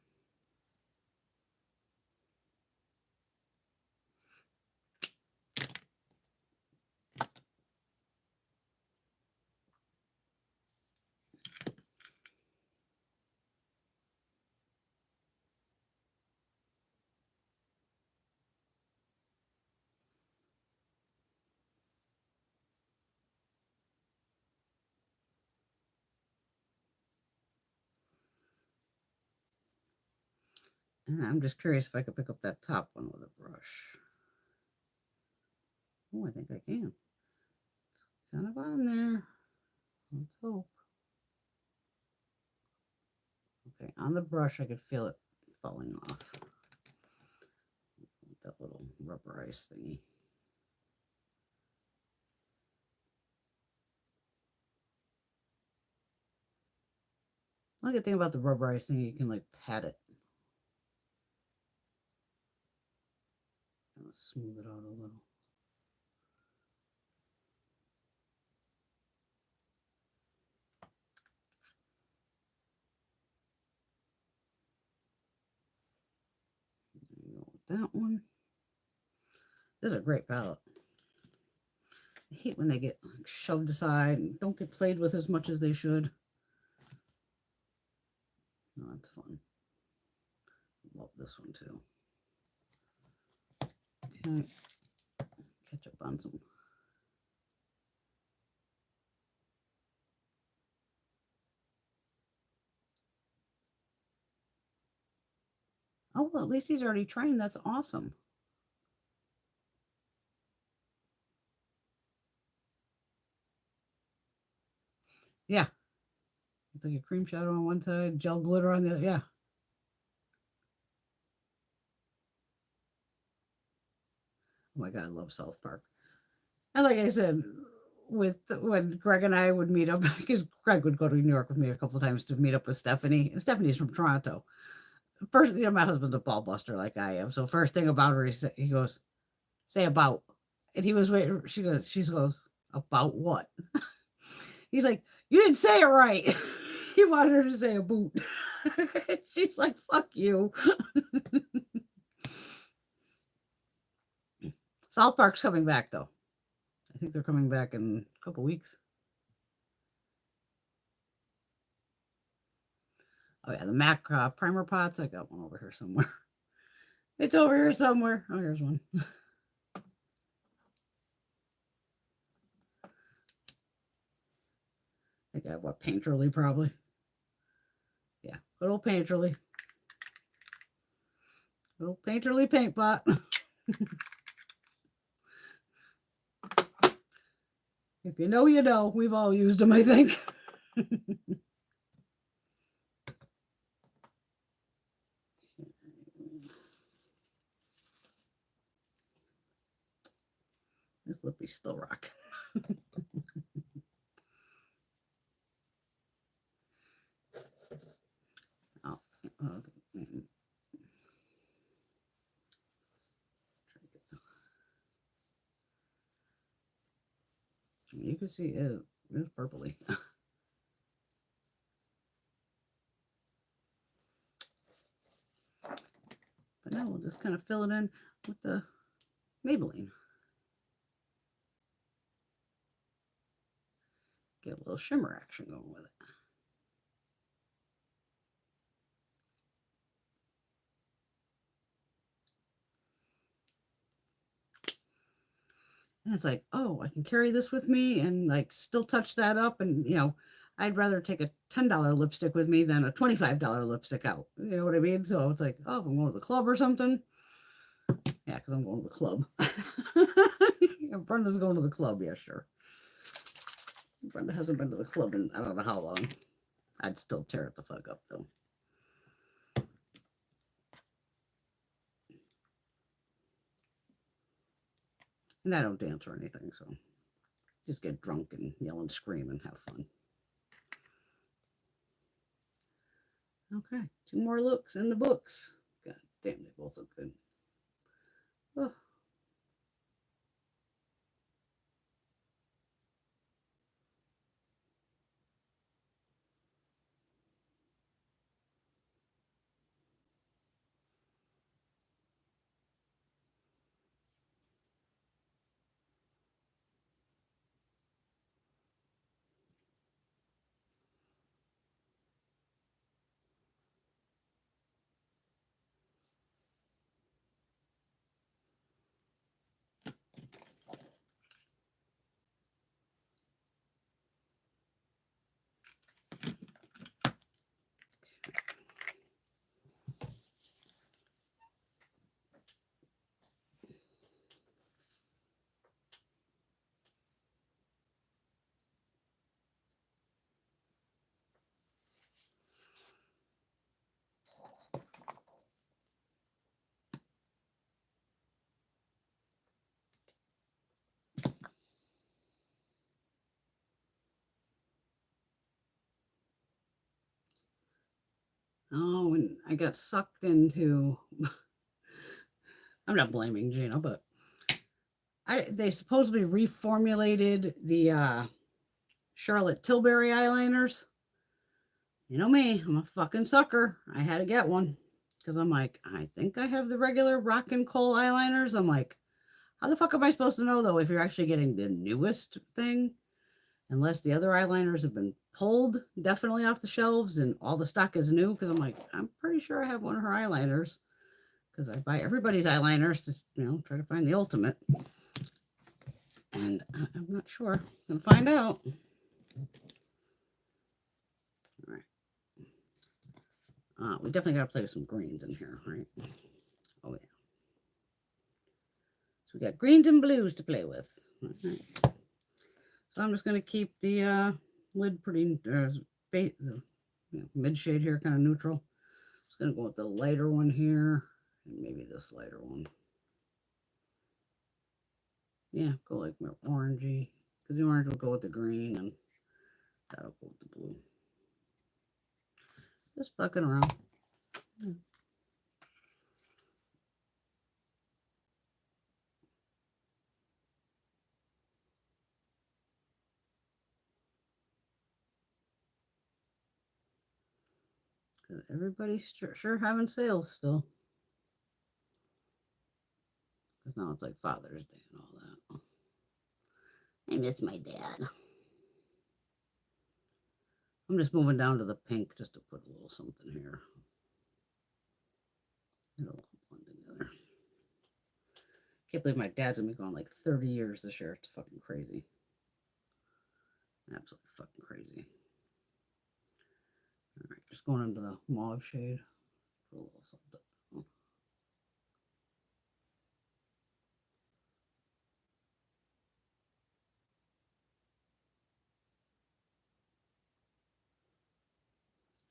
And I'm just curious if I could pick up that top one with a brush. Oh, I think I can. It's kind of on there. Let's hope. Okay, on the brush, I could feel it falling off. That little rubberized thingy. I like the thing about the rubberized thing, you can like pat it. I'll smooth it out a little. There you go with that one. This is a great palette. I hate when they get shoved aside and don't get played with as much as they should. No, that's fun. Love this one too. Okay, catch up on some. at least he's already trained. That's awesome. Yeah. It's like a cream shadow on one side, gel glitter on the other. Yeah. Oh my God, I love South Park. And like I said, when Greg and I would meet up, because Greg would go to New York with me a couple times to meet up with Stephanie. And Stephanie's from Toronto. First, my husband's a ball buster like I am. So first thing about her, he goes, say about. And he was waiting. She goes, about what? He's like, you didn't say it right. He wanted her to say a boot. She's like, fuck you. South Park's coming back, though. I think they're coming back in a couple weeks. Oh, yeah, the MAC primer pots. I got one over here somewhere. It's over here somewhere. Oh, here's one. I think I have what, Painterly probably. Yeah, good old Painterly. Good old Painterly paint pot. If you know, you know. We've all used them, I think. This lippy's still rocking. Oh, you can see it is purpley. But now we'll just kind of fill it in with the Maybelline. Get a little shimmer action going with it. And it's like, oh, I can carry this with me and like still touch that up. And, I'd rather take a $10 lipstick with me than a $25 lipstick out. You know what I mean? So it's like, oh, if I'm going to the club or something. Yeah, because I'm going to the club. Brenda's going to the club. Yeah, sure. Brenda hasn't been to the club in I don't know how long. I'd still tear it the fuck up, though. And I don't dance or anything, so just get drunk and yell and scream and have fun. Okay, 2 more looks in the books. God damn, they both look good. Oh. Oh, and I got sucked into, I'm not blaming Gina, but they supposedly reformulated the Charlotte Tilbury eyeliners. You know me, I'm a fucking sucker. I had to get one because I'm like, I think I have the regular Rock and Coal eyeliners. I'm like, how the fuck am I supposed to know, though, if you're actually getting the newest thing? Unless the other eyeliners have been pulled definitely off the shelves and all the stock is new. Because I'm like, I'm pretty sure I have one of her eyeliners. Because I buy everybody's eyeliners to, try to find the ultimate. And I'm not sure. I'm going to find out. All right. We definitely got to play with some greens in here, right? we got greens and blues to play with. Right. So I'm just going to keep the lid pretty mid shade here, kind of neutral. Just going to go with the lighter one here, and maybe this lighter one. Yeah, go like more orangey, because the orange will go with the green, and that'll go with the blue. Just bucking around. Because everybody's sure having sales still. Because now it's like Father's Day and all that. I miss my dad. I'm just moving down to the pink just to put a little something here. It'll blend together. Can't believe my dad's gonna be gone like 30 years this year. It's fucking crazy. Absolutely fucking crazy. All right, just going into the mauve shade. Put a little something.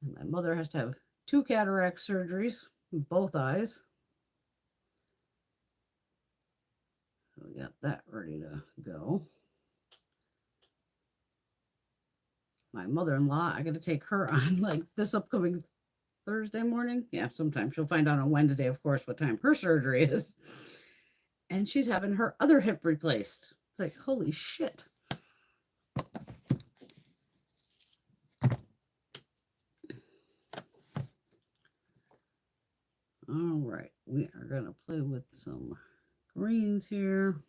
And my mother has to have 2 cataract surgeries in both eyes. So we got that ready to go. My mother-in-law, I got to take her on like this upcoming Thursday morning. Yeah, sometime. She'll find out on Wednesday, of course, what time her surgery is. And she's having her other hip replaced. It's like, holy shit. All right, we are going to play with some greens here.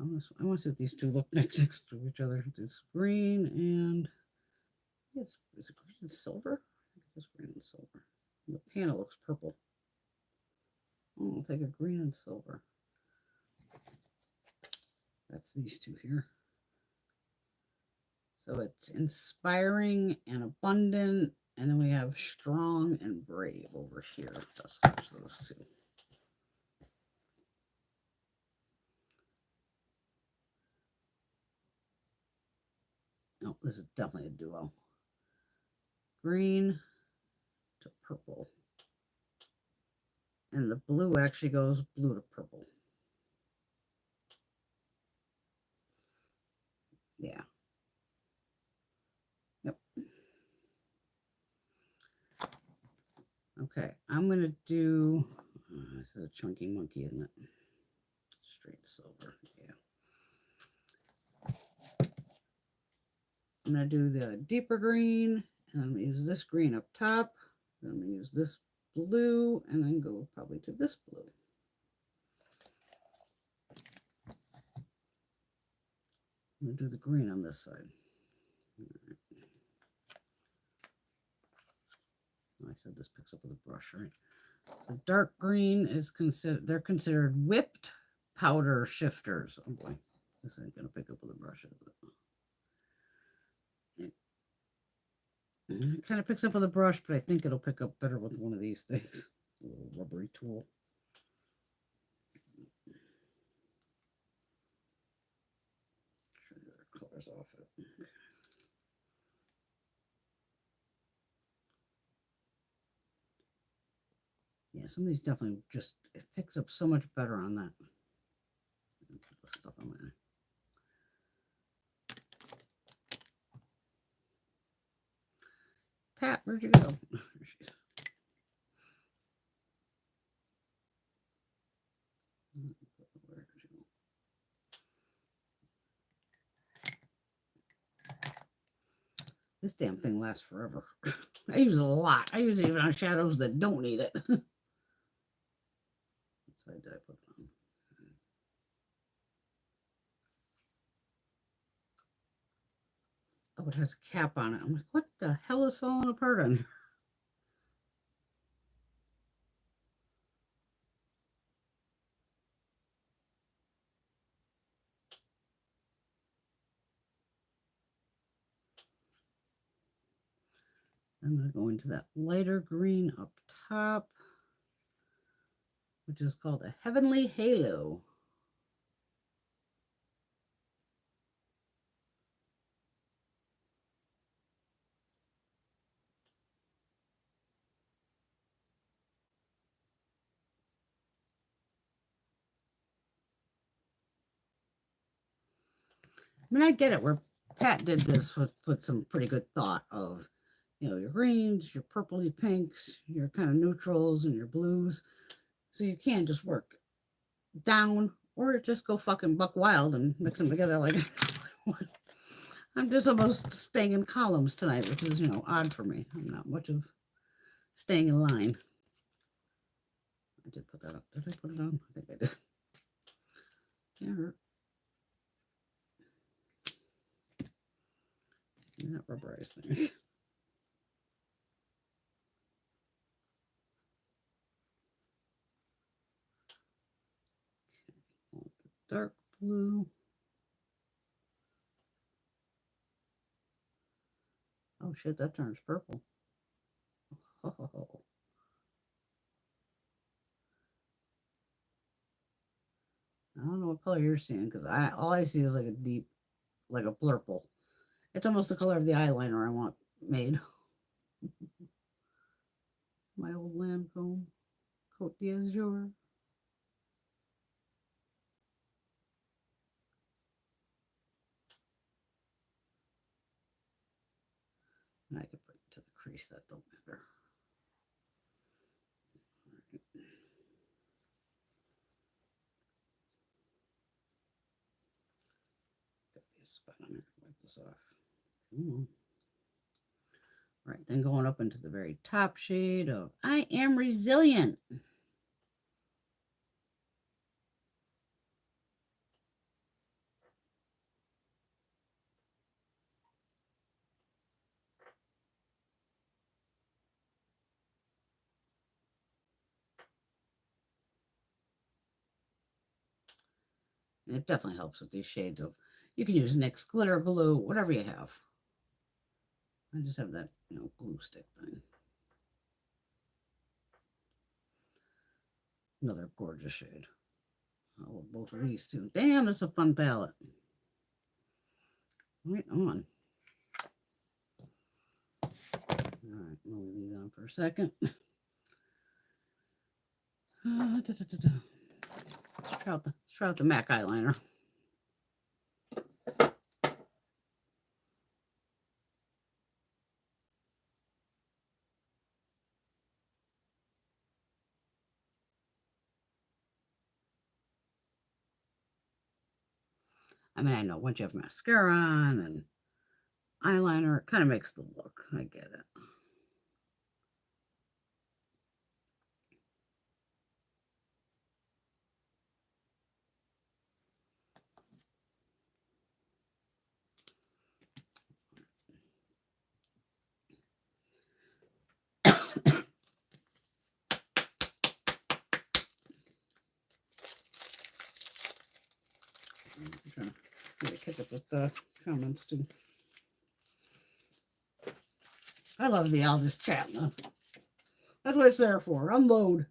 I want to see what these two look next to each other. It's green and is it green and silver? I think it's green and silver. The panel looks purple. Oh, I'll take a green and silver. That's these two here. So it's inspiring and abundant. And then we have strong and brave over here. Let's switch those two. No, this is definitely a duo. Green to purple. And the blue actually goes blue to purple. Yeah. Yep. Okay, I'm going to do, this is a chunky monkey, isn't it? Straight silver, yeah. I'm going to do the deeper green, and I'm going to use this green up top. Then I'm going to use this blue, and then go probably to this blue. I'm going to do the green on this side. Right. I said this picks up with a brush, right? The dark green is they're considered whipped powder shifters. Oh boy, this ain't going to pick up with a brush. It kind of picks up with a brush, but I think it'll pick up better with one of these things. A little rubbery tool. Try the other colors off it. Yeah, some of these definitely just, it picks up so much better on that. Put the stuff on there. Pat, where'd you go? There she is. This damn thing lasts forever. I use it a lot. I use it even on shadows that don't need it. What side did I put it on? Oh, it has a cap on it. I'm like, what the hell is falling apart on here? I'm going to go into that lighter green up top. which is called a Heavenly Halo. I mean, I get it where Pat did this with some pretty good thought of, you know, your greens, your purpley pinks, your kind of neutrals, and your blues. So you can just work down or just go fucking buck wild and mix them together like I'm just almost staying in columns tonight, which is, you know, odd for me. I'm not much of staying in line. I did put that up. Did I put it on? I think I did. Can't hurt. That rubberized thing. Dark blue. Oh shit, that turns purple. Oh. I don't know what color you're seeing because all I see is like a deep, like a blurple. It's almost the color of the eyeliner I want made. My old Lancome Cote d'Azur. And I can put it to the crease, that don't matter. Got a spot on there. Wipe this off. Come on. Right, then going up into the very top shade of I Am Resilient. And it definitely helps with these shades of, you can use NYX glitter glue, whatever you have. I just have that, you know, glue stick thing. Another gorgeous shade. I love both of these too. Damn, it's a fun palette. Right on. All right, we'll leave these on for a second. Let's try out the MAC eyeliner. I mean, I know once you have mascara on and eyeliner, it kind of makes the look. I get it. I'm trying to catch up with the comments too. I love the I'll just chat. That's what it's there for. Unload.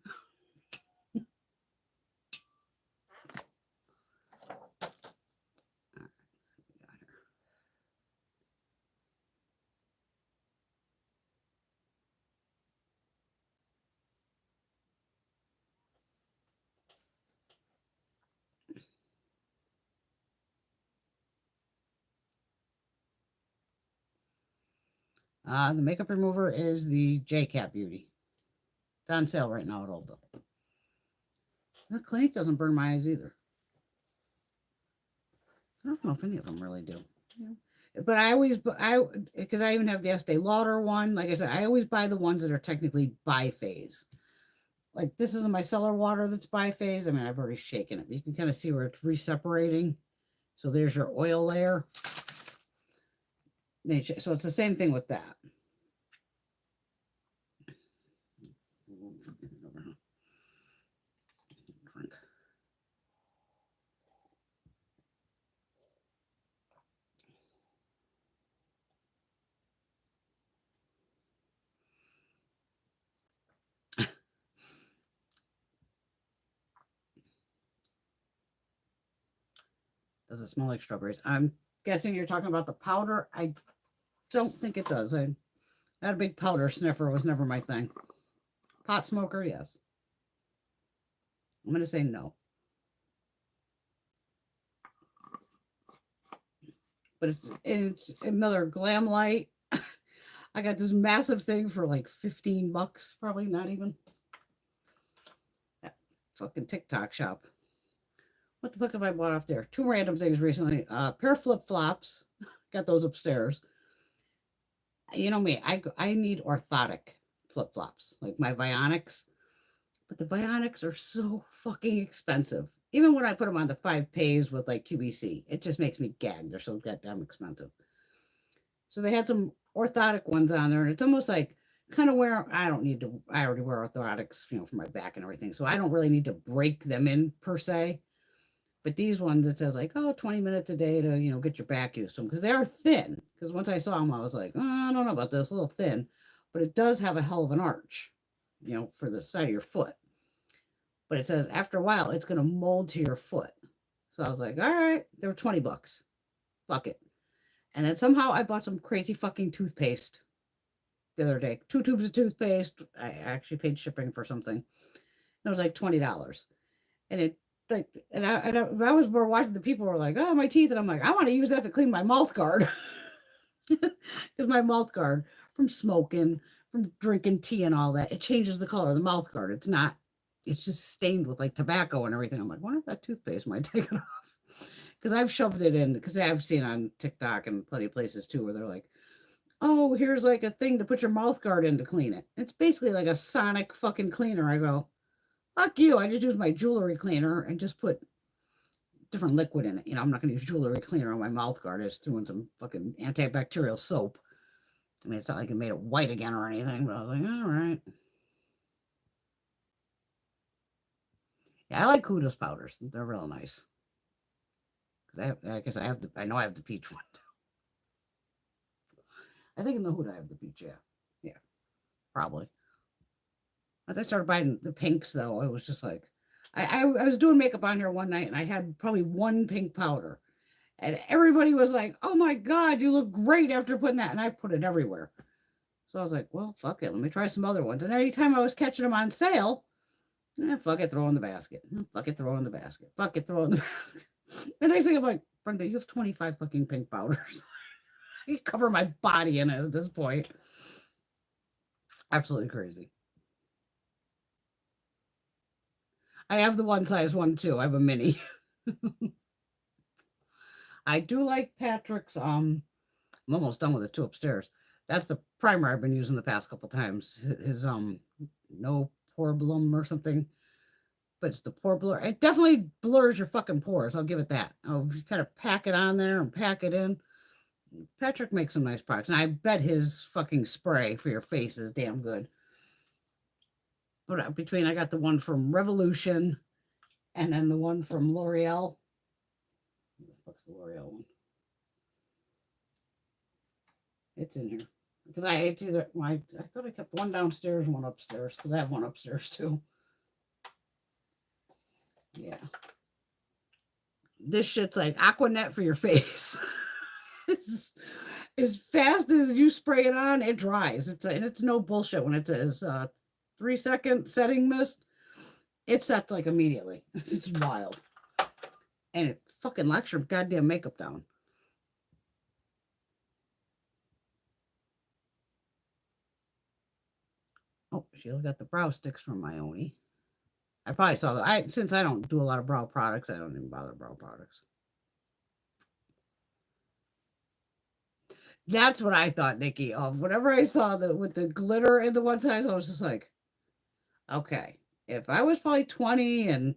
The makeup remover is the J-Cat Beauty. It's on sale right now at Ulta. The Clinique doesn't burn my eyes either. I don't know if any of them really do. Yeah. But because I even have the Estee Lauder one. Like I said, I always buy the ones that are technically biphase. Like this is a micellar water that's biphase. I mean, I've already shaken it. But you can kind of see where it's reseparating. So there's your oil layer. So it's the same thing with that. Does it smell like strawberries? I'm guessing you're talking about the powder. I don't think it does. That big powder sniffer was never my thing. Pot smoker, yes. I'm going to say no. But it's another Glam Light. I got this massive thing for like $15, probably not even. That fucking TikTok shop. What the fuck have I bought off there? 2 random things recently. Pair of flip-flops. Got those upstairs. You know me, I need orthotic flip-flops, like my Bionics. But the Bionics are so fucking expensive. Even when I put them on the 5 pays with like QVC, it just makes me gag. They're so goddamn expensive. So they had some orthotic ones on there, and it's almost like kind of where I don't need to. I already wear orthotics, for my back and everything, so I don't really need to break them in per se. But these ones, it says like, 20 minutes a day to, get your back used to them because they are thin. Because once I saw them, I was like, I don't know about this, a little thin, but it does have a hell of an arch, for the side of your foot. But it says after a while, it's going to mold to your foot. So I was like, all right, they were $20. Fuck it. And then somehow I bought some crazy fucking toothpaste the other day. 2 tubes of toothpaste. I actually paid shipping for something. It was like $20. And it like, and I was more watching the people were like, oh, my teeth. And I'm like, I want to use that to clean my mouth guard. Because my mouth guard from smoking, from drinking tea and all that, it changes the color of the mouth guard. It's just stained with like tobacco and everything. I'm like, wonder if that toothpaste might take it off. Because I've shoved it in, because I've seen on TikTok and plenty of places too, where they're like, oh, here's like a thing to put your mouth guard in to clean it. It's basically like a sonic fucking cleaner. I go, fuck you. I just use my jewelry cleaner and just put different liquid in it. I'm not going to use jewelry cleaner on my mouth guard. I just threw in some fucking antibacterial soap. I mean, it's not like it made it white again or anything, but I was like, all right. Yeah, I like Huda's powders. They're real nice. I guess I know I have the peach one. I think in the Huda I have the peach, yeah. Yeah, probably. As I started buying the pinks, though, it was just like, I was doing makeup on here one night, and I had probably 1 pink powder. And everybody was like, oh my God, you look great after putting that. And I put it everywhere. So I was like, well, fuck it. Let me try some other ones. And anytime I was catching them on sale, fuck it, throw in the basket. Fuck it, throw in the basket. Fuck it, throw in the basket. And next thing I'm like, Brenda, you have 25 fucking pink powders. I cover my body in it at this point. Absolutely crazy. I have the 1 size one too. I have a mini. I do like Patrick's. I'm almost done with it too upstairs. That's the primer I've been using the past couple times. His no pore bloom or something. But it's the pore blur. It definitely blurs your fucking pores. I'll give it that. I'll kind of pack it on there and pack it in. Patrick makes some nice products. And I bet his fucking spray for your face is damn good. But I got the one from Revolution and then the one from L'Oreal. What's the L'Oreal one? It's in here. Because I thought I kept one downstairs and one upstairs. Because I have one upstairs too. Yeah. This shit's like Aquanet for your face. As fast as you spray it on, it dries. It's no bullshit when it says 3-second setting mist. It sets like immediately. It's wild. And it fucking locks your goddamn makeup down. Oh, she got the brow sticks from Ione. I probably saw that. Since I don't do a lot of brow products, I don't even bother brow products. That's what I thought, Nikki, of. Whenever I saw with the glitter in the 1 size, I was just like, okay, if I was probably 20 and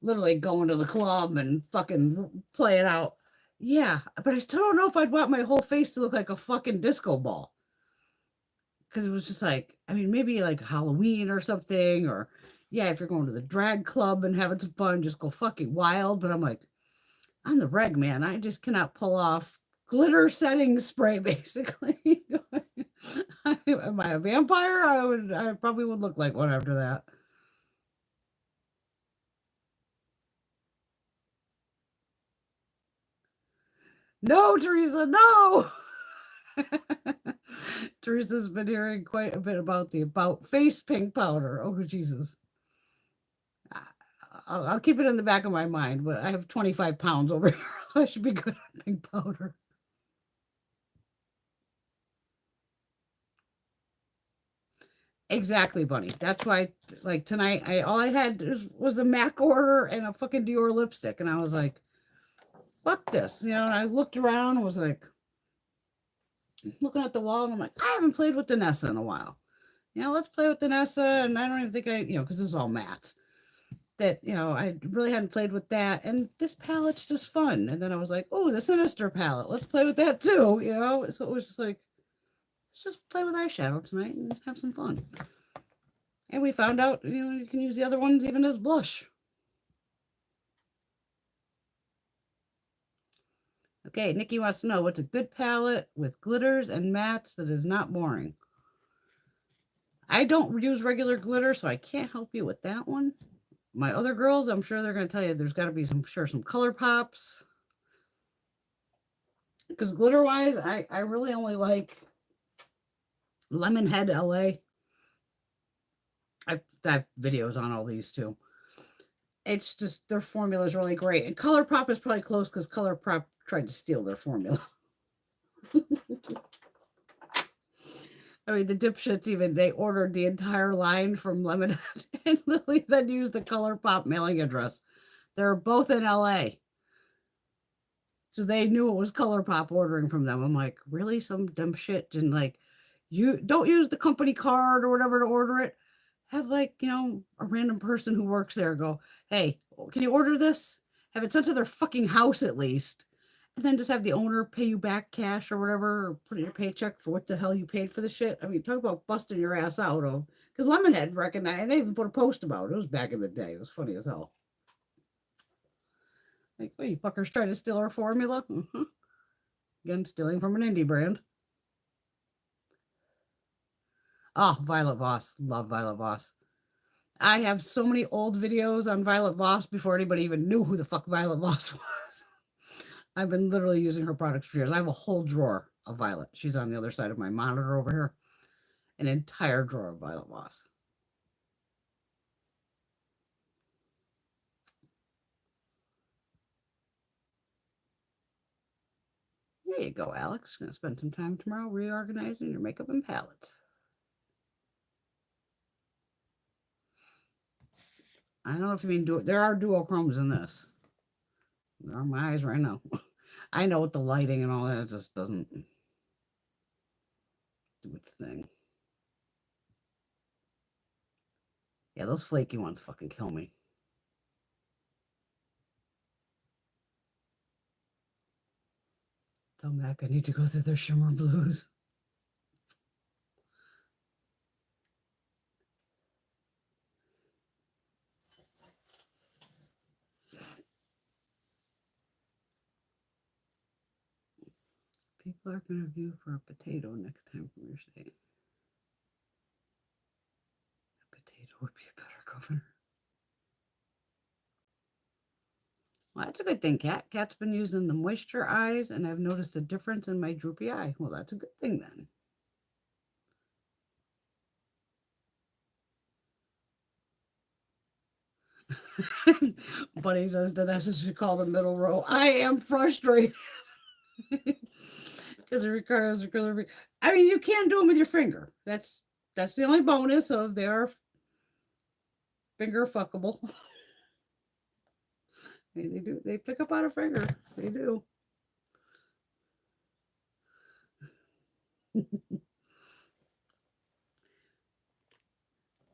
literally going to the club and fucking play it out, yeah, but I still don't know if I'd want my whole face to look like a fucking disco ball. Because it was just like, I mean, maybe like Halloween or something, or yeah, if you're going to the drag club and having some fun, just go fucking wild. But I'm like, on the reg, man, I just cannot pull off glitter setting spray, basically. Am I a vampire? I probably would look like one after that. No, Teresa, no. Teresa's been hearing quite a bit about the About Face pink powder. Oh, Jesus. I'll keep it in the back of my mind, but I have 25 pounds over here, so I should be good on pink powder. Exactly, Bunny. That's why, like tonight, all I had was a MAC order and a fucking Dior lipstick, and I was like, "Fuck this," And I looked around and was like, looking at the wall, and I'm like, I haven't played with Danessa in a while. Let's play with Danessa, and I don't even think because this is all mattes. That I really hadn't played with that, and this palette's just fun. And then I was like, oh, the Sinister palette, let's play with that too. So it was just like, let's just play with eyeshadow tonight and have some fun. And we found out, you can use the other ones even as blush. Okay, Nikki wants to know what's a good palette with glitters and mattes that is not boring. I don't use regular glitter, so I can't help you with that one. My other girls, I'm sure they're going to tell you there's got to be some color pops. Because glitter-wise, I really only like Lemonhead LA. I have videos on all these too. It's just their formula is really great. And Color Pop is probably close because Color Pop tried to steal their formula. I mean, the dipshits they ordered the entire line from Lemonhead and literally then used the Color Pop mailing address. They're both in LA. So they knew it was Color Pop ordering from them. I'm like, really? Some dumb shit? And like, you don't use the company card or whatever to order it. Have like, a random person who works there go, hey, can you order this? Have it sent to their fucking house at least. And then just have the owner pay you back cash or whatever, or put in your paycheck for what the hell you paid for the shit. I mean, talk about busting your ass out of, because Lemonhead recognized, they even put a post about it. It was back in the day. It was funny as hell. Like, well, you fuckers try to steal our formula? Mm-hmm. Again, stealing from an indie brand. Oh, Violet Voss. Love Violet Voss. I have so many old videos on Violet Voss before anybody even knew who the fuck Violet Voss was. I've been literally using her products for years. I have a whole drawer of Violet. She's on the other side of my monitor over here. An entire drawer of Violet Voss. There you go, Alex. Gonna spend some time tomorrow reorganizing your makeup and palettes. I don't know if you mean there are duochromes in this. There are my eyes right now. I know with the lighting and all that, it just doesn't do its thing. Yeah, those flaky ones fucking kill me. Tell Mac I need to go through their shimmer blues. People are going to view for a potato next time from your state. A potato would be a better governor. Well, that's a good thing, Kat. Kat's been using the moisture eyes, and I've noticed a difference in my droopy eye. Well, that's a good thing then. Buddy says Danessa should call the middle row. I am frustrated. Because it requires I mean, you can do them with your finger. That's the only bonus of they are finger fuckable. They do. They pick up on a finger. They do.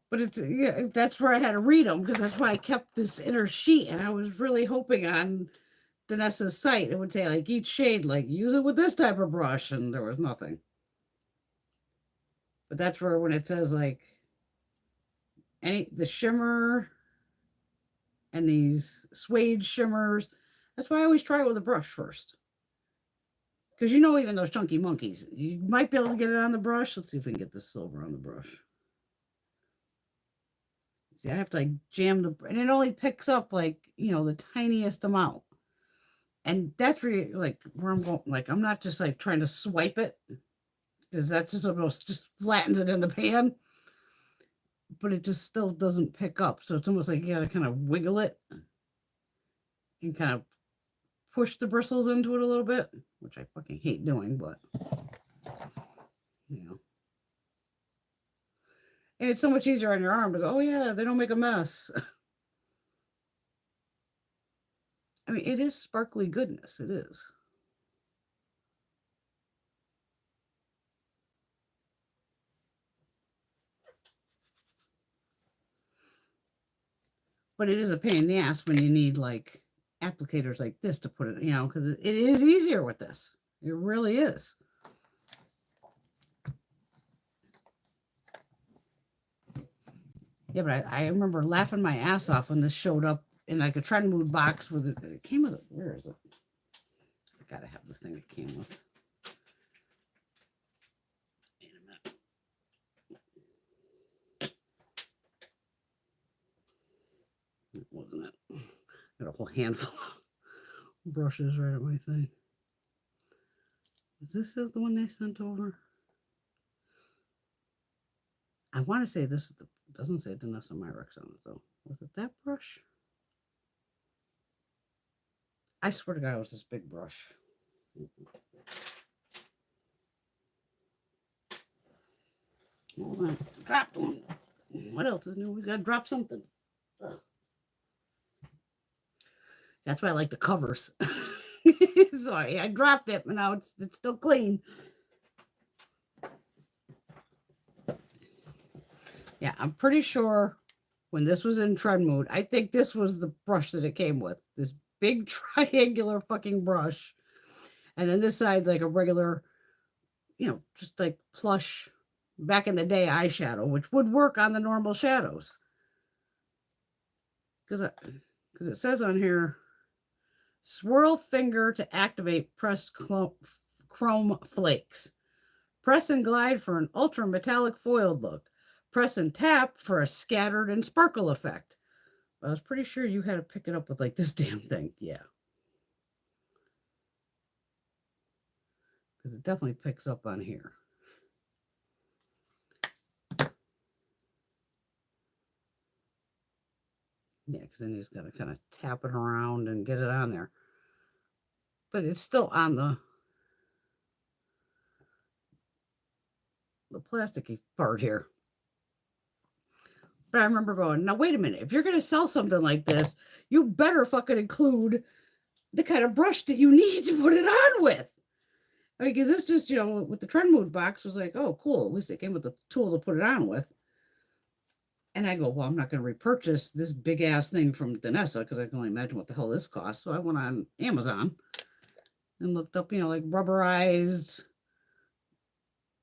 But that's where I had to read them because that's why I kept this inner sheet, and I was really hoping on Danessa's site it would say like each shade, like use it with this type of brush, and there was nothing. But that's where when it says like the shimmer and these suede shimmers, that's why I always try it with a brush first. Because even those chunky monkeys, you might be able to get it on the brush. Let's see if we can get this silver on the brush. See, I have to like jam and it only picks up like, the tiniest amount. And that's really like where I'm going. Like, I'm not just like trying to swipe it because that's just almost just flattens it in the pan, but it just still doesn't pick up. So it's almost like you got to kind of wiggle it and kind of push the bristles into it a little bit, which I fucking hate doing, but you know. And it's so much easier on your arm to go, oh yeah, they don't make a mess. I mean, it is sparkly goodness. It is. But it is a pain in the ass when you need like applicators like this to put it, you know, because it is easier with this. It really is. Yeah, but I remember laughing my ass off when this showed up in like a trend mood box with it. It came with it. Where is it? I gotta have the thing it came with. Wait a minute. That wasn't it. Got a whole handful of brushes right at my thing. Is this the one they sent over? I want to say this is the, doesn't say Danessa Myricks on it though. Was it that brush? I swear to God, it was this big brush. Well, I dropped one. What else is new? We got to drop something. Ugh. That's why I like the covers. Sorry, I dropped it, but now it's still clean. Yeah, I'm pretty sure when this was in trend mode, I think this was the brush that it came with. This big triangular fucking brush. And then this side's like a regular, you know, just like plush, back in the day eyeshadow, which would work on the normal shadows. Because it says on here, swirl finger to activate pressed chrome flakes. Press and glide for an ultra metallic foiled look. Press and tap for a scattered and sparkle effect. I was pretty sure you had to pick it up with like this damn thing. Yeah. Because it definitely picks up on here. Yeah, because then you just got to kind of tap it around and get it on there. But it's still on the plasticky part here. But I remember going, now wait a minute, if you're going to sell something like this, you better fucking include the kind of brush that you need to put it on with. I mean, because this just, you know, with the trend mood box was like, oh, cool. At least it came with the tool to put it on with. And I go, well, I'm not going to repurchase this big ass thing from Danessa because I can only imagine what the hell this costs. So I went on Amazon and looked up, you know, like rubberized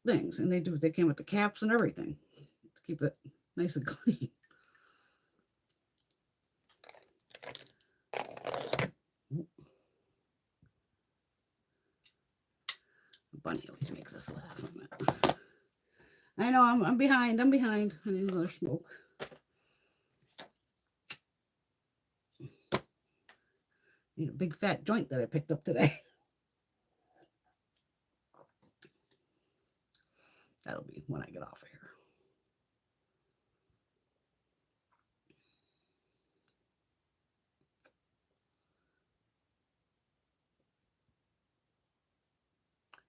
things. And they came with the caps and everything to keep it nice and clean. Bunny always makes us laugh. I know, I'm behind. I need another smoke. Need a big fat joint that I picked up today. That'll be when I get off of here.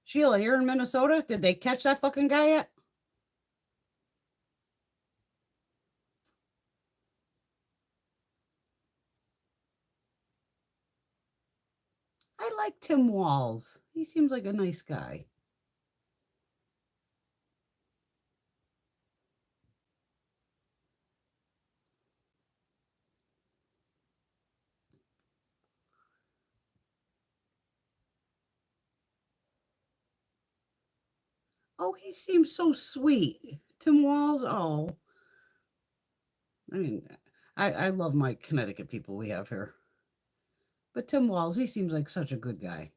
Sheila, you're in Minnesota? Did they catch that fucking guy yet? I like Tim Walls. He seems like a nice guy. Oh, he seems so sweet. Tim Walls, oh. I mean, I love my Connecticut people we have here. But Tim Walls, he seems like such a good guy.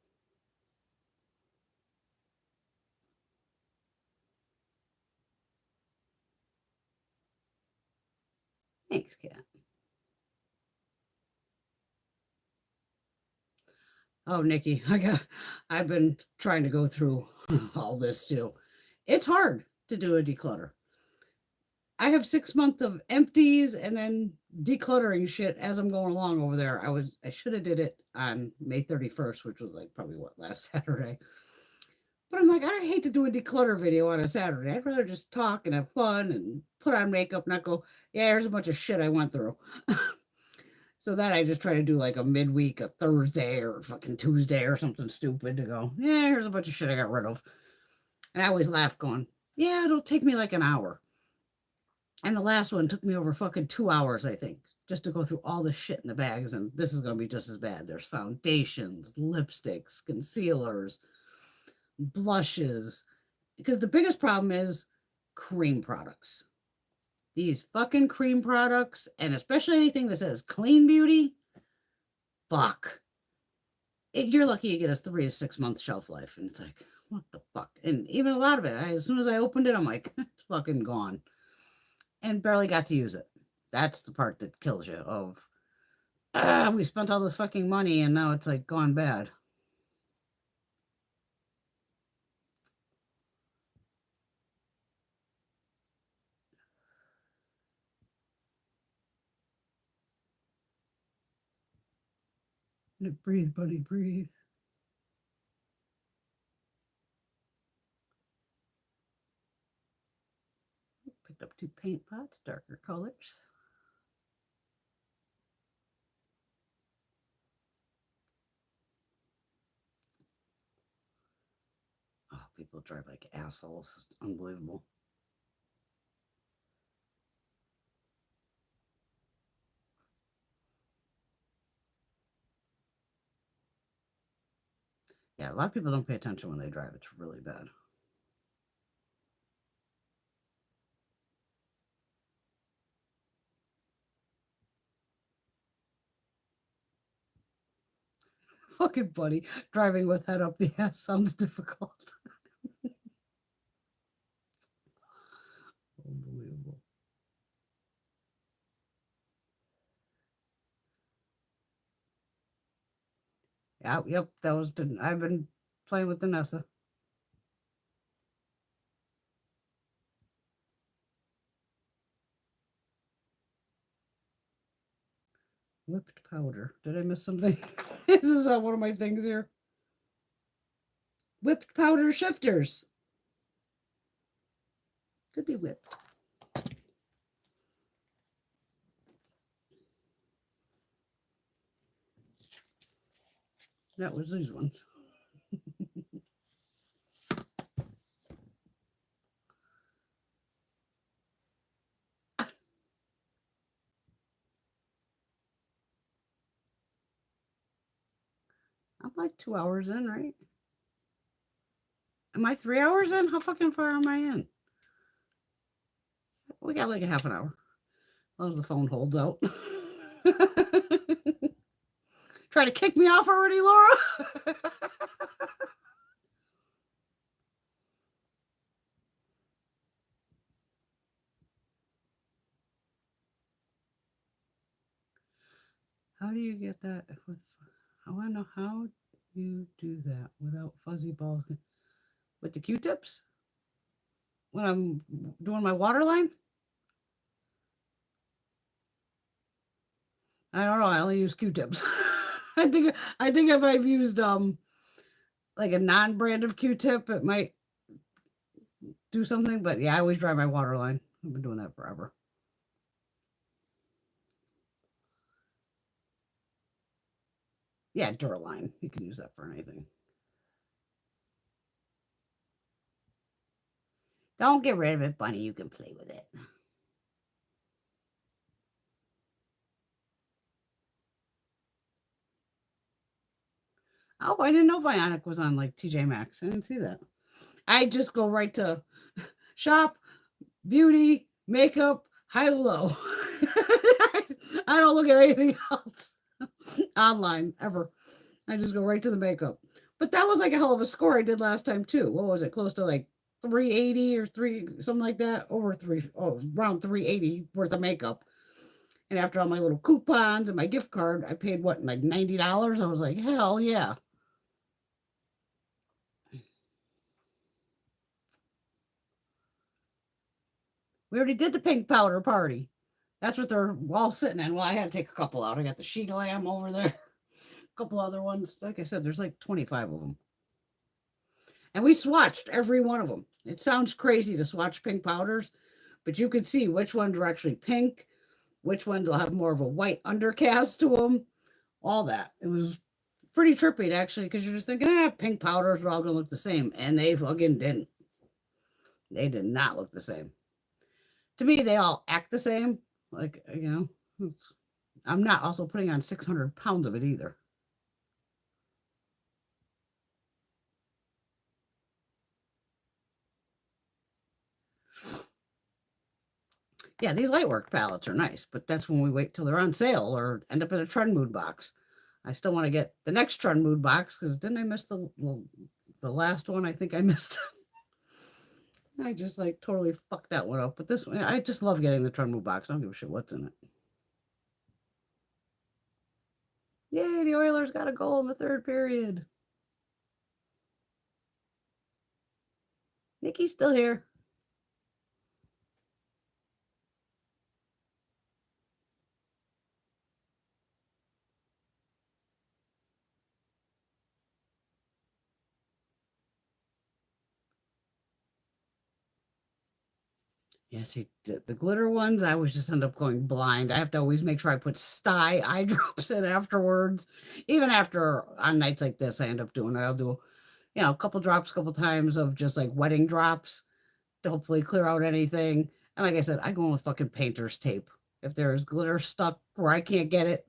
Thanks, Kat. Oh, Nikki, I've been trying to go through all this too. It's hard to do a declutter. I have 6 months of empties and then decluttering shit as I'm going along over there. I should have did it on May 31st, which was like probably what, last Saturday. But I'm like, I hate to do a declutter video on a Saturday. I'd rather just talk and have fun and put on makeup, not go, yeah, here's a bunch of shit I went through. So that I just try to do like a midweek, a Thursday or fucking Tuesday or something stupid to go, yeah, here's a bunch of shit I got rid of. And I always laugh going, yeah, it'll take me like an hour. And the last one took me over fucking 2 hours, I think, just to go through all the shit in the bags. And this is going to be just as bad. There's foundations, lipsticks, concealers, blushes. Because the biggest problem is cream products. These fucking cream products, and especially anything that says clean beauty, fuck. You're lucky you get a 3 to 6 month shelf life. And it's like, what the fuck? And even a lot of it, as soon as I opened it, I'm like, it's fucking gone. And barely got to use it. That's the part that kills you of, we spent all this fucking money and now it's like gone bad. Breathe, buddy, breathe. Picked up 2 paint pots, darker colors. Oh, people drive like assholes. It's unbelievable. Yeah, a lot of people don't pay attention when they drive. It's really bad. Fucking buddy, driving with head up the ass sounds difficult. Unbelievable. Yeah, yep, that was, I've been playing with Danessa. Whipped powder. Did I miss something? This is one of my things here. Whipped powder shifters. Could be whipped. That was these ones. I'm like 2 hours in, right? Am I 3 hours in? How fucking far am I in? We got like a half an hour. As long as the phone holds out. Try to kick me off already, Laura? How do you get that with, I want to know how you do that without fuzzy balls with the Q-tips when I'm doing my waterline. I don't know. I only use Q-tips. I think if I've used like a non-brand of Q-tip, it might do something. But yeah, I always dry my waterline. I've been doing that forever. Yeah, Duraline. You can use that for anything. Don't get rid of it, Bunny. You can play with it. Oh, I didn't know Bionic was on like TJ Maxx. I didn't see that. I just go right to shop, beauty, makeup, high low. I don't look at anything else online ever. I just go right to the makeup. But that was like a hell of a score I did last time too. What was it? Close to like 380 or something like that. Around 380 worth of makeup. And after all my little coupons and my gift card, I paid what, like $90? I was like, hell yeah. We already did the pink powder party. That's what they're all sitting in. Well, I had to take a couple out. I got the she glam over there. A couple other ones. Like I said, there's like 25 of them. And we swatched every one of them. It sounds crazy to swatch pink powders, but you could see which ones are actually pink, which ones will have more of a white undercast to them, all that. It was pretty trippy, actually, because you're just thinking, pink powders are all going to look the same. And they fucking didn't. They did not look the same. To me, they all act the same. Like, I'm not also putting on 600 pounds of it either. Yeah, these lightwork palettes are nice, but that's when we wait till they're on sale or end up in a trend mood box. I still want to get the next trend mood box because didn't I miss the last one? I think I missed. I just like totally fucked that one up. But this one, I just love getting the trend mood box. I don't give a shit what's in it. Yay, the Oilers got a goal in the third period. Nikki's still here. Yeah, see, the glitter ones, I always just end up going blind. I have to always make sure I put sty eye drops in afterwards. Even after on nights like this, I end up doing it. I'll do, a couple drops, a couple times of just like wetting drops to hopefully clear out anything. And like I said, I go in with fucking painter's tape. If there's glitter stuck where I can't get it,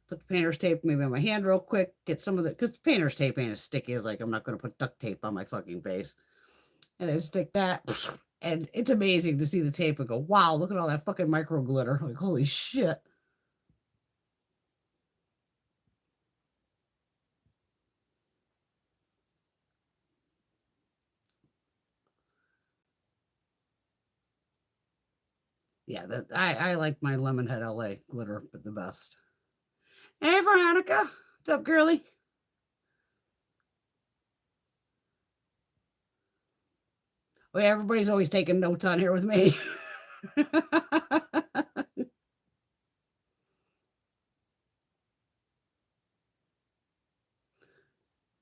put the painter's tape maybe on my hand real quick, get some of the, because painter's tape ain't as sticky as like I'm not going to put duct tape on my fucking face. And then stick that. And it's amazing to see the tape and go, wow, look at all that fucking micro glitter. Like, holy shit. Yeah, I like my Lemonhead LA glitter the best. Hey, Veronica. What's up, girly? Well, everybody's always taking notes on here with me.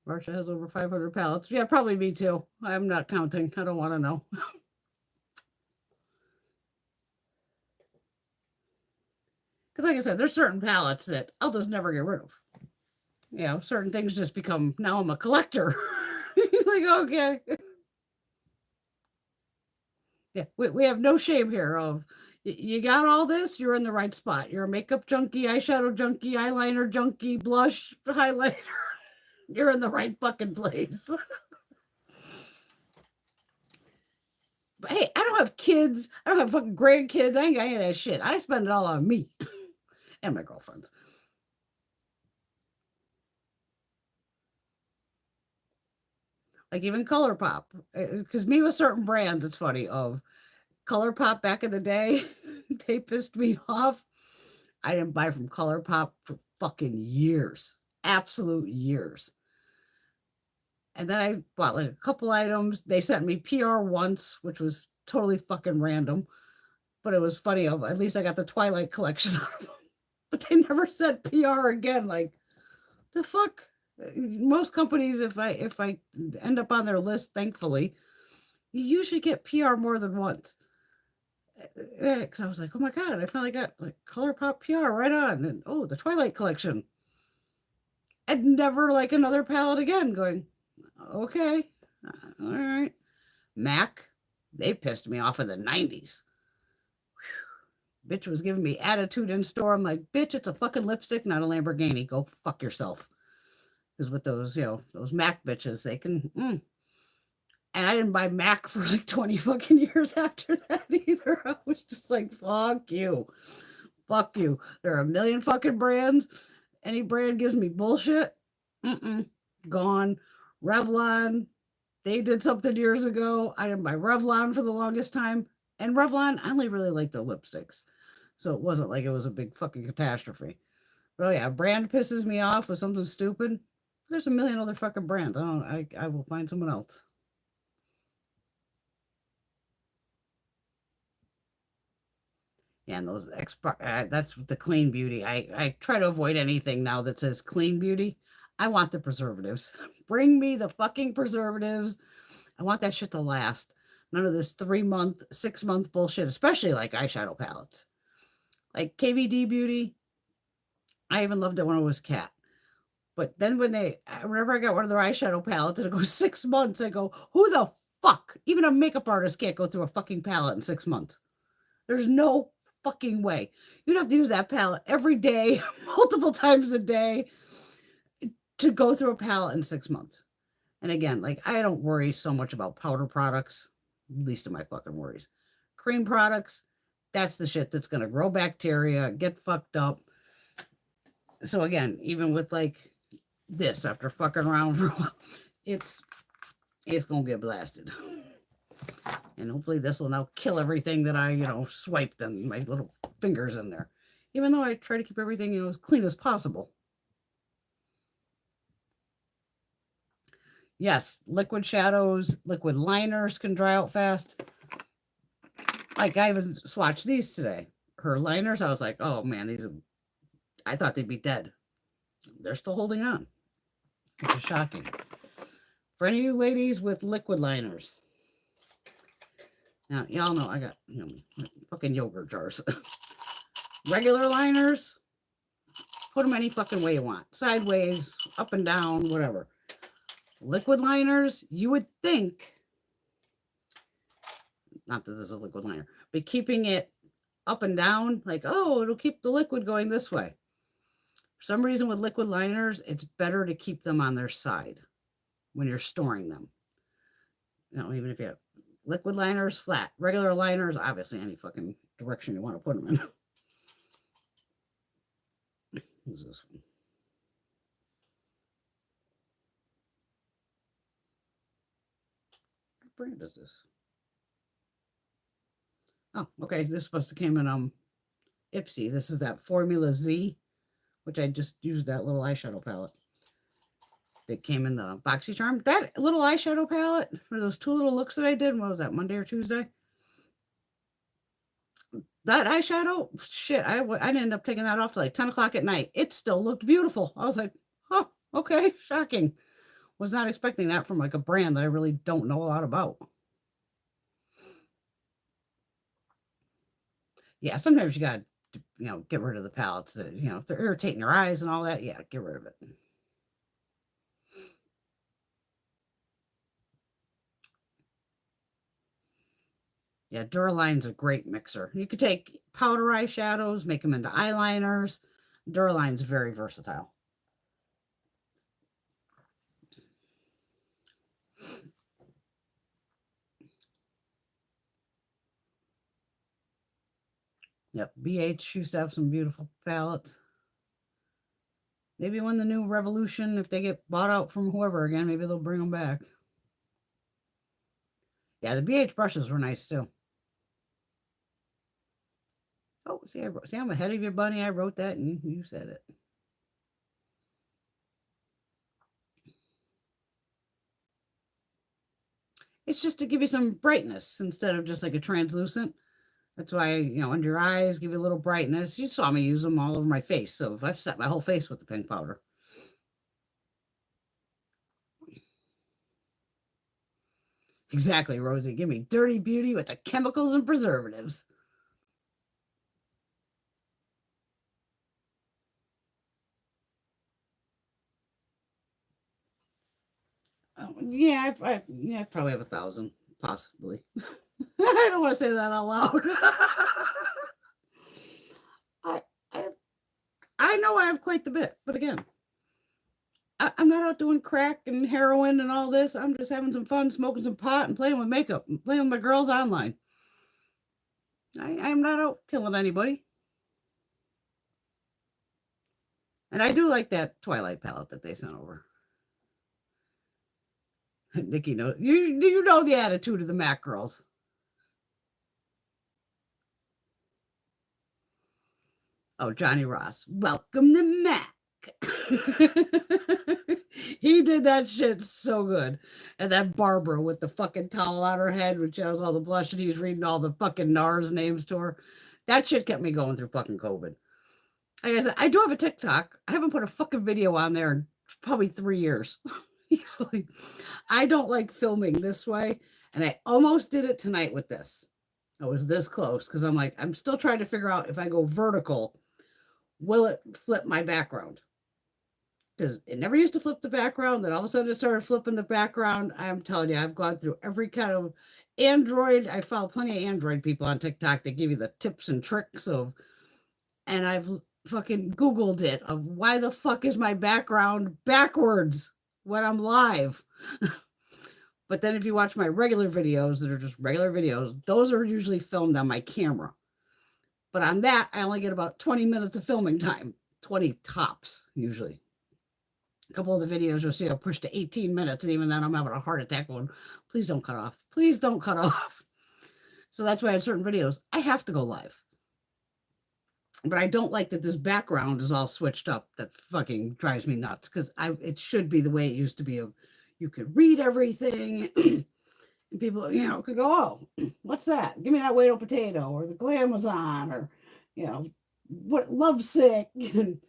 Marsha has over 500 pallets. Yeah, probably me too. I'm not counting. I don't want to know. Because like I said, there's certain pallets that I'll just never get rid of. Certain things just become, now I'm a collector. Like, okay. Yeah, we have no shame here of, you got all this, you're in the right spot. You're a makeup junkie, eyeshadow junkie, eyeliner junkie, blush, highlighter. You're in the right fucking place. But hey, I don't have kids. I don't have fucking grandkids. I ain't got any of that shit. I spend it all on me and my girlfriends. Like even ColourPop. Because me with certain brands, it's funny, of ColourPop back in the day, they pissed me off. I didn't buy from ColourPop for fucking years. Absolute years. And then I bought like a couple items. They sent me PR once, which was totally fucking random. But it was funny. At least I got the Twilight collection out of them. But they never sent PR again. Like, the fuck? Most companies, if I end up on their list, thankfully, you usually get PR more than once. Because I was like, oh my God, I finally got like ColourPop PR right on. And oh, the Twilight collection. And never like another palette again, going, okay, all right. Mac, they pissed me off in the 90s. Whew. Bitch was giving me attitude in store. I'm like, bitch, it's a fucking lipstick, not a Lamborghini. Go fuck yourself. Because with those, those Mac bitches, they can. And I didn't buy Mac for like 20 fucking years after that either. I was just like, fuck you. Fuck you. There are a million fucking brands. Any brand gives me bullshit. Gone. Revlon, they did something years ago. I didn't buy Revlon for the longest time. And Revlon, I only really like the lipsticks. So it wasn't like it was a big fucking catastrophe. But oh yeah, brand pisses me off with something stupid. There's a million other fucking brands. I don't. I will find someone else. And those that's the clean beauty. I try to avoid anything now that says clean beauty. I want the preservatives. Bring me the fucking preservatives. I want that shit to last. None of this 3-month, 6-month bullshit, especially like eyeshadow palettes. Like KVD Beauty, I even loved it when it was Cat. But then whenever I got one of their eyeshadow palettes and it goes 6 months, I go, who the fuck? Even a makeup artist can't go through a fucking palette in 6 months. There's no fucking way. You'd have to use that palette every day, multiple times a day to go through a palette in 6 months. And again, like, I don't worry so much about powder products, least of my fucking worries. Cream products, that's the shit that's going to grow bacteria, get fucked up. So again, even with like this, after fucking around for a while, it's going to get blasted. And hopefully this will now kill everything that I, swiped and my little fingers in there. Even though I try to keep everything, as clean as possible. Yes, liquid shadows, liquid liners can dry out fast. Like, I even swatched these today. Her liners, I was like, oh man, I thought they'd be dead. They're still holding on, which is shocking. For any of you ladies with liquid liners, now y'all know I got fucking yogurt jars. Regular liners, put them any fucking way you want. Sideways, up and down, whatever. Liquid liners, you would think, not that this is a liquid liner, but keeping it up and down, like, oh, it'll keep the liquid going this way. For some reason with liquid liners, it's better to keep them on their side when you're storing them. Even if you have liquid liners, flat. Regular liners, obviously any fucking direction you want to put them in. Who's this one? What brand is this? Oh, okay. This supposed to came in Ipsy. This is that Formula Z, which I just used that little eyeshadow palette. That came in the BoxyCharm. That little eyeshadow palette for those 2 little looks that I did, what was that, Monday or Tuesday? That eyeshadow, shit, I didn't end up taking that off till like 10 o'clock at night. It still looked beautiful. I was like, oh, okay, shocking. Was not expecting that from like a brand that I really don't know a lot about. Yeah, sometimes you got to, get rid of the palettes that, if they're irritating your eyes and all that, yeah, get rid of it. Yeah, Duraline's a great mixer. You could take powder eyeshadows, make them into eyeliners. Duraline's very versatile. Yep, BH used to have some beautiful palettes. Maybe when the new Revolution, if they get bought out from whoever again, maybe they'll bring them back. Yeah, the BH brushes were nice too. Oh, see, I'm ahead of you, Bunny. I wrote that and you said it. It's just to give you some brightness instead of just like a translucent. That's why, under your eyes, give you a little brightness. You saw me use them all over my face. So if I've set my whole face with the pink powder. Exactly, Rosie. Give me dirty beauty with the chemicals and preservatives. Oh, yeah, I probably have 1,000, possibly. I don't want to say that out loud. I know I have quite the bit, but again, I'm not out doing crack and heroin and all this. I'm just having some fun, smoking some pot and playing with makeup, and playing with my girls online. I'm not out killing anybody. And I do like that Twilight palette that they sent over. Nikki knows. You know the attitude of the Mac girls. Oh, Johnny Ross. Welcome to Mac. He did that shit so good. And that Barbara with the fucking towel on her head, which has all the blush, and he's reading all the fucking NARS names to her. That shit kept me going through fucking COVID. Like I said, I do have a TikTok. I haven't put a fucking video on there in probably 3 years. Easily. I don't like filming this way. And I almost did it tonight with this. I was this close because I'm like, I'm still trying to figure out if I go vertical, will it flip my background? Because it never used to flip the background. Then all of a sudden it started flipping the background. I'm telling you, I've gone through every kind of Android. I follow plenty of Android people on TikTok that give you the tips and tricks of, and I've fucking Googled it of why the fuck is my background backwards when I'm live? But then if you watch my regular videos that are just regular videos, those are usually filmed on my camera. But on that, I only get about 20 minutes of filming time, 20 tops usually. A couple of the videos you'll see I'll push to 18 minutes, and even then I'm having a heart attack going, please don't cut off. Please don't cut off. So that's why on certain videos, I have to go live. But I don't like that this background is all switched up. That fucking drives me nuts because it should be the way it used to be. You could read everything. And people, could go, oh, what's that? Give me that Wado potato or the glamazon or, what lovesick. And,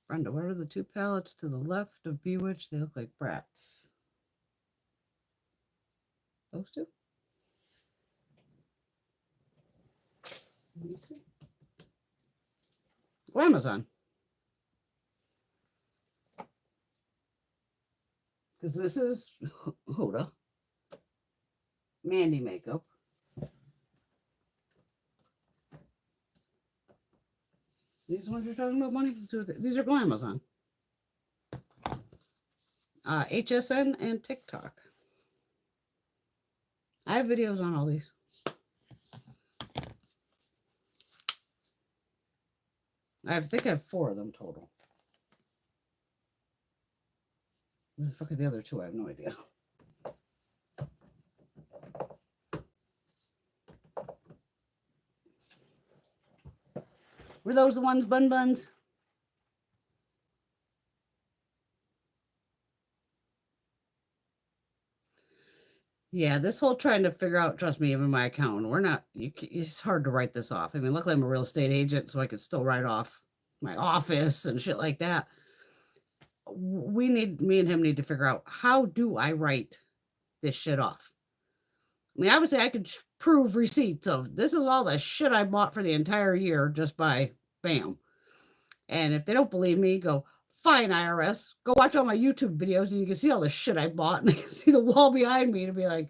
Brenda, what are the two palettes to the left of Bewitched? They look like brats. Those two? Glamazon. Because this is MODA. Mandy makeup. These ones you're talking about, money? These are Glamazon. HSN and TikTok. I have videos on all these. I think I have 4 of them total. Where the fuck are the other 2? I have no idea. Were those the ones, Bun Buns? Yeah, this whole trying to figure out, trust me, even my account, it's hard to write this off. I mean, luckily I'm a real estate agent, so I could still write off my office and shit like that. Me and him need to figure out, how do I write this shit off? I mean, obviously I could prove receipts of this is all the shit I bought for the entire year just by bam. And if they don't believe me, go, fine, IRS, go watch all my YouTube videos and you can see all the shit I bought and you can see the wall behind me to be like,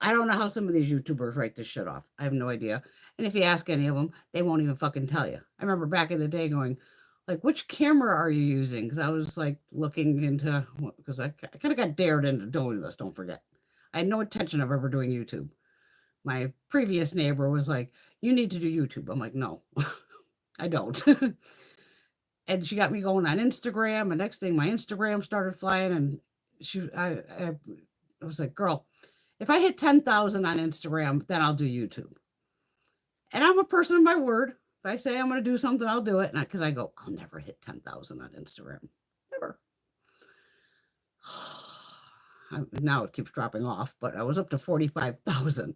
I don't know how some of these YouTubers write this shit off. I have no idea. And if you ask any of them, they won't even fucking tell you. I remember back in the day going, like, which camera are you using? Because I was like looking into, because I kind of got dared into doing this, don't forget. I had no intention of ever doing YouTube. My previous neighbor was like, you need to do YouTube. I'm like, no, I don't. And she got me going on Instagram. And next thing, my Instagram started flying. And I was like, girl, if I hit 10,000 on Instagram, then I'll do YouTube. And I'm a person of my word. If I say I'm going to do something, I'll do it. And because I go, I'll never hit 10,000 on Instagram. Never. Now it keeps dropping off, but I was up to 45,000.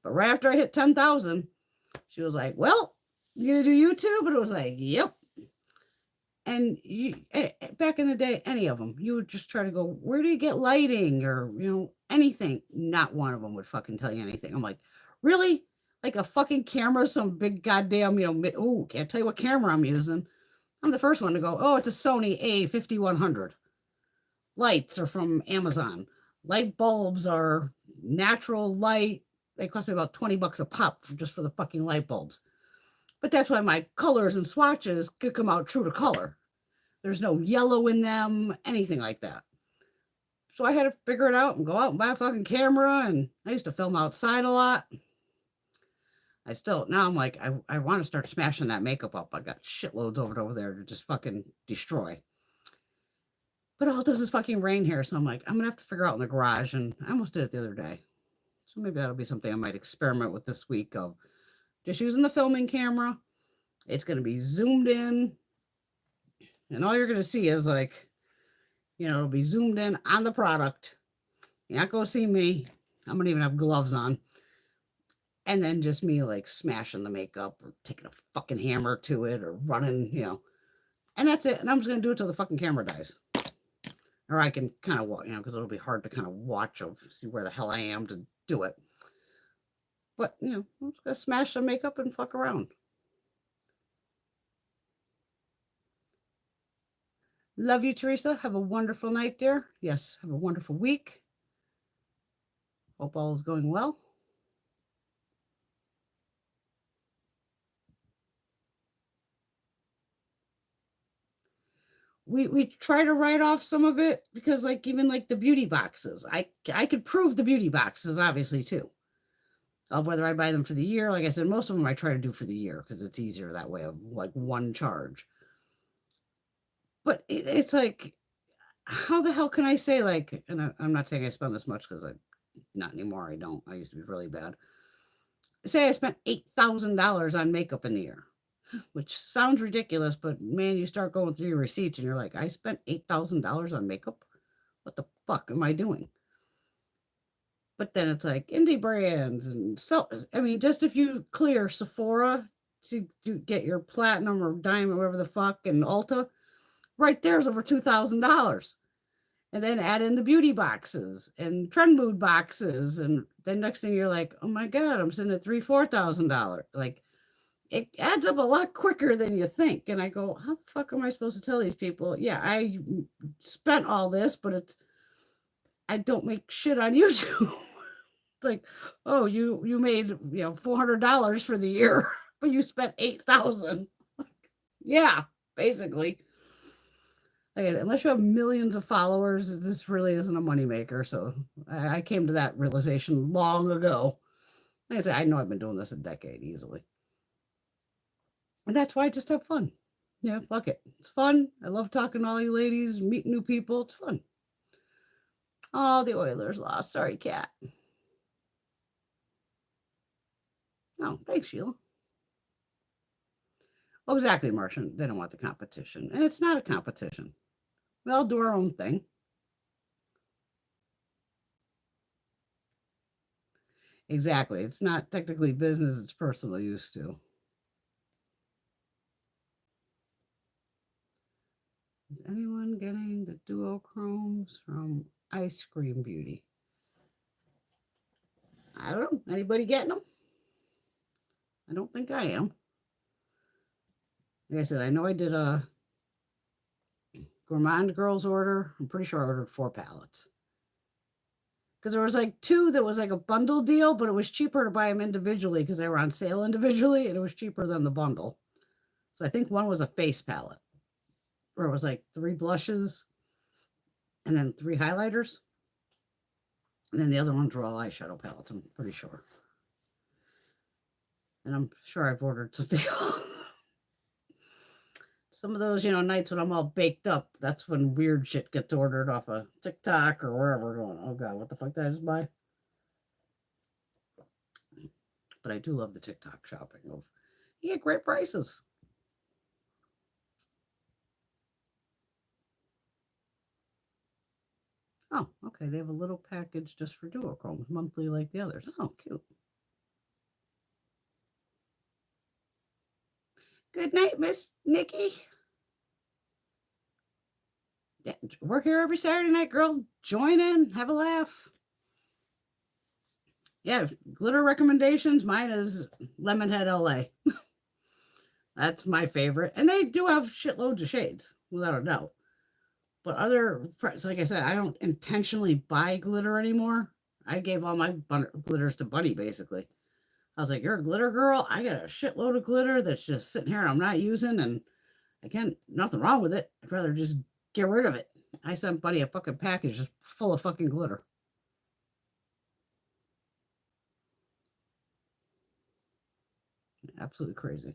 But right after I hit 10,000, she was like, well, you do YouTube? And it was like, yep. And back in the day, any of them, you would just try to go, where do you get lighting or, anything? Not one of them would fucking tell you anything. I'm like, really? Like a fucking camera, some big goddamn, can't tell you what camera I'm using. I'm the first one to go, oh, it's a Sony A5100. Lights are from Amazon. Light bulbs are natural light. They cost me about $20 a pop just for the fucking light bulbs. But that's why my colors and swatches could come out true to color. There's no yellow in them, anything like that. So I had to figure it out and go out and buy a fucking camera. And I used to film outside a lot. Now I'm like, I want to start smashing that makeup up. I got shitloads over there to just fucking destroy. But all it does is fucking rain here. So I'm like, I'm going to have to figure out in the garage. And I almost did it the other day. So maybe that'll be something I might experiment with this week of just using the filming camera. It's going to be zoomed in. And all you're going to see is like, it'll be zoomed in on the product. You're not going to see me. I'm going to even have gloves on. And then just me like smashing the makeup or taking a fucking hammer to it or running, and that's it. And I'm just going to do it till the fucking camera dies. Or I can kind of watch, because it'll be hard to kind of watch or see where the hell I am to do it. But, I'm just going to smash some makeup and fuck around. Love you, Teresa. Have a wonderful night, dear. Yes, have a wonderful week. Hope all is going well. We try to write off some of it because like even like the beauty boxes, I could prove the beauty boxes obviously too, of whether I buy them for the year. Like I said, most of them I try to do for the year because it's easier that way of like one charge. But it's like, how the hell can I say like, and I'm not saying I spend this much because I not anymore. I don't. I used to be really bad. Say I spent $8,000 on makeup in the year, which sounds ridiculous, but man, you start going through your receipts and you're like, I spent $8,000 on makeup. What the fuck am I doing? But then it's like indie brands and so, I mean, just if you clear Sephora to get your platinum or diamond, whatever the fuck, and Ulta, right there's over $2,000. And then add in the beauty boxes and trend mood boxes. And then next thing you're like, oh my God, I'm sitting at $3,000-$4,000. Like it adds up a lot quicker than you think. And I go, how the fuck am I supposed to tell these people? Yeah, I spent all this, but I don't make shit on YouTube. It's like, oh, you made $400 for the year, but you spent 8,000. Yeah, basically. Like, unless you have millions of followers, this really isn't a moneymaker. So I came to that realization long ago. Like I said, I know I've been doing this a decade easily. And that's why I just have fun. Yeah, fuck it. It's fun. I love talking to all you ladies, meeting new people. It's fun. Oh, the Oilers lost. Sorry, Cat. Oh, thanks, Sheila. Well, exactly, Martian. They don't want the competition. And it's not a competition. We all do our own thing. Exactly. It's not technically business, it's personal use too. Is anyone getting the duochromes from Ice Cream Beauty? I don't know. Anybody getting them? I don't think I am. Like I said, I know I did a Gourmand Girls order. I'm pretty sure I ordered 4 pallets. Because there was like 2 that was like a bundle deal, but it was cheaper to buy them individually because they were on sale individually, and it was cheaper than the bundle. So I think one was a face palette, where it was like 3 blushes and then 3 highlighters. And then the other ones were all eyeshadow palettes, I'm pretty sure. And I'm sure I've ordered something else. Some of those, nights when I'm all baked up, that's when weird shit gets ordered off of TikTok or wherever. Going, oh God, what the fuck did I just buy? But I do love the TikTok shopping. You get great prices. Oh, okay. They have a little package just for duochromes, monthly like the others. Oh, cute. Good night, Miss Nikki. Yeah, we're here every Saturday night, girl. Join in, have a laugh. Yeah, glitter recommendations. Mine is Lemonhead LA. That's my favorite. And they do have shitloads of shades, without a doubt. But like I said, I don't intentionally buy glitter anymore. I gave all my glitters to Buddy, basically. I was like, you're a glitter girl? I got a shitload of glitter that's just sitting here and I'm not using. And again, nothing wrong with it. I'd rather just get rid of it. I sent Buddy a fucking package just full of fucking glitter. Absolutely crazy.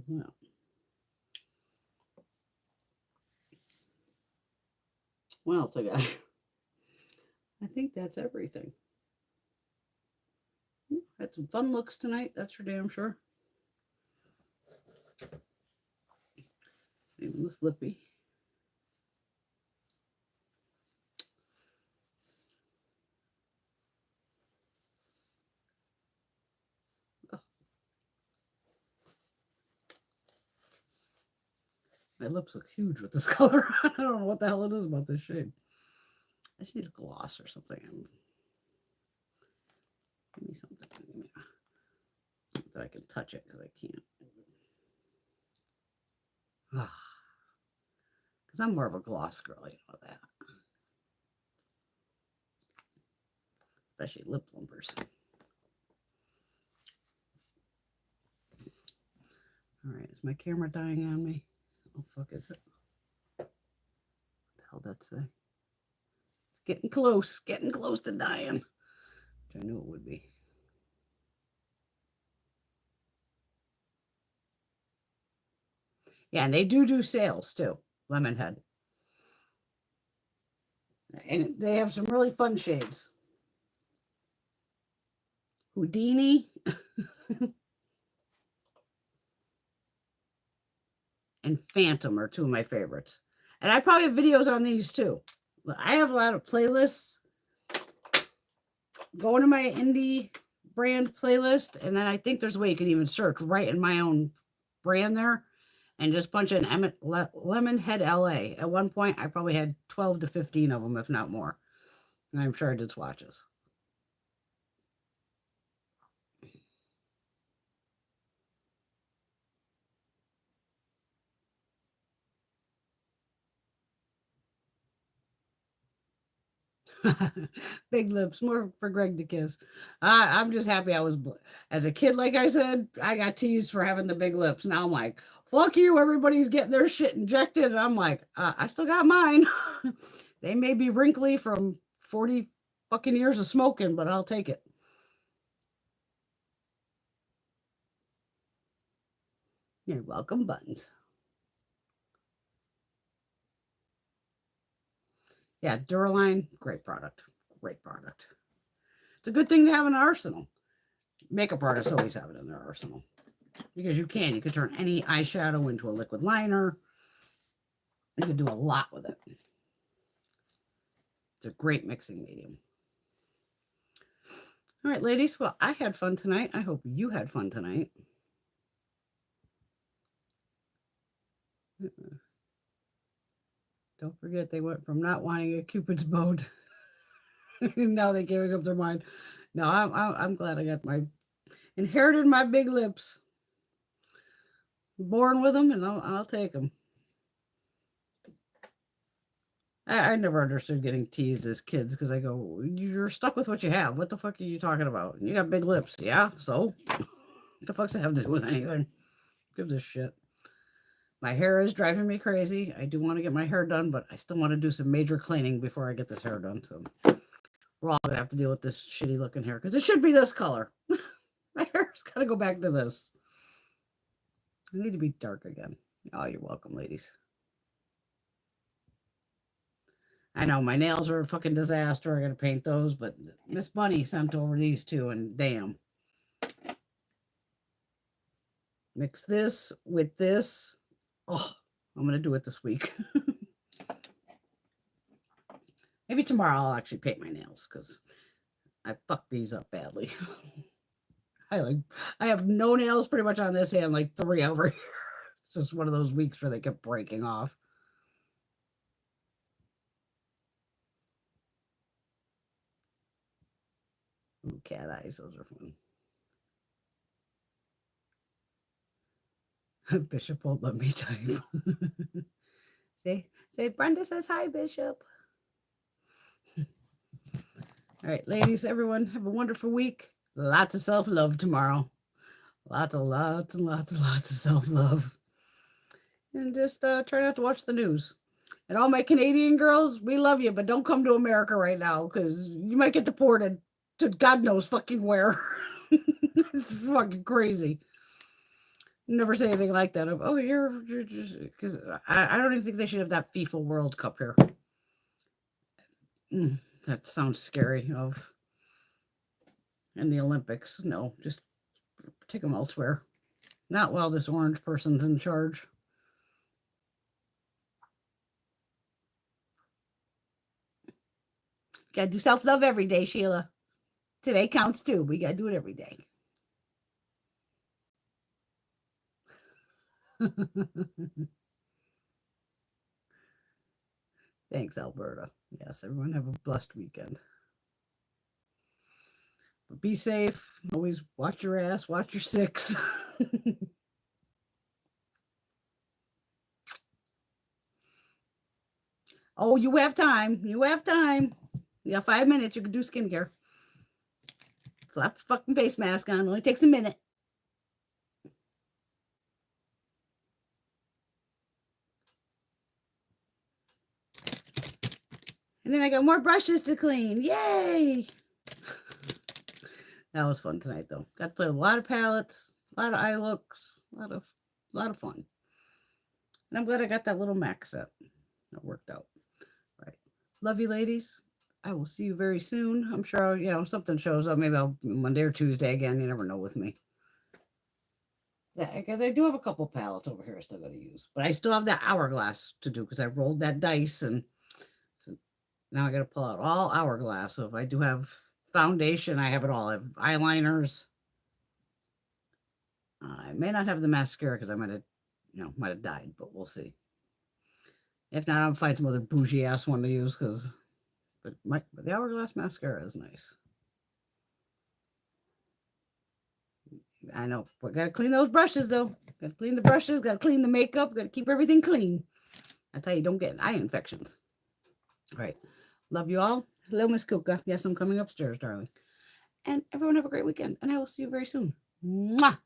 What What else I got? I think that's everything. Had some fun looks tonight, that's for damn sure. Even this lippy. Oh. My lips look huge with this color. I don't know what the hell it is about this shade. I just need a gloss or something. Give me something that I can touch it because I can't. Because I'm more of a gloss girl, you know that. Especially lip plumpers. All right, is my camera dying on me? Oh, fuck, is it? What the hell did that say? It's getting close to dying. Which I knew it would be. Yeah, and they do sales too, Lemonhead. And they have some really fun shades. Houdini. And Phantom are two of my favorites. And I probably have videos on these too. I have a lot of playlists. Go into my indie brand playlist, and then I think there's a way you can even search right in my own brand there and just punch in Lemonhead LA. At one point, I probably had 12 to 15 of them, if not more. And I'm sure I did swatches. Big lips, more for Greg to kiss. I'm just happy I was, as a kid, like I said, I got teased for having the big lips. Now I'm like, fuck you, everybody's getting their shit injected. And I'm like, I still got mine. They may be wrinkly from 40 fucking years of smoking, but I'll take it. You're welcome, Buttons. Yeah, Duraline, great product. Great product. It's a good thing to have in an arsenal. Makeup artists always have it in their arsenal. Because you can turn any eyeshadow into a liquid liner. You can do a lot with it. It's a great mixing medium. All right, ladies. Well, I had fun tonight. I hope you had fun tonight. Don't forget they went from not wanting a Cupid's bow now they're giving up their mind. No, I'm glad I got inherited my big lips. Born with them, and I'll take them. I never understood getting teased as kids because I go, you're stuck with what you have. What the fuck are you talking about? You got big lips. Yeah, so? What the fuck's that have to do with anything? Give this shit. My hair is driving me crazy. I do want to get my hair done, but I still want to do some major cleaning before I get this hair done. So we're all going to have to deal with this shitty looking hair because it should be this color. My hair's got to go back to this. I need to be dark again. Oh, you're welcome, ladies. I know my nails are a fucking disaster. I got to paint those, but Miss Bunny sent over these two, and damn. Mix this with this. Oh, I'm going to do it this week. Maybe tomorrow I'll actually paint my nails because I fucked these up badly. I have no nails pretty much on this hand, like 3 over here. It's just one of those weeks where they kept breaking off. Ooh, cat eyes, those are fun. Bishop won't let me type. Say Brenda says hi, Bishop. All right, ladies, everyone, have a wonderful week. Lots of self-love tomorrow. Lots of self-love. And just try not to watch the news. And all my Canadian girls, we love you, but don't come to America right now because you might get deported to God knows fucking where. It's fucking crazy. Never say anything like that. Oh, you're just because I don't even think they should have that FIFA World Cup here. That sounds scary. in the Olympics. No, just take them elsewhere. Not while this orange person's in charge. Gotta do self-love every day, Sheila. Today counts too. We gotta do it every day. Thanks, Alberta. Yes, everyone have a blessed weekend. But be safe. Always watch your ass, watch your six. Oh, you have time. You have time. You got 5 minutes. You can do skincare. Slap the fucking face mask on. It only takes a minute. And then I got more brushes to clean. Yay! That was fun tonight, though. Got to play with a lot of palettes, a lot of eye looks, a lot of fun. And I'm glad I got that little MAC set. That worked out. All right. Love you, ladies. I will see you very soon. I'm sure, something shows up. Maybe I'll Monday or Tuesday again. You never know with me. Yeah, because I do have a couple palettes over here I still got to use. But I still have that hourglass to do because I rolled that dice. And so now I got to pull out all hourglass. So if I do have foundation, I have it all. I have eyeliners. I may not have the mascara because I might have died, but we'll see. If not, I'll find some other bougie ass one to use but the hourglass mascara is nice. I know. We gotta clean those brushes though. Gotta clean the brushes, gotta clean the makeup, gotta keep everything clean. That's how you don't get eye infections. All right. Love you all. Hello, Miss Kuka. Yes, I'm coming upstairs, darling. And everyone have a great weekend. And I will see you very soon. Mwah!